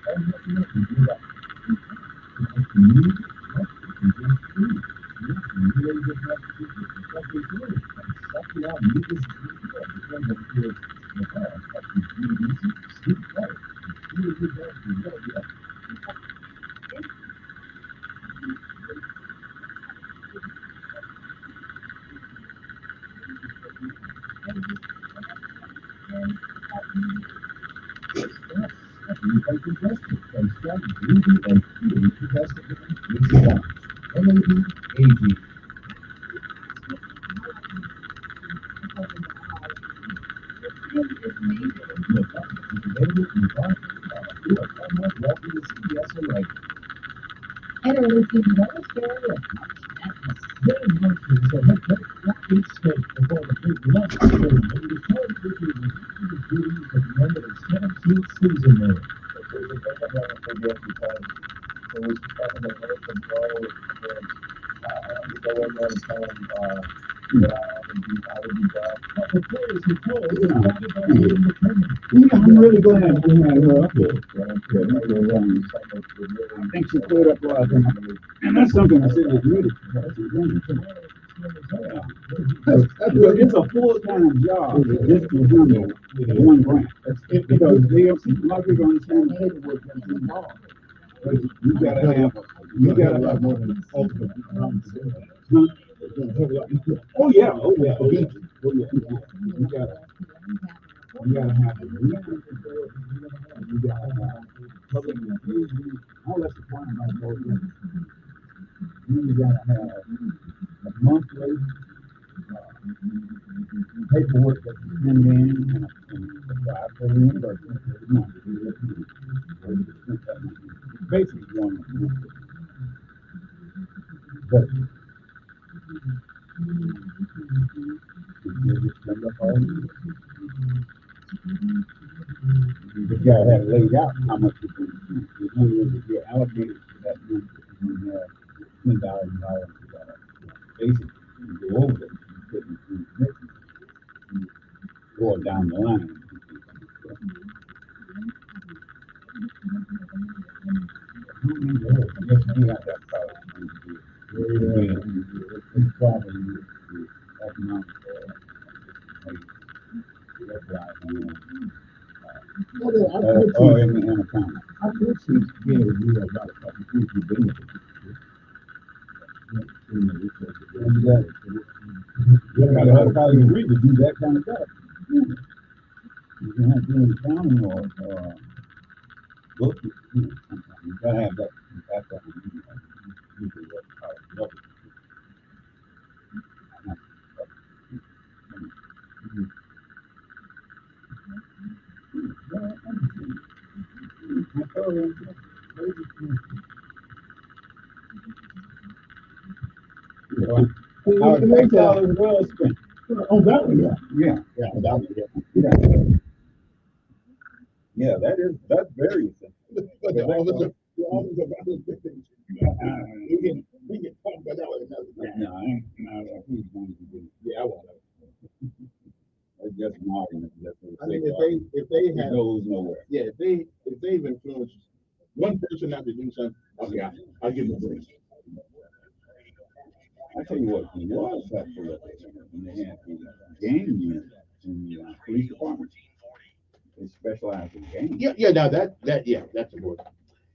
all you have to do is do that. Like the new congestion free. You can really get that something good and suck it out and use this because of your sleep better. And feel good better than what you have. Congestion and start breathing and feeling congested with the NAD And our listeners in Australia, Very much so that each state before the big lunch ceremony is held to the duties at the end of the 17th season there. I'm really glad we had her up here. I think she cleared up a lot of things. And that's something I said is needed. It's a full-time job just to handle one grant. Because they have some lot of people understand the paperwork that's involved. You gotta have more than ultimate. Oh yeah. You gotta have the research report. You gotta have public reviews. All that's required by the board. You gotta have a monthly paperwork that you send in and apply for reimbursement every month. Basically, one but you gotta have it laid out how much you're allocated to that month. You have $10,000 basically you go over it, go down the line. You have that problem. It's probably that amount. I could see being able to do that about a couple of things you've been I probably agree to do that kind of stuff. You can have to do an accounting or book. You gotta have that background. $8 well spent. Oh, that one, yeah. Yeah, that one, yeah, that's very essential. But all the about the things. We can talk about that one another time. No, yeah, I won't. That's just an argument. I mean, if they have, it goes nowhere. Yeah, if they've influenced one person not to do something, okay, I'll give them a break. I tell you what, it was helpful when they had the game unit in the police department. They specialize in games. Yeah, now that's important.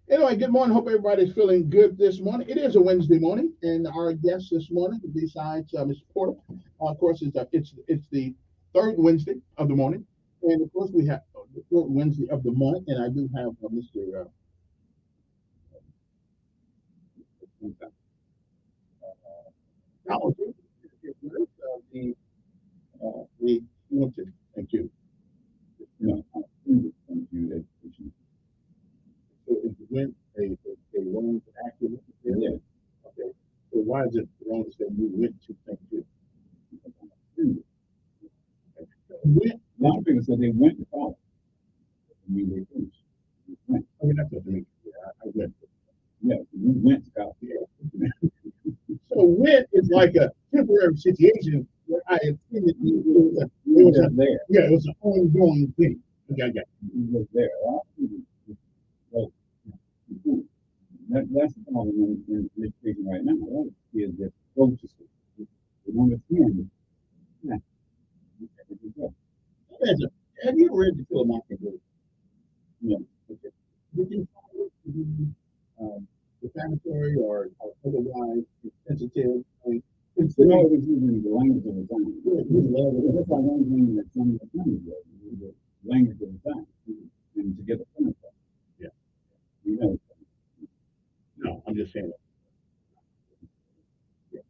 Anyway, good morning. Hope everybody's feeling good this morning. It is a Wednesday morning, and our guest this morning, besides Mr. Porter, of course, it's the third Wednesday of the morning, and of course we have the fourth Wednesday of the month, and I do have Mr. why is it wrong to say you went to St. Jude? A lot of people said they went to college. I mean, they finished. Went. I mean, that's what I mean. Yeah, I went. Yeah, we went to college. Yeah. So went is like a temporary situation where I attended. It was there. Yeah, it was an ongoing thing. Okay, I got it. It was there. That's the problem in education right now. A lot of kids that go to school, they want to attend. Yeah. Have you read The Kill a Mockingbird? No. Okay. Did you find it to be defamatory or otherwise sensitive? I mean, it's it was using the language of the time. That's like one thing that some of the time was the language of the time, and to get the point across. Yeah. You know. No, I'm just saying that. Yeah.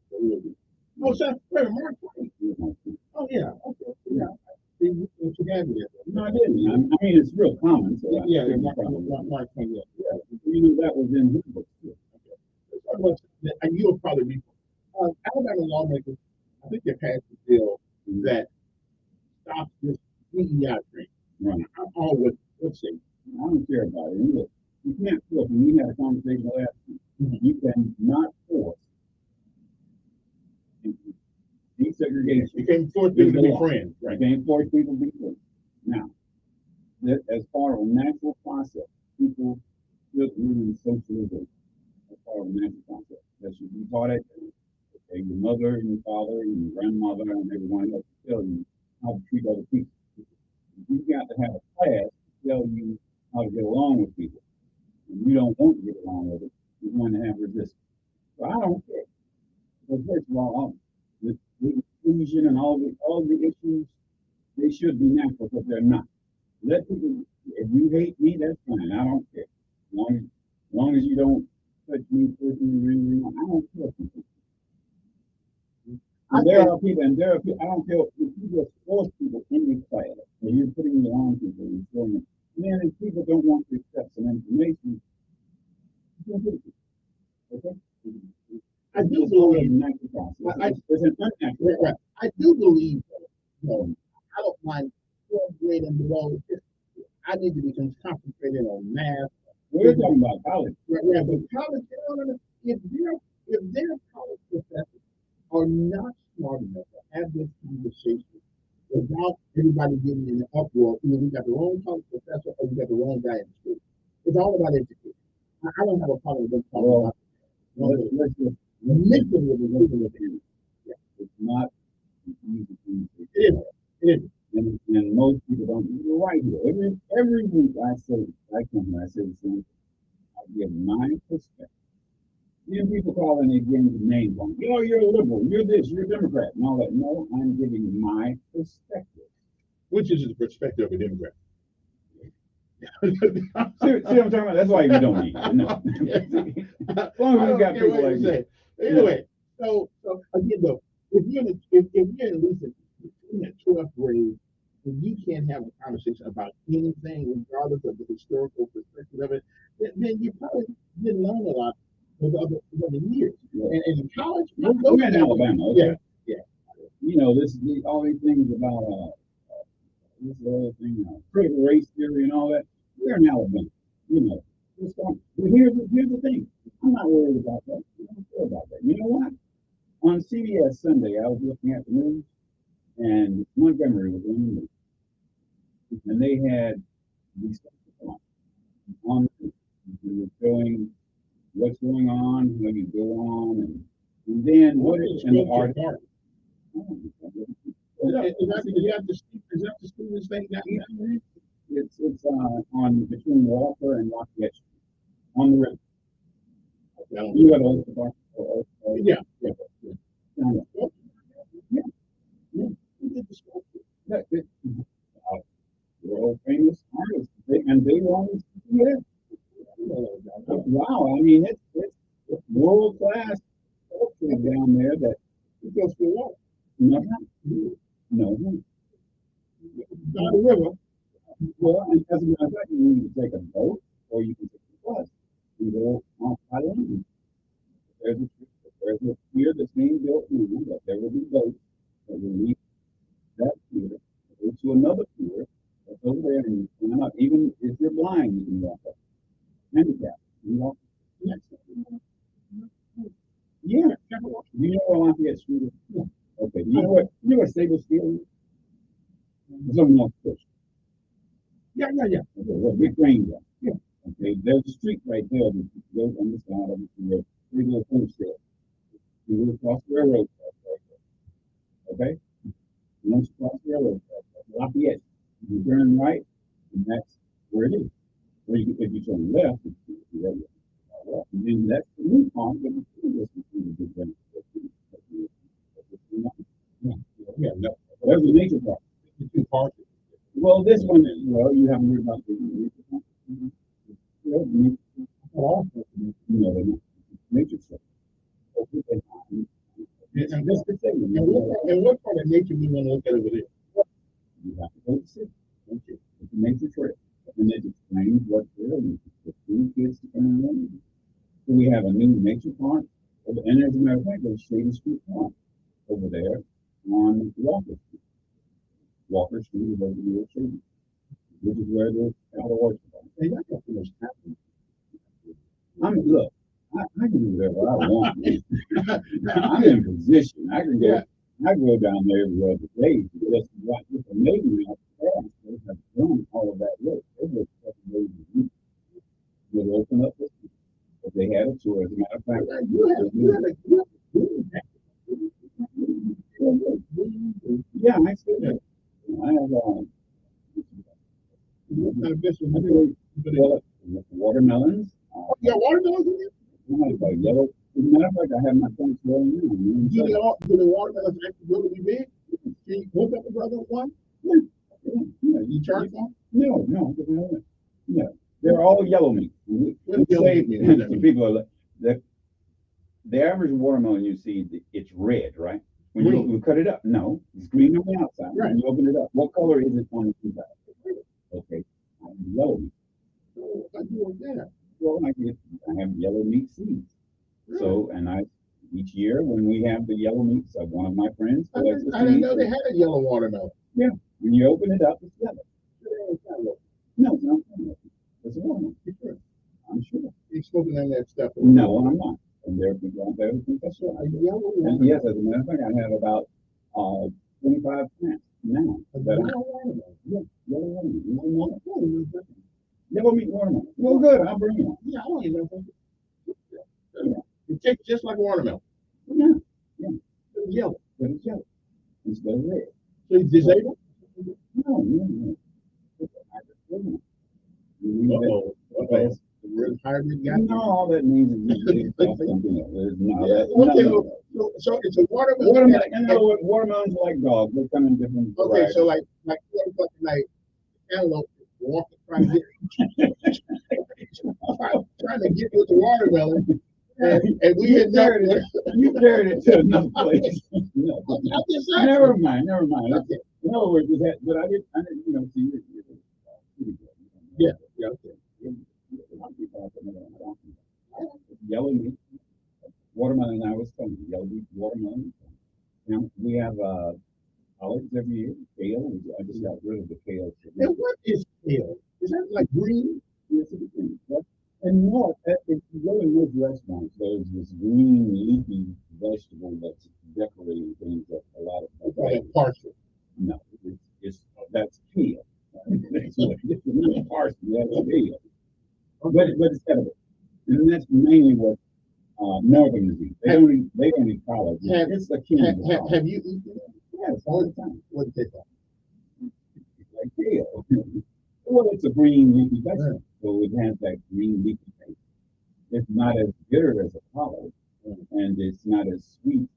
Oh, so wait, Mark Twain. Oh yeah. Okay. Yeah. You forgot me that. No, I didn't. I mean, it's real common. So yeah. Mark Twain. Yeah. You knew that was in his book too. Okay. And you'll probably be. Alabama lawmakers, I think they passed a bill that stops this DEI thing. Right. Oh, what's it? I don't care about it. Look, you can't look. And we had a conversation last week. You can not force desegregation. You can't force people to be friends. Right. You can't force people to be friends. Now, as part of a natural process, people should live in socialization. As part of a natural process, that should be taught at. Okay, your mother and your father and your grandmother and everyone else tell you how to treat other people. You've got to have a class to tell you how to get along with people. If you don't want to get along with it, you're going to have resistance. So I don't care. But first of all, the inclusion and all the issues, they should be natural, but they're not. Let people, if you hate me, that's fine. I don't care. As long as you don't touch me personally, I don't care. And there are people, I don't care if you just force people in your class, and you're putting them on people and showing them. And then if people don't want to accept some information, okay? I do believe there's an unnatural. Right. I do believe I don't mind grading below. I need to be concentrated on math. We're talking about college. Right, but college, if their college professors are not smart enough to have this conversation without everybody getting in an uproar, either we got the wrong college professor or we got the wrong guy in school. It's all about education. I don't have a problem with them talking about let's just yeah, it's not easy thing to do. It is. And most people don't. You're right here. Every week I come here, I say the same thing. I give my perspective. You know, people call and they give me the names on. You're a liberal. You're this. You're a Democrat, and all that. No, I'm giving my perspective. Which is the perspective of a Democrat. see what I'm talking about? That's why you don't need it. No. As long as we got people like that. Anyway, so again though, if you're in at least in the 12th grade, and you can't have a conversation about anything, regardless of the historical perspective of it, then you probably didn't learn a lot for the other years. Yeah. And in college, we're in Alabama. Okay? Yeah. You know, all these things about this other thing, critical race theory and all that. We're in Alabama. You know, here's the thing. I'm not worried about that. I don't care about that. You know what? On CBS Sunday, I was looking at the news, and Montgomery was on the news, and they had these stuff on the news. Showing what's going on, how you go on, and then what is in the article. Is that the students thing down here? It's on between Walker and Lafayette on the river. You got to yeah. World famous artists, and they were always there. Wow, I mean it's world class culture down there that it goes for what? No. Not a river. Well, and as a matter of fact, you need to take a boat or you can take a bus and go off by land. There's There's a pier that's being built now that there will be boats that will leave that pier, go to another pier that's over there, and you climb up. Even if you're blind, you can walk up. Handicap, you walk. Yes. Yeah. Do you know where Lafayette Street is? Yeah. Okay. Do you know what Sable Steel is? Something else fish. Yeah. Okay, well, big range. Yeah. Okay, there's a street right there that goes on the side of the three little homestead. You go across the railroad track right there. Okay? Once you cross the railroad track, that's Lafayette. You turn right, and that's where it is. Or you, if you turn left, it's the left. And then that's the new part of the big range. Yeah, no. There's the nature park. The two parks. Well, this one, well, you haven't heard about the nature park. The nature stuff. And this the thing. And what part of nature do you want to look at over there? You have to go to see. Okay. It's a nature trail. And it explains what trail is for school kids to come in. So we have a new nature park. And as a matter of fact, there's Shady Street Park over there on Walker Street. Walker Street is over the Shady, which is where the cattle orchard are. Hey, I got too much happening. Look, I can do whatever I want. I'm in position. I can go. I go down there every other day to just watch this amazing past. They have done all of that work. They work 7 days a week. They open up this. But they had a tour. As a matter of fact, yeah, I see that. I have watermelons. Yeah, watermelons in there? Yellow. As a matter of fact, I have my friends growing in. Do the watermelons actually really be big? Can you hook up a brother one? Yeah. You charge one? No. Yeah. They're all yellow meat. People are the average watermelon you see, it's red, right? When you cut it up, no, it's green on the outside. Right. When you open it up, what color is it on the inside? Okay, yellow meat. Oh, I do that. Well, I have yellow meat seeds. Really? So, and each year when we have the yellow meats, one of my friends. I didn't know they had a yellow watermelon. Yeah, when you open it up, it's yellow. No, it's a watermelon. Sure. I'm sure. You're smoking on that stuff. No, I'm not. And there are people out there who think that's right. And yes, as a matter of fact, I have about 25 plants now. Yellow meat watermelon. Well, good. I'll bring you one. Yeah, I don't even know. It tastes just like watermelon. Yeah. It's yellow. But it's yellow. Instead of red. So it's disabled? No. Uh-oh. Hybrid guy? No, all that means is so it's a watermelon. You know what? Watermelons are like dogs. They come in different varieties. So like 4 o'clock at night, antelope walking trying to get with the watermelon. And we had you carried it to another place. No. Never mind. Okay. In other words, but I didn't, see it. Yeah. Okay. Yellow meat, watermelon. I was telling you, yellow meat, watermelon. Now we have olives every year. Kale. I just got rid of the kale. And what is kale? Is that like green? Yes, it is. And more, if you go in most restaurants, there's this green leafy vegetable that's decorating things that a lot of parsley. No, that's kale. It's parsley. That's kale. But it's edible. And that's mainly what Northerners eat. They don't eat collard. It's the king of the collard. Have you eaten it? Yes, all the time. What do you think? It's like kale. Well, it's a green leafy vegetable, so it has that green leafy taste. It's not as bitter as a collard, and it's not as sweet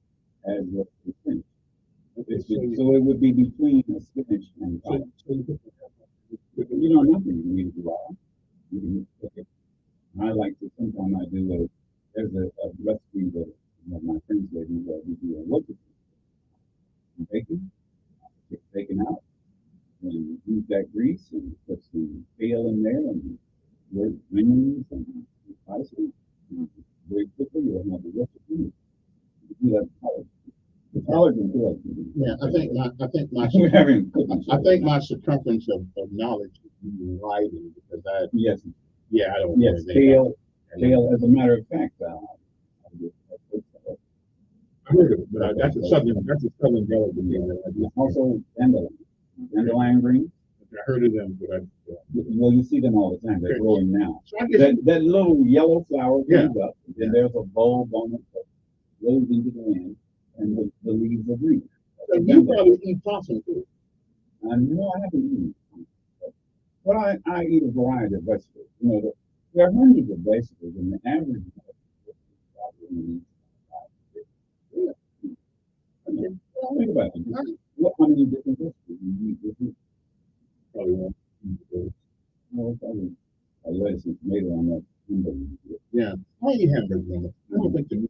as what the spinach. So it would be between a spinach and collard. Nothing you need to raw. You can cook it. I like to, sometimes I do there's a recipe that my friends gave me that we do a local bacon, take bacon out, and use that grease and put some kale in there and onions and spices. And very quickly you'll have the recipe. You have college. The college and college. Yeah, I think my circumference of knowledge is widened because I Yes. yeah I don't Yes. Scale. As a matter of fact, I heard of it, but that's a southern delegate thing that I do. Also dandelion green. I heard of them, but Well, you see them all the time. They're growing now. So I guess That little yellow flower Yeah. comes up, and then there's a bulb on it that goes into the wind, and the leaves are green. so you probably eat possum too. No, I haven't eaten it. But I eat a variety of vegetables. You know, there are hundreds of vegetables, and the average think about it. What how many different vegetables do you eat with it? Probably one. Well, probably a lettuce and tomato on that hamburger. Yeah, I eat hamburgers on it. I don't think the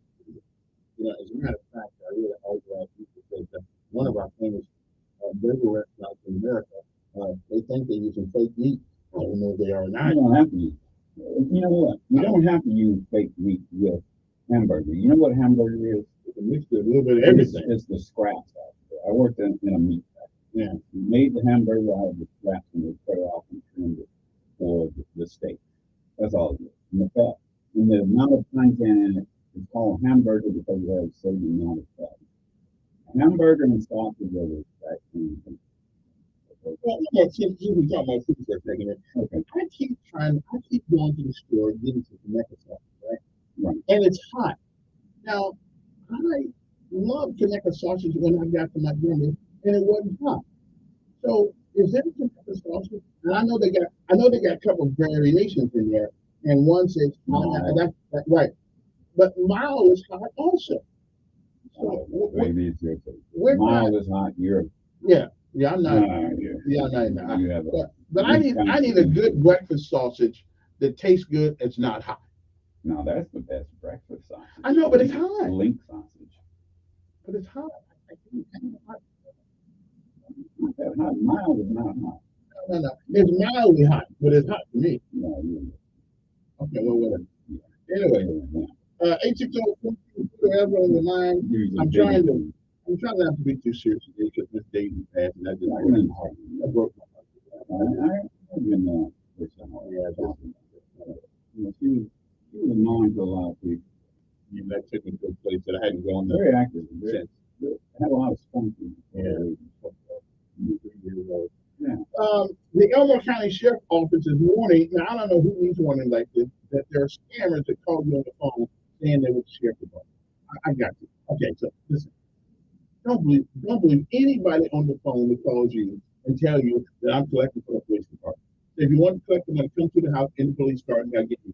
as a matter of fact, I really always ask people that one of our famous burger restaurants in America, they think they're using fake meat. I don't know if they are or not. You don't have to use. You know what? You don't have to use fake meat with hamburger. You know what hamburger is? It's a mixture of a little bit of everything. It's the scraps out there. I worked in a meat factory. Yeah. We made the hamburger out of the scraps and we cut it off and trimmed it for the steak. That's all it is. And the fat. And the amount of content in it is called hamburger because it has a certain amount of fat. Hamburger and sausage are the exact same thing. Well, since we talk about food for a second, Okay. I keep going to the store getting some Kaneka sauce, right? Right. And it's hot. Now, I love Kaneka sausage when I got to my grandma, and it wasn't hot. So, is there Kaneka sausage? And I know they got a couple of variations in there, and one says that's right, but mild is hot also. So, Maybe it's your taste. we're Mild not- is not your. yeah, I'm not. Yeah. Yeah, I'm not. You have a. But I need a good breakfast sausage that tastes good. It's not hot. No, that's the best breakfast sausage. I know, but it's hot. Link sausage. But it's hot. Not that hot. Mild is not hot. No. It's mildly hot, but it's hot to me. No, you. Okay, well, whatever. Anyway, 860 whatever on the line. I'm trying not to be too serious today because Miss Daisy passed, and I broke my heart. She was a mom to a lot of people. That took me to a place that I hadn't gone there. Very active. Had a lot of spunk. Yeah. The Elmore County Sheriff Office is warning. Now I don't know who needs warning like this. That there are scammers that call you on the phone saying they were the sheriff department. I got you. Okay, so listen. Don't believe anybody on the phone that calls you and tell you that I'm collecting for the police department. If you want to collect them, come to the house in the police car and I'll get you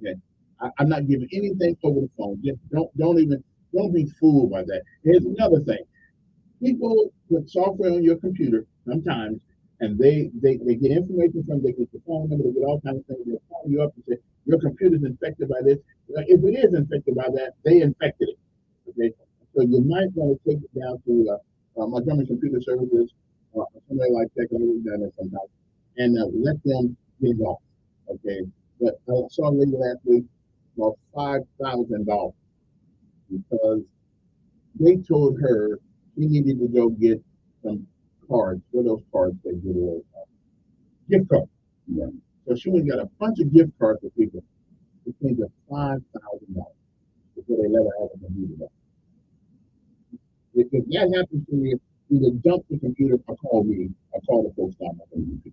there. Okay. I'm not giving anything over the phone. Just don't be fooled by that. Here's another thing. People put software on your computer sometimes, and they get information from, they get the phone number, they get all kinds of things. They'll call you up and say your computer's infected by this. If it is infected by that, they infected it. Okay, so you might want to take it down to Montgomery Computer Services or somebody like that. We've done it sometimes, and let them get it off. Okay, but I saw a lady last week about $5,000 because they told her she needed to go get some cards. What are those cards they give away? Gift cards. Yeah. So she went and got a bunch of gift cards for people. It came to $5,000 before they let her have a computer back. If that happens to me, either dump the computer or call me, or call the post office.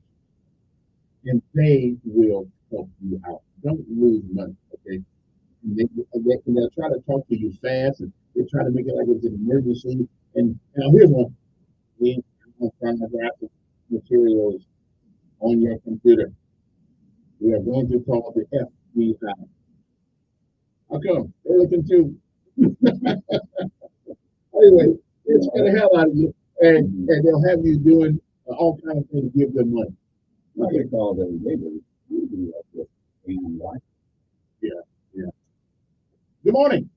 And they will help you out. Don't lose money, okay? And they'll try to talk to you fast, and they try to make it like it's an emergency. And now here's one. We have pornographic materials on your computer. We are going to call the FBI. How come? They're looking too. Anyway, it's scare the hell out of you, and they'll have you doing all kinds of things to give them money. I get called every day, but we do that with and why? Yeah. Good morning.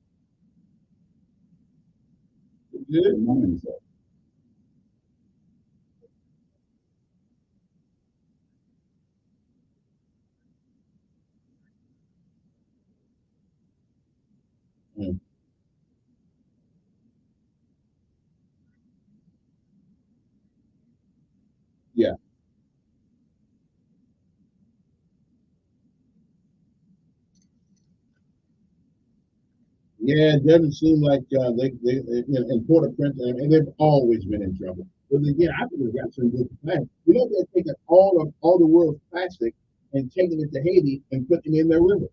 Good morning, sir. Yeah, it doesn't seem like they in Port-au-Prince, and they've always been in trouble. But again, I think we've got some good plans. You know, they're taking all the world's plastic and taking it to Haiti and putting it in their river.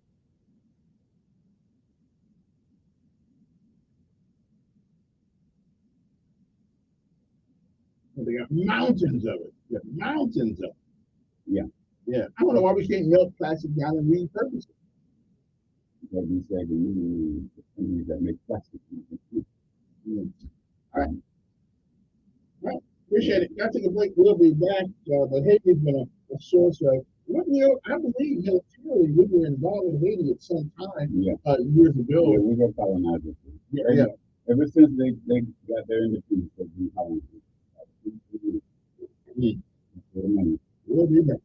And they got mountains of it. Yeah, mountains of it. Yeah. Yeah. I don't know why we can't melt plastic down and repurpose it. Because we say we need companies that make plastic. Yeah. All right. Well, appreciate it. Got to take a break. We'll be back. But Haiti's been a source of, I believe militarily we were involved in Haiti at some time years ago. Yeah, we were colonizers. Yeah. Ever since they got their independence, they've been colonizers. We'll be back.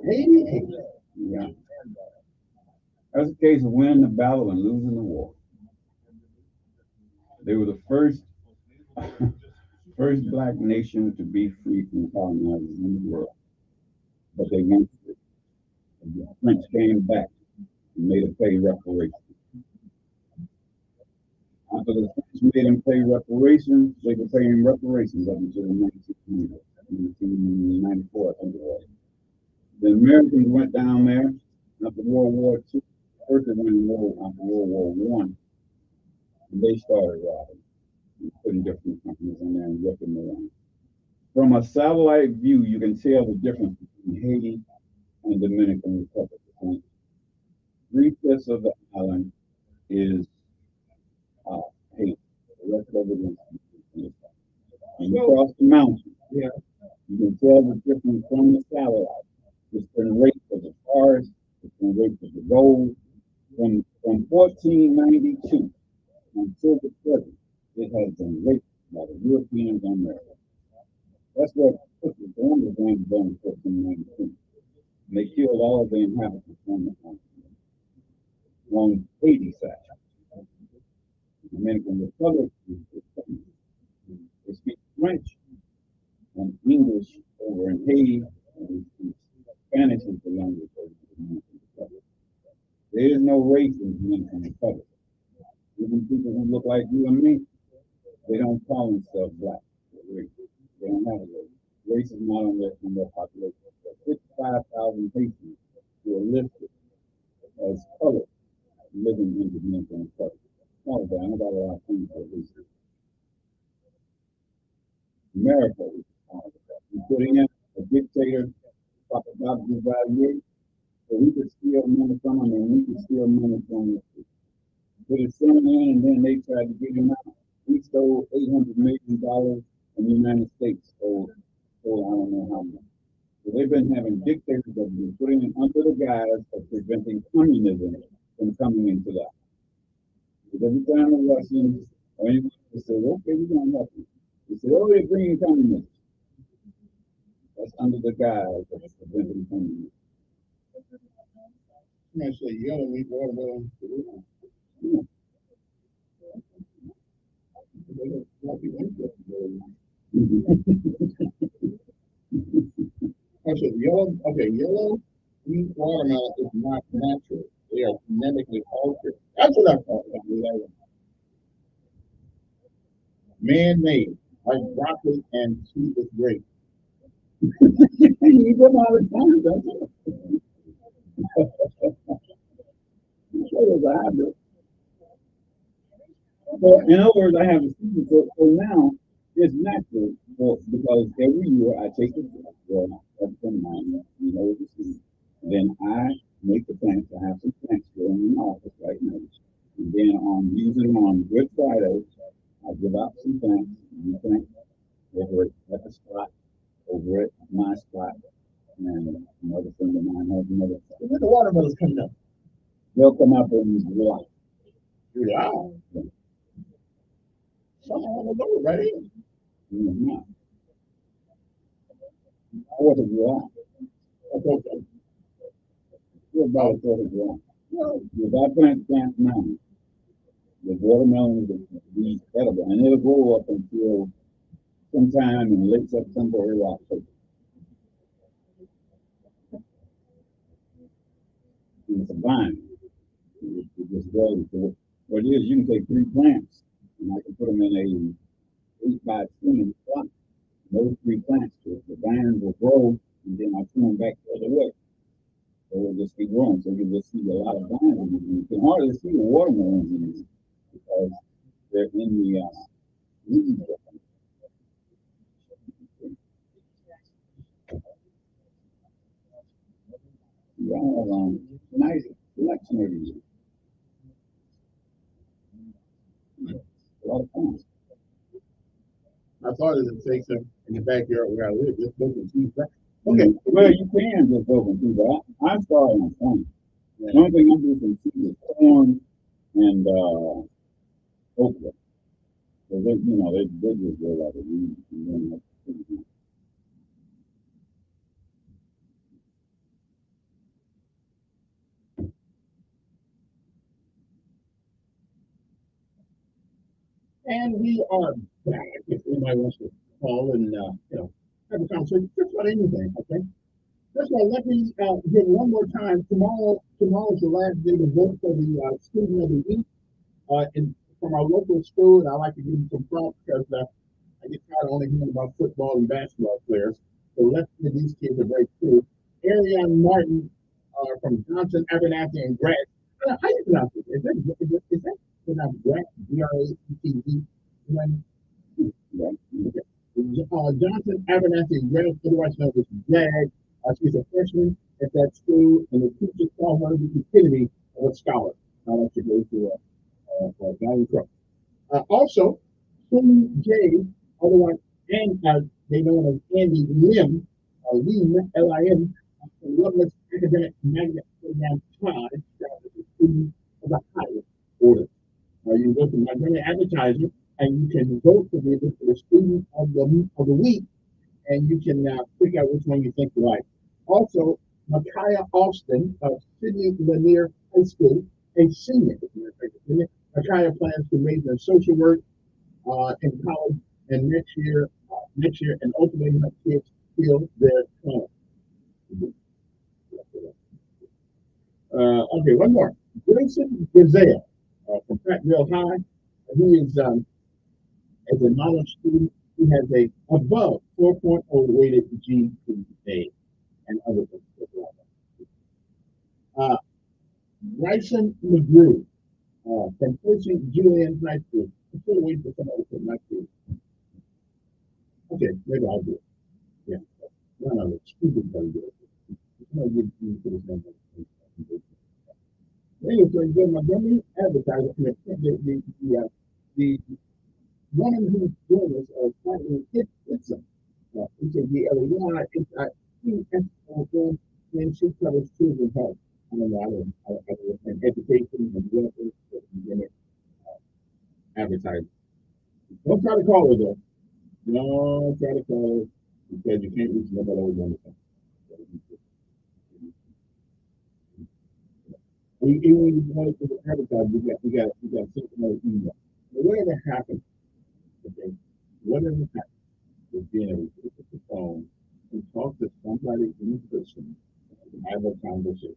Haiti. Yeah. That's a case of winning the battle and losing the war. They were the first black nation to be free from colonizers in the world. But they went through it. The French came back and made them pay reparations. After the French made them pay reparations, they were paying reparations up until 1994, I think it was. The Americans went down there after World War II. First they went in after World War I, and they started robbing, putting different companies in there and ripping them around. From a satellite view, you can tell the difference between Haiti and Dominican Republic. 3/5 of the island is Haiti. The rest of it is and you cross the mountain. Yeah. You can tell the difference from the satellite. It's been rates of the cars, it's been rates of the gold. From 1492 until the present, it has been raped by the Europeans and Americans. That's what the Columbus land done in 1492. And they killed all of the inhabitants on Haiti side. The Dominican Republic they speak French and English over in Haiti, and Spanish is the language of the Dominican Republic. There is no race in the Dominican Republic. Even people who look like you and me, they don't call themselves black. They don't have a race. Race is not on their population. 55,000 Haitians who are listed as colored living in the Dominican Republic. Oh, but I got a lot of things for Haiti. America is we putting in a dictator, talk about devaluation, so we could steal money from them and we could steal money from them. Put his son in, and then they tried to get him out. He stole $800 million, and the United States stole I don't know how much. So they've been having dictators that have been putting them under the guise of preventing communism from coming into that. Because every time the Russians or anyone say, okay, we're going to help you. They say, oh, they're bringing communism. That's under the guise of preventing communism. I say yellow meat watermelon. I said yellow meat watermelon is not natural. They are genetically altered. That's what I thought. Man-made, like broccoli and sweet with grape. You eat them all the time, don't you? So, in other words, I have a secret. So now it's natural because every year I take the every time the seed. Then I make the plants. I have some plants growing in the office right now. And then usually on Good Friday, I give out some plants. You plant over it at the spot, over at my spot, and another friend of mine has another spot. When the watermelons coming up? They'll come up in July. July. Yeah. Something on the road right here. Mm-hmm. 4th of July. Okay. It's about 30 grams. If I plant plants now, the watermelon will be edible, and it'll grow up until sometime in late September or October. It's a vine. It just grows. So what it is, you can take 3 plants, and I can put them in a 8 by 20 pot. Those 3 plants, the vines will grow, and then I turn them back the other way. So it'll just keep growing. So you just see a lot of vines. You can hardly see the watermelons in this because they're in the leaves. You have nice selection every year. A lot of fun. I thought it would take some in the backyard where I live, just open trees. Okay. Well, you can just open trees, but I'm starting on corn. The only thing I'm doing is corn and okra. So they, they just grow like a weed. And we are back. If anybody wants to call and have a conversation just about anything, okay? First of all, let me give one more time. Tomorrow's the last day to vote for the student of the week. From our local school, and I like to give them some props because I get tired of only hearing about football and basketball players. So let's give these kids a break too. Ariane Martin from Johnson, Abernathy, and Grant. How do you pronounce it? Is that pronounced Grant? G-R-A-T-T-E? Johnson, Abernathy, and Grant, otherwise known as Jag. She's a freshman at that school, and the teacher called her the epitome of a scholar. I like to go to Valley Cross. Also, Sue J, otherwise, and they know as Andy Lim, Lim, L-I-M, from Loveless Academic Magnet Program Pride, is a student of the highest order. You can go to Montgomery Advertiser, and you can vote for the student of the week, and you can pick out which one you think you like. Also, Micaiah Austin of Sidney Lanier High School, a senior. Micaiah plans to major in social work in college, and next year, and ultimately help kids feel their talent. Okay, one more. Grayson Gazelle from Prattville High. He is, as a knowledge student, he has a above 4.0 weighted GPA and other things. Bryson McGrew from Percy Julian High School. I'm still waiting for somebody to put my school. Okay, maybe I'll do it. Yeah. No, it's stupid to do it. Anyway, so again, Montgomery Advertiser, the woman who's doing this is Franklin Kitson. It's a D-L-E-Y-H-I-T-S-O-N, and she covers children's health. I don't know, and education and welfare, advertising. Don't try to call her though. Don't try to call her because you can't reach nobody over on the phone. Even when you want to advertise, we got something like email. But whatever happens, okay, whatever happens is being able to pick up the phone and talk to somebody in person and have a conversation.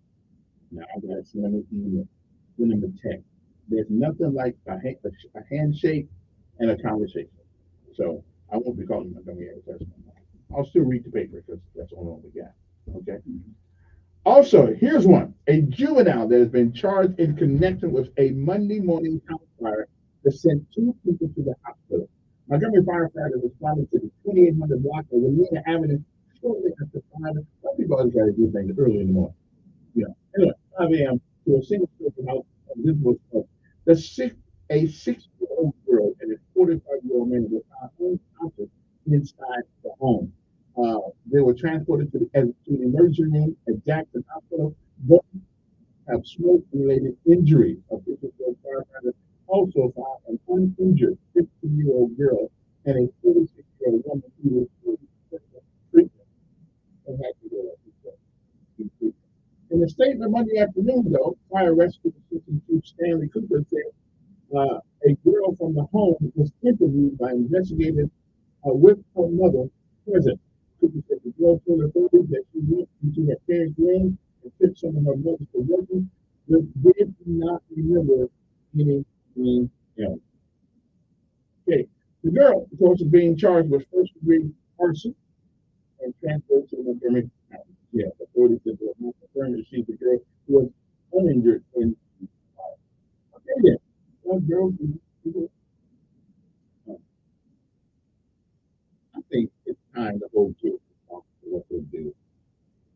Now I got to send them an email, send them a text. There's nothing like a handshake and a conversation. So I won't be calling Montgomery Advertiser. I'll still read the paper because that's all we got. Okay. Also, here's one. A juvenile that has been charged in connection with a Monday morning house fire that sent 2 people to the hospital. Montgomery firefighters responded to the 2800 block of Lena Avenue shortly after 5. Some people always try to do things early in the morning. Anyway, 5 a.m. to a single person house. This was a 6-year-old girl and a 45-year-old man were found unconscious inside the home. They were transported to the emergency room at Jackson Hospital. Both have smoke-related injuries. Officials said firefighters also found an uninjured 15-year-old girl and a 46-year-old woman who was treatment and had to go to treatment. In a statement Monday afternoon, though, Fire Rescue Assistant Chief Stanley Cooper said a girl from the home was interviewed by investigators with her mother present. Cooper said the girl told authorities that she went into her parents' room and took some of her mother's possessions, but did not remember anything else. Okay, the girl, of course, is being charged with first-degree arson and transferred to Montgomery County. Yeah, authorities said that not confirmed that the girl was uninjured in the fire. Okay, then. That girl, I think it's time to hold kids responsible for what they do.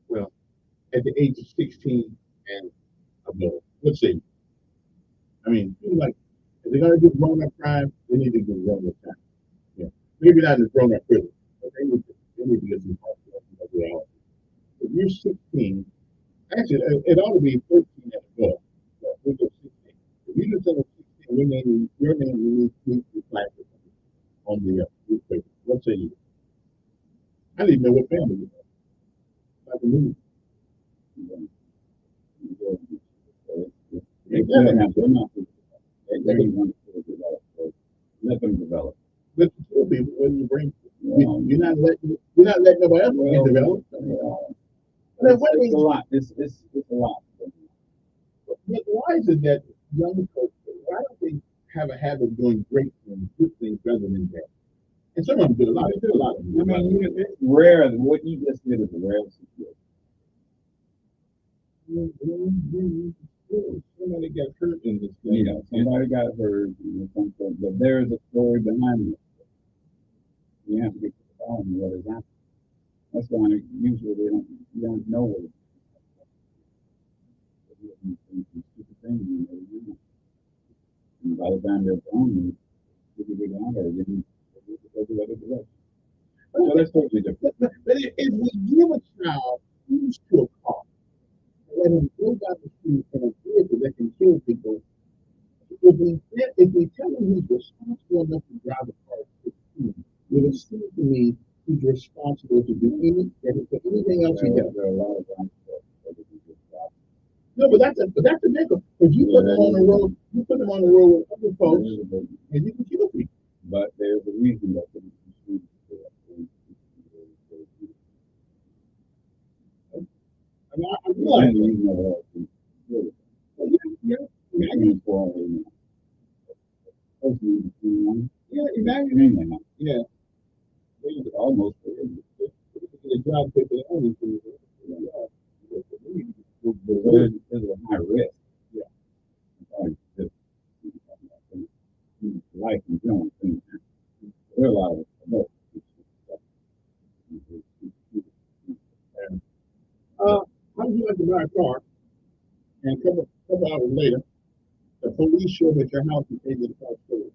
Well, at the age of 16 and above, let's see. I mean, like, if they're going to do grown-up crime, they need to do grown-up crime. Yeah. Maybe not in grown-up prison, but they need to get some of reality. If you're 16, actually, it ought to be 13 and above. But we'll go 16. If you just turn 16, your name will need to be flagged on the newspaper. Let's say you. I didn't know what family you were. Like a movie. Let them develop. Let the kill people when you bring. You're not letting nobody else get developed. It's a lot. It's a lot. But why is it that young folks, why don't they have a habit of doing great things, good things rather than bad? And some of them do a lot. They do a lot of them. I mean, it's rare. What you just did is a rare situation. Somebody got hurt in this thing. Yeah, somebody got hurt, but there is a story behind it. You have to get to the bottom of what is happening. That's why usually you don't know what it is. And by the time they're gone, you can get out or you can go the other direction. So that's totally different. But if we give a child keys to a car, let him go down the street in a vehicle that can kill people, if we tell him he's responsible enough to drive a car at 16, it would seem to me he's responsible to do anything else he does. There are a lot of times no, but that's a nickel. Because you put them on the road, with other folks, and you can kill people. But there's a reason that I realize imagine. Yeah. Almost. The job people only do. There's a high risk. Yeah. Life and general things. There are a lot of how would you like to buy a car and a couple hours later, the police show up at your house and take you to the car store?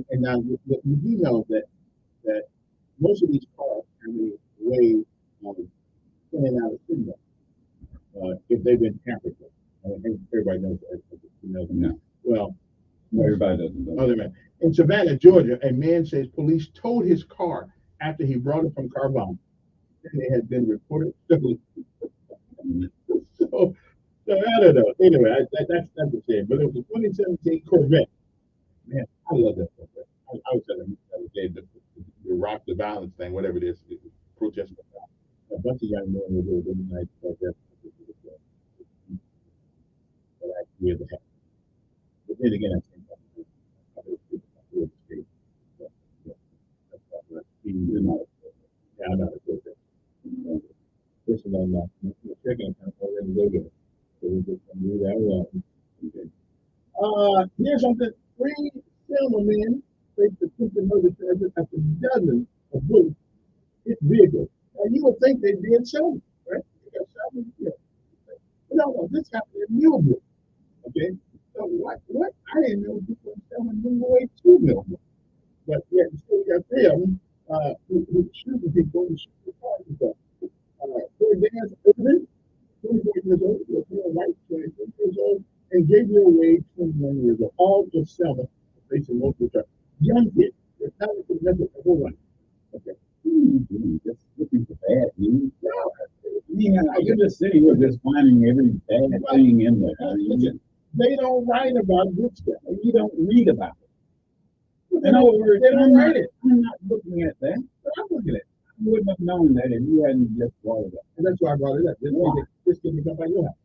And now you do know that most of these cars have a way of cleaning out a signal if they've been tampered with. I think everybody knows that. No. Well, everybody doesn't know. In Savannah, Georgia, a man says police towed his car after he brought it from Carbon. And it had been reported stolen. So I don't know. Anyway, that's the same. But it was a 2017 Corvette. Man, I love that Corvette. I was at a game, the rock the violence thing, whatever it is, protest. A bunch of young men were doing really nice Corvette. But I really have. But then again, I think I'm not a Corvette. First of all, my second account already loaded. So we're just going to do that one. Okay. Here's something. 3 Selma men face the attempted murder charges after dozens of bullets hit vehicles. Now, you would think they'd be in Selma, right? No, this happened in Millville. Okay? So what? I didn't know people in Selma knew the way to Millville. But yeah, so we got 3 of them who shooting people and shooting the cars and stuff. Poor Dan's Irvin, 24 years old, Latina White, 26 years old, and Gabriel Wade, 21 years old, all just Selma facing multiple charges. Young kids, they're talented members of the whole life. Okay. Just looking for bad news. He you're just sitting here just finding every bad thing in there. They don't write about good stuff. You don't read about it. In other words, they don't write it. I'm not looking at that. But I'm looking at it. I wouldn't have known that if you hadn't just brought it up. And that's why I brought it up. This can come by your house.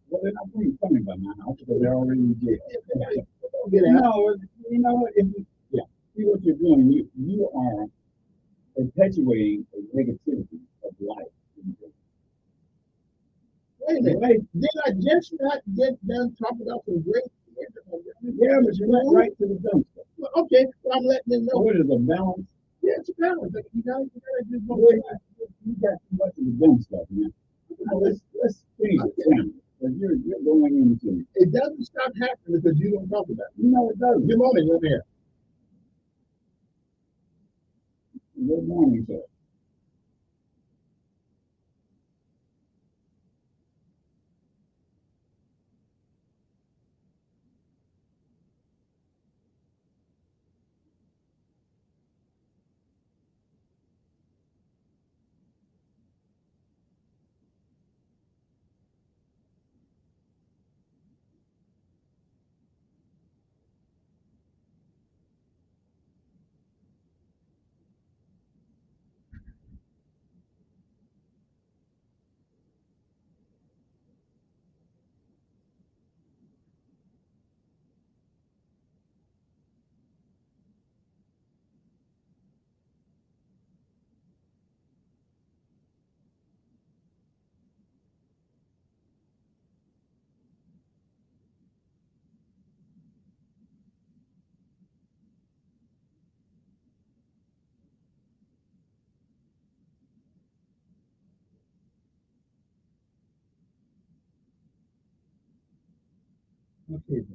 Well, they're not coming by my house because they're already in jail. Don't get out. No, you know what? See what you're doing. You are perpetuating the negativity of life. Wait a minute. Did I just not get done talking about some great things? Yeah, but you went right to the dump stuff. Well, okay, so I'm letting them know. What is a balance? Yeah, it's a balance. You gotta just go. You got too much of the dumb stuff, man. Now, let's finish it down. Because you're going into it. It doesn't stop happening because you don't talk about it. No, it doesn't. Good morning, over here. Good morning, sir. Okay.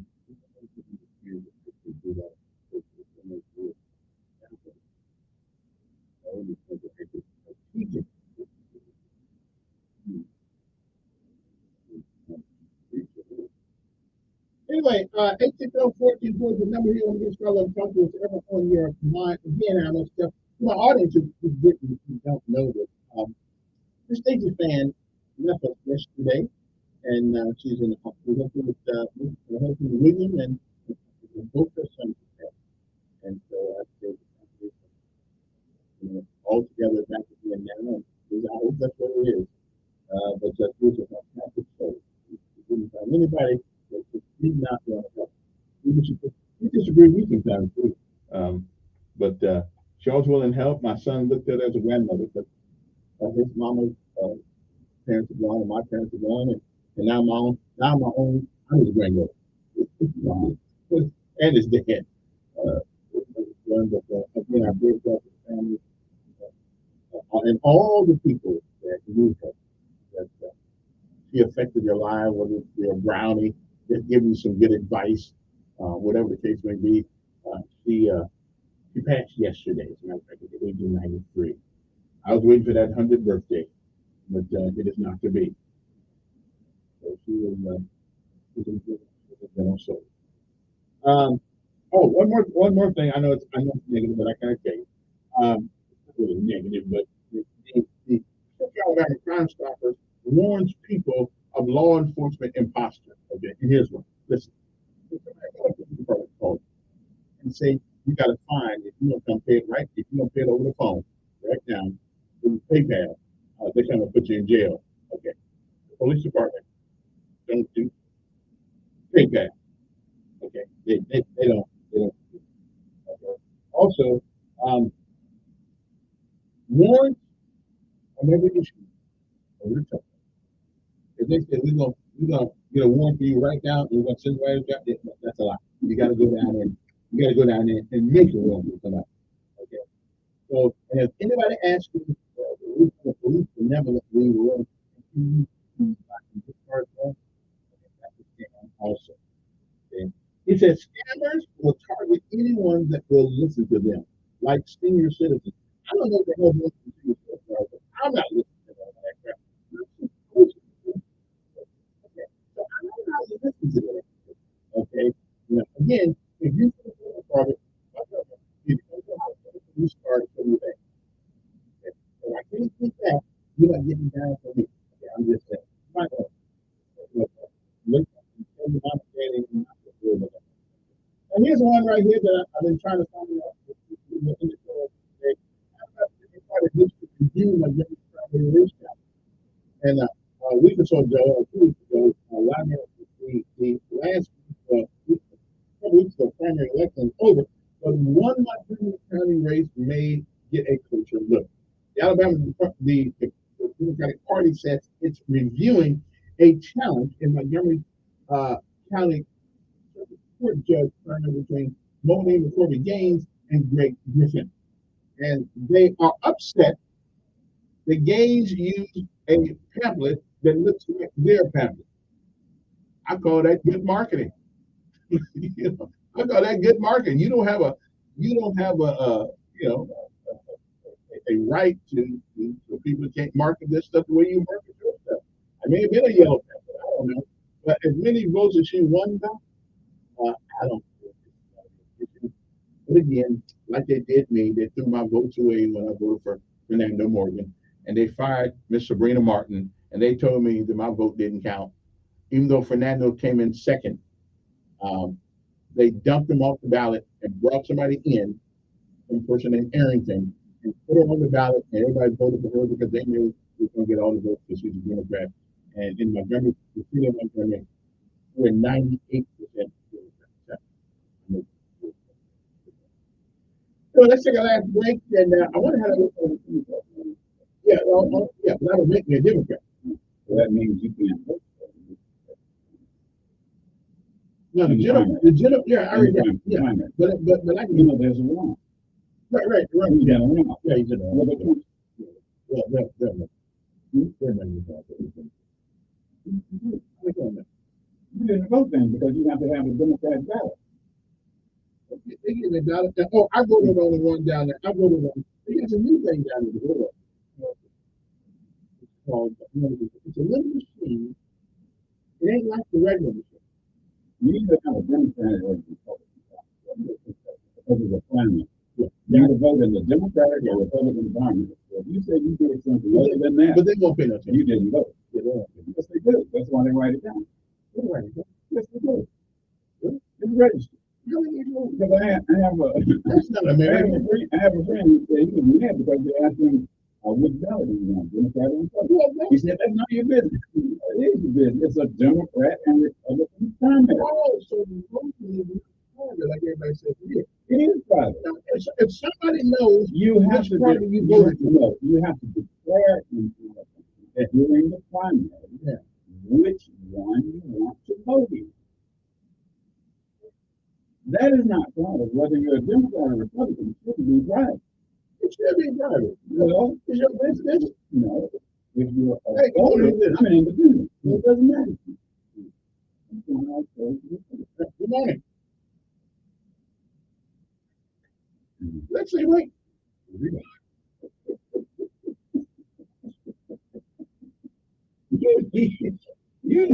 Anyway, 860-1440 is the number here on this fellow talk to us ever on your mind. Again, I know stuff. My audience who don't know this. This Stacey fan left us yesterday, and she's in the hospital with her husband William and both her sons. And so I said, all together back again now. And I hope that's what it is. But just was a fantastic show. We didn't find anybody that did not want to help. We disagree with sometimes too. But she was willing to help. My son looked at her as a grandmother, but his mama's parents are gone, and my parents are gone, and now my own, I'm his granddaughter. And his dad. But again, I bring up the family and all the people that knew her, that she affected their lives, whether it's their brownie, just giving some good advice, whatever the case may be. She passed yesterday, as a matter of fact, at the age of 93. I was waiting for that 100th birthday, but it is not to be. So she was also. One more thing. I know it's negative, but I can't say. It's really negative, but the Alabama Crime Stoppers warns people of law enforcement imposter. Okay, and here's one. Listen, and say you got to find if you don't come pay it right. If you don't pay it over the phone, right now, through PayPal, they're going to put you in jail. Okay, the police department don't do PayPal. Okay, they don't. Okay. Also, warrant on every issue. If they say we're gonna get a warrant for you right now, we're gonna send you right back, that's a lie. You gotta go down there. You gotta go down there and make the warrant come out. Okay. So, and if anybody asks you, the police benevolently will also. Okay. It says scammers will target anyone that will listen to them, like senior citizens. I don't know if they have listen to senior citizens, but I'm not listening to all that crap. Okay. So I'm not listening to that. Okay. Now, again, if you you start from the bank. And I can't think that you're not getting down for me. Okay, Here's one right here that I've been trying to find out. I tried to review my primary racetrack. And a week or so ago, 2 weeks ago, the last couple weeks ago, primary election was over, but one Montgomery County race may get a closer look. The Alabama, the Democratic Party says it's reviewing a challenge in Montgomery County Court Judge between Monet McCorvey Gaines and Greg Griffin. And they are upset the Gaines used a pamphlet that looks like their pamphlet. I call that good marketing. You know, I call that good marketing. You don't have a right to so people can't market this stuff the way you market your stuff. I may have been a yellow pamphlet, I don't know. But as many votes as she won though, I don't know. But again, like they did me, they threw my votes away when I voted for Fernando Morgan. And they fired Miss Sabrina Martin, and they told me that my vote didn't count, even though Fernando came in second. They dumped him off the ballot and brought somebody in, some person named Arrington, and put her on the ballot, and everybody voted for her because they knew she was going to get all the votes because she's a Democrat. And in Montgomery, the city of Montgomery, we're 98%. So let's take a last break, and I want to have a look at the yeah, yeah, but that would make me a Democrat. So that means you can't vote. No, the general, yeah, I already got it. Yeah, but I can, there's a wrong. Right. You got a wrong. Yeah, you did. You didn't vote then because you have to have a Democrat ballot. They get the ballot. Oh, I voted on the one down there. I voted on. There's a new thing down in the world. It's called. It's a little machine. It ain't like the regular machine. You either have a Democrat or a Republican because of the primary. You either vote in the Democratic or Republican primary. So if you say you did something other than that, but they won't pay no attention. You didn't vote. Yes, they do. That's why they write it down. They write it down. Yes, they do. It's registered. Because I have a that's not American. I have a friend who said he was mad because they asked him which ballot he wanted, Democrat and Republican. He said that's not your business. It is your business. It's a Democrat and Republican primary. Oh, so the vote is private, like everybody says it is. It is private. Now, if somebody knows you have to you voted for, you have to declare that during the primary which one you want to vote in. That is not private. Whether you're a Democrat or Republican, it should be private. It should be private. Well, it's your business. No. If you're I'm an independent. It doesn't matter. Good morning. Let's say wait. You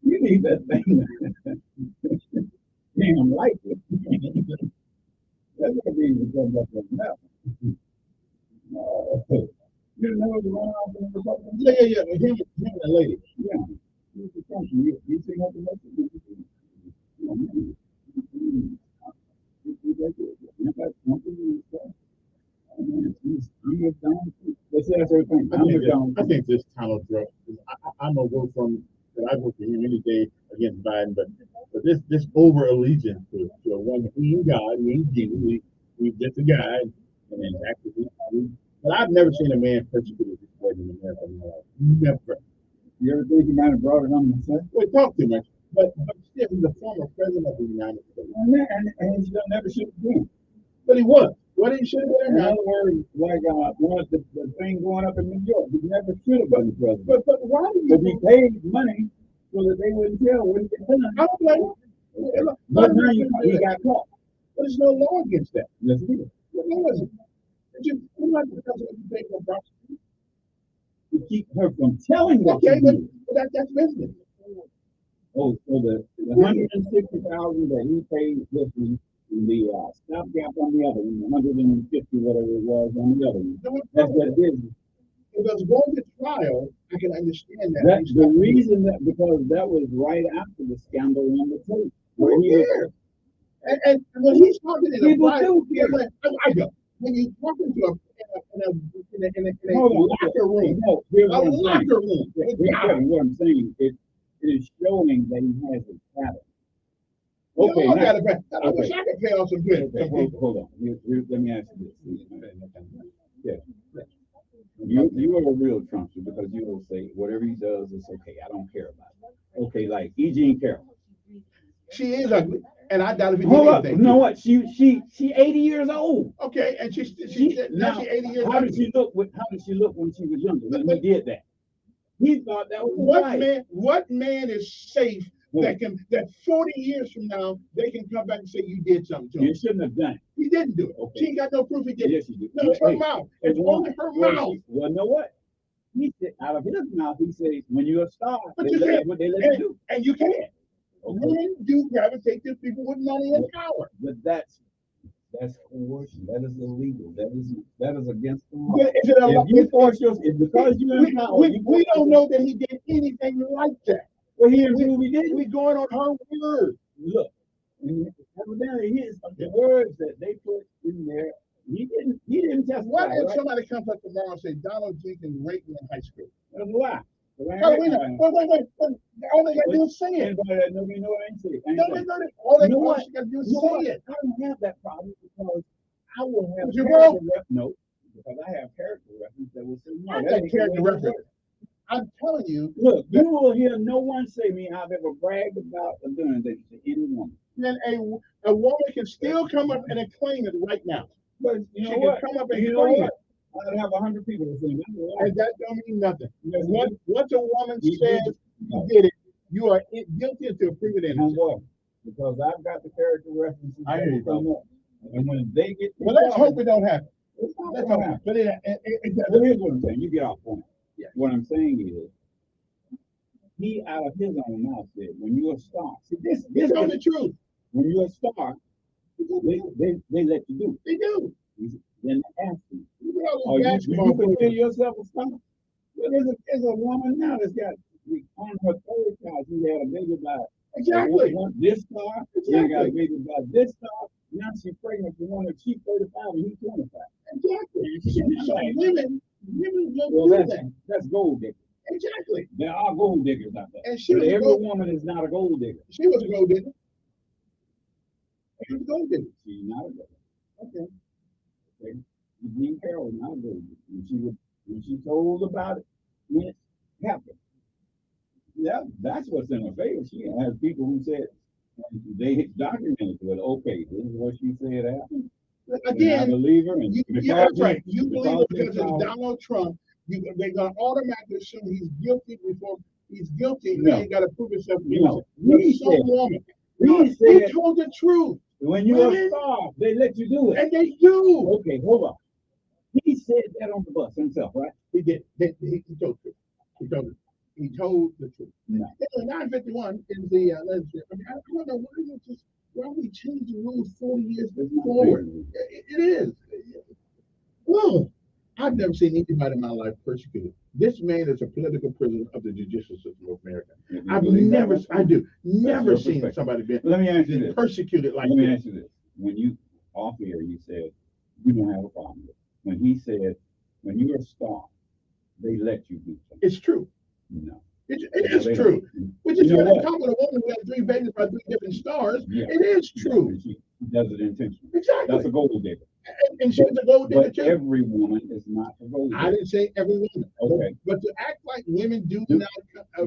need that thing. Damn like it. That's what it means to come up with that. You know the wrong out there for something? Yeah. Him and the lady. Yeah. You see what the message I think this Donald Trump. I'm gonna vote from. I vote for him any day against Biden, but this over allegiance to a one we God, we Jesus, we just a guy, and then actually. But I've never seen a man persecuted this way in America in my life. Never. You ever think he might have brought it on himself? We talk too much, but still, he's the former president of the United States, and he never should have been. But he was. What he should have been. In other words, like the thing going up in New York, he never should have been president. But why did he paid money so that they wouldn't tell what he had done? I don't blame him. But now he got caught. But there's no law against that. Yes, it is. What is it? To keep her from telling what okay, but that's business. Oh, so the $160,000 that he paid this week, the stopgap on the other one, 150 whatever it was on the other one. That's what it is. If I was going to trial, I can understand that. That's the reason that because that was right after the scandal on the tape. And when he's talking in a People private, do care. I go. When you're talking to a Hold on. locker room, No, here's what a I'm saying. locker room, Here's what I'm saying. It is showing that he has a pattern. we Okay, all now, got a bad. I wish okay. I could pay off some good. Okay, hold on. Let me ask you this. Yeah. You are a real Trumpster because you will say whatever he does is okay. I don't care about it. Okay, like E. Jean Carroll. She is ugly, and I doubt if he did Hold up. anything. You know what? She 80 years old. Okay, and she now Now, she's 80 years how old. did she look? How did she look when she was younger? When he did that, he thought that was right. What man is safe that 40 years from now they can come back and say you did something to him? You shouldn't have done it. He didn't do it. Okay. She ain't got no proof he did it. Yes, he did. No, it's her mouth. It's only her mouth. Well, know what? He said, out of his mouth, he says, when you're a star, But they you let can't, what they let you do. and you can't. Okay. Women do gravitate to people with money and power. But that's coercion. That is illegal. That is against the law. But is it a, If you force yourself, because you're in power, we don't know that he did anything like that. Well, he didn't. We did. We going on her word. Look, evidently the words that they put in there. He didn't testify. What if right? somebody comes up tomorrow and say Donald Jenkins raped me in high school? That's a lie. Wait. All they gotta do is say it. Nobody know what I ain't saying. All they gotta do is say it. I don't have that problem because I will have no, because I have character reference that will say no. I got character reference. I'm telling you. Look, you will hear no one say me I've ever bragged about a gun that to any woman. Then a woman can still come up and claim it right now. But you know she what? can come up and you know claim what? it. I'd have 100 people to say and that don't mean nothing. Once a woman says you did it, you are guilty until proven innocent. Because I've got the character references. I hear you. And when they get, well, let's hope it don't happen. Let's hope. But well, here's what I'm saying. You get off point. Yeah. What I'm saying is, he out of his own mouth said, "When you're a star, see this is the truth. When you're a star, they let you do. They do. Then they ask you, you consider yourself a star? Well, there's a woman now that's got on her third child. She had a baby by this star. She got a baby by this star. Now she's pregnant for one that she's 35 and he's 25. Exactly. So women don't do that. That's gold digger. Exactly. There are gold diggers out there. And every woman is not a gold digger. She was a gold digger. She was a gold digger. She's not a gold digger. Okay. Jean Carroll was not a gold digger. When she told about it, when it happened. Yeah, that's what's in her favor. She has people who said they documented it. Okay, this is what she said happened. Again, I believe her. And that's right. You believe it because it's Donald Trump. They're going to automatically assume he's guilty before he's guilty. No. He ain't got to prove himself innocent. He told the truth. When you're a star, they let you do it. And they do. Okay, hold on. He said that on the bus himself, right? He did. He told the truth. He told the truth. No. 951 is the legislature. I mean, I don't know why we change the rules 40 years forward. It is. Well, I've never seen anybody in my life persecuted. This man is a political prisoner of the judicial system of America. I've never seen somebody being persecuted like this. Let me ask you this. When you off here, you said you don't have a problem with it. When he said, when you're a star, they let you do something. It's true. No. It is true. Which is when I talk with a woman who had 3 babies by 3 different stars. Yeah. It is true. She does it intentionally. Exactly. That's a gold digger. And she's a gold digger too. Every woman is not a gold digger. I didn't say every woman. Okay. But to act like women do now.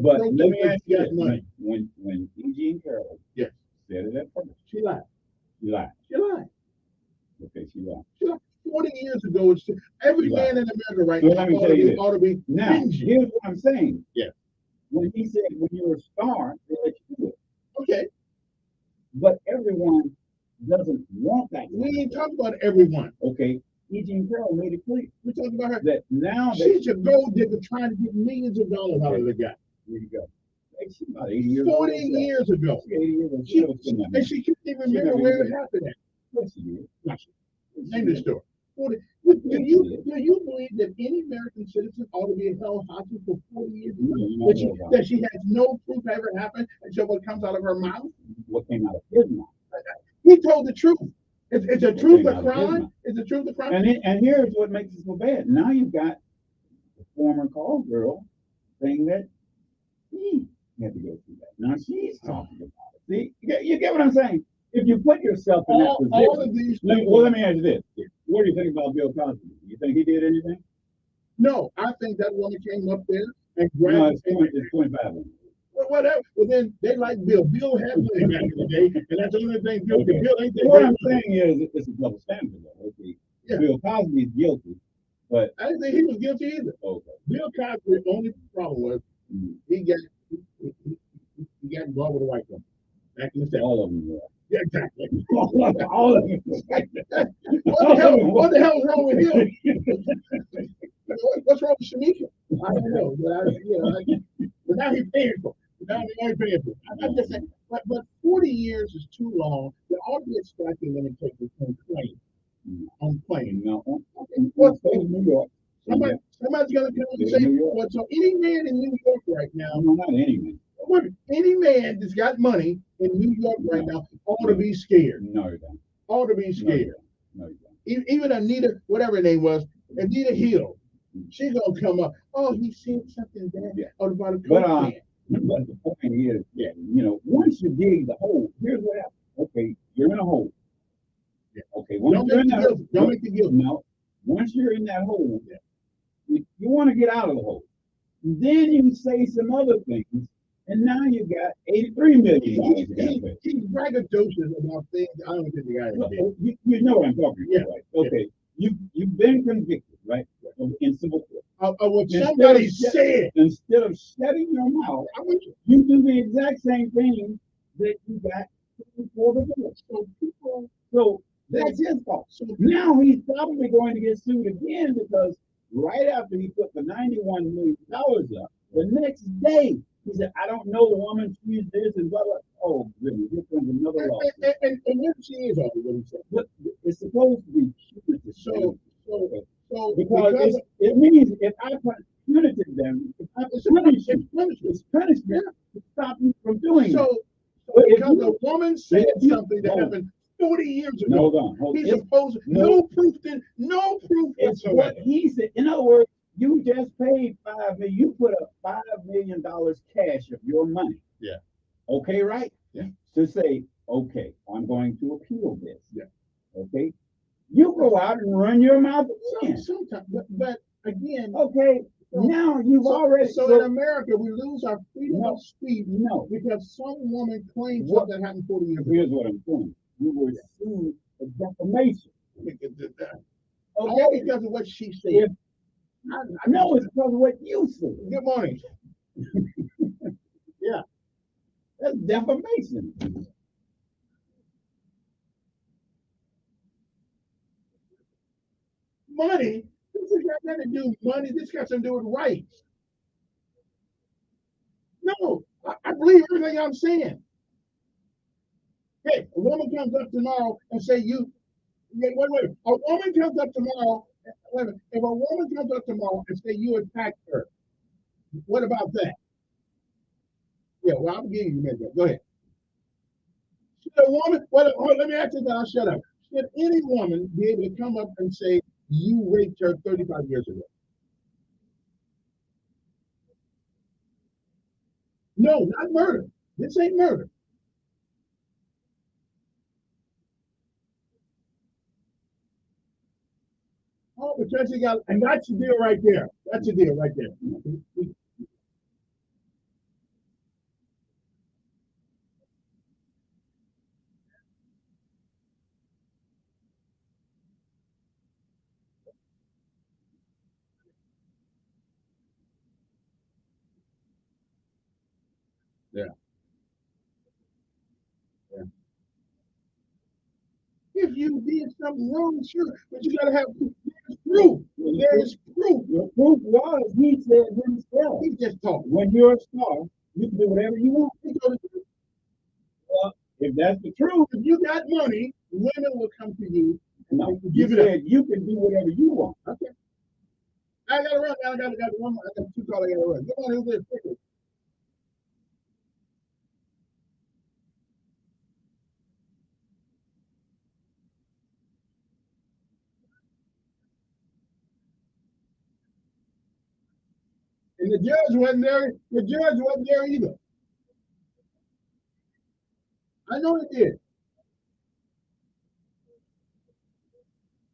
But let me ask you this. When E. Jean Carroll said it at first. She lied. She lied. She lied. Okay, she lied. She lied. 40 years ago, every man in America right now ought to be now, here's what I'm saying. Yeah. When he said, when you're a star, they let you do it. Okay. But everyone doesn't want that. We ain't talking about everyone. Okay. E. Jean Carroll made it clear. We're talking about her. That now she's a gold digger trying to get millions of dollars out of the guy. There you go. She's about 80 years 40 years ago. 80 years ago. And she couldn't even remember where it happened at. Yes, she did. Name the story. Do you believe that any American citizen ought to be held hostage for 40 years? That she has no proof ever happened until what comes out of her mouth? What came out of his mouth? He told the truth. It's a truth a crime. It's a truth a crime. And here's what makes it so bad. Now you've got the former call girl saying that he had to go through that. Now she's talking about it. See, you get what I'm saying? If you put yourself in that position, all of these let me ask you this. What do you think about Bill Cosby? You think he did anything? No, I think that woman came up there and grabbed. No, it's 25. Whatever. Well, then they like Bill. Bill had money back in the day, and that's the only thing Bill did. Bill ain't that. What I'm saying is, it's a double standard. Okay, yeah. Bill Cosby is guilty, but I didn't think he was guilty either. Okay. Bill Cosby, the only problem was he got involved with a white woman back in the 70s. All of them were. Yeah, exactly. All of them. What the hell is wrong with him? What's wrong with Shamika? I don't know, but now he's paying for it. Now he's paying for it. I'm just saying, but 40 years is too long. There ought to be a statute of limitations on claim. On claim. No. What's in New York? Somebody's going to come and say, well, so any man in New York right now. No, not any man. Any man that's got money in New York right now ought to be scared. No, you don't. Ought to be scared. No, you don't. Even Anita, whatever her name was, Anita Hill. She's gonna come up. Oh, he said something bad about a but the point is, once you dig the hole, here's what happens. Okay, you're in a hole. Yeah. Okay, don't make the guilt. No, once you're in that hole, you want to get out of the hole. Then you say some other things, and now you got $83 million. He's braggadocious about things. I don't think the guy did. You know what I'm talking about, right? Okay, yeah. You've been convicted, right? In civil court. Of what somebody said. Instead of shutting your mouth, you do the exact same thing that you got before the court. So that's his fault. So now he's probably going to get sued again because right after he put the $91 million up, the next day he said, I don't know the woman, she's this and blah, blah. Oh, goodness, here comes another lawsuit. And what she is all what he said. But it's supposed to be punitive. So because it means if I punitive them, it's punishment to stop you from doing that. So because a woman said something that happened 40 years ago, he's supposed no proof. It's what he said. In other words, you just paid $5 million. You put up $5 million cash of your money. Yeah. Okay, right? Yeah. To say, okay, I'm going to appeal this. Yeah. Okay. You go out and run your mouth again. Sometimes, but again, okay. Now you've already. So in America, we lose our freedom of speech. No, because some woman claims something happened 40 years ago. Here's what I'm saying. You were sued for defamation. All because of what she said. I know it's because of what you said. Good morning. Yeah. That's defamation. Money. This has got nothing to do with money. This got something to do with rights. No, I believe everything I'm saying. Hey, a woman comes up tomorrow and say wait. A woman comes up tomorrow. Wait a minute. If a woman comes up tomorrow and say you attacked her, what about that? Yeah, well, I'll give you a minute. Go ahead. Should a woman? Well, let me ask you that. I'll shut up. Should any woman be able to come up and say you raped her 35 years ago? No, not murder. This ain't murder. Oh, because you got, and that's the deal right there. That's the deal right there. Yeah. Yeah. If you did something wrong, sure, but you gotta have proof. There's proof. The proof was he said himself. He just talked. When you're a star, you can do whatever you want. Well, if that's the truth, if you got money, women will come to you. No, give it up. You can do whatever you want. Okay. I gotta run. I got one more. I got two calls I gotta run. Come on, who's this? Quickly. And the judge wasn't there. The judge wasn't there either. I know it did.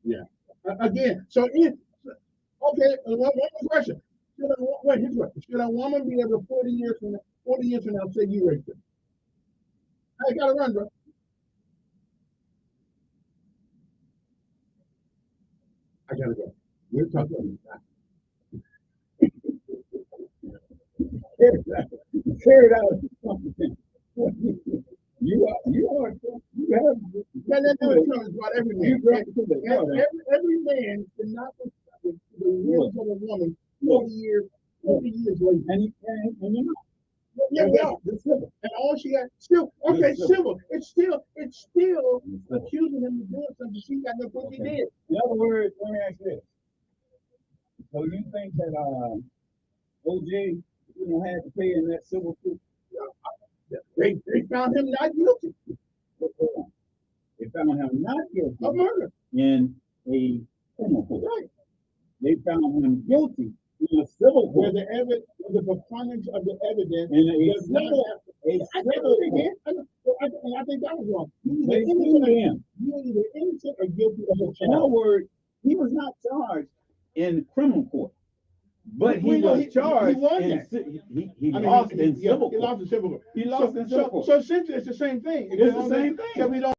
Yeah. Again, so if okay, one more question. Wait, here's what. Should a woman be able to 40 years from now say you raped her? I gotta run, bro. I gotta go. We'll talk about it. Carry it out. You have That is about every man. Every man cannot be subject to the will of a woman 40 years later. And you're not. Yeah, we are. And all she got still civil. It's still accusing him of doing something she got no proof he did. In other words, let me ask you this. So you think that OJ had to pay in that civil suit? They found him not guilty. They found him not guilty of murder in a criminal court. Right. They found him guilty in a civil court. Where the preponderance of the evidence in a does not have. I think that was wrong. Either innocent or guilty of a charge. In other words, he was not charged in criminal court. But he was charged. He won that. He lost in civil court. He lost in civil court. He lost in civil court. So essentially, it's the same thing. It's the same thing. We don't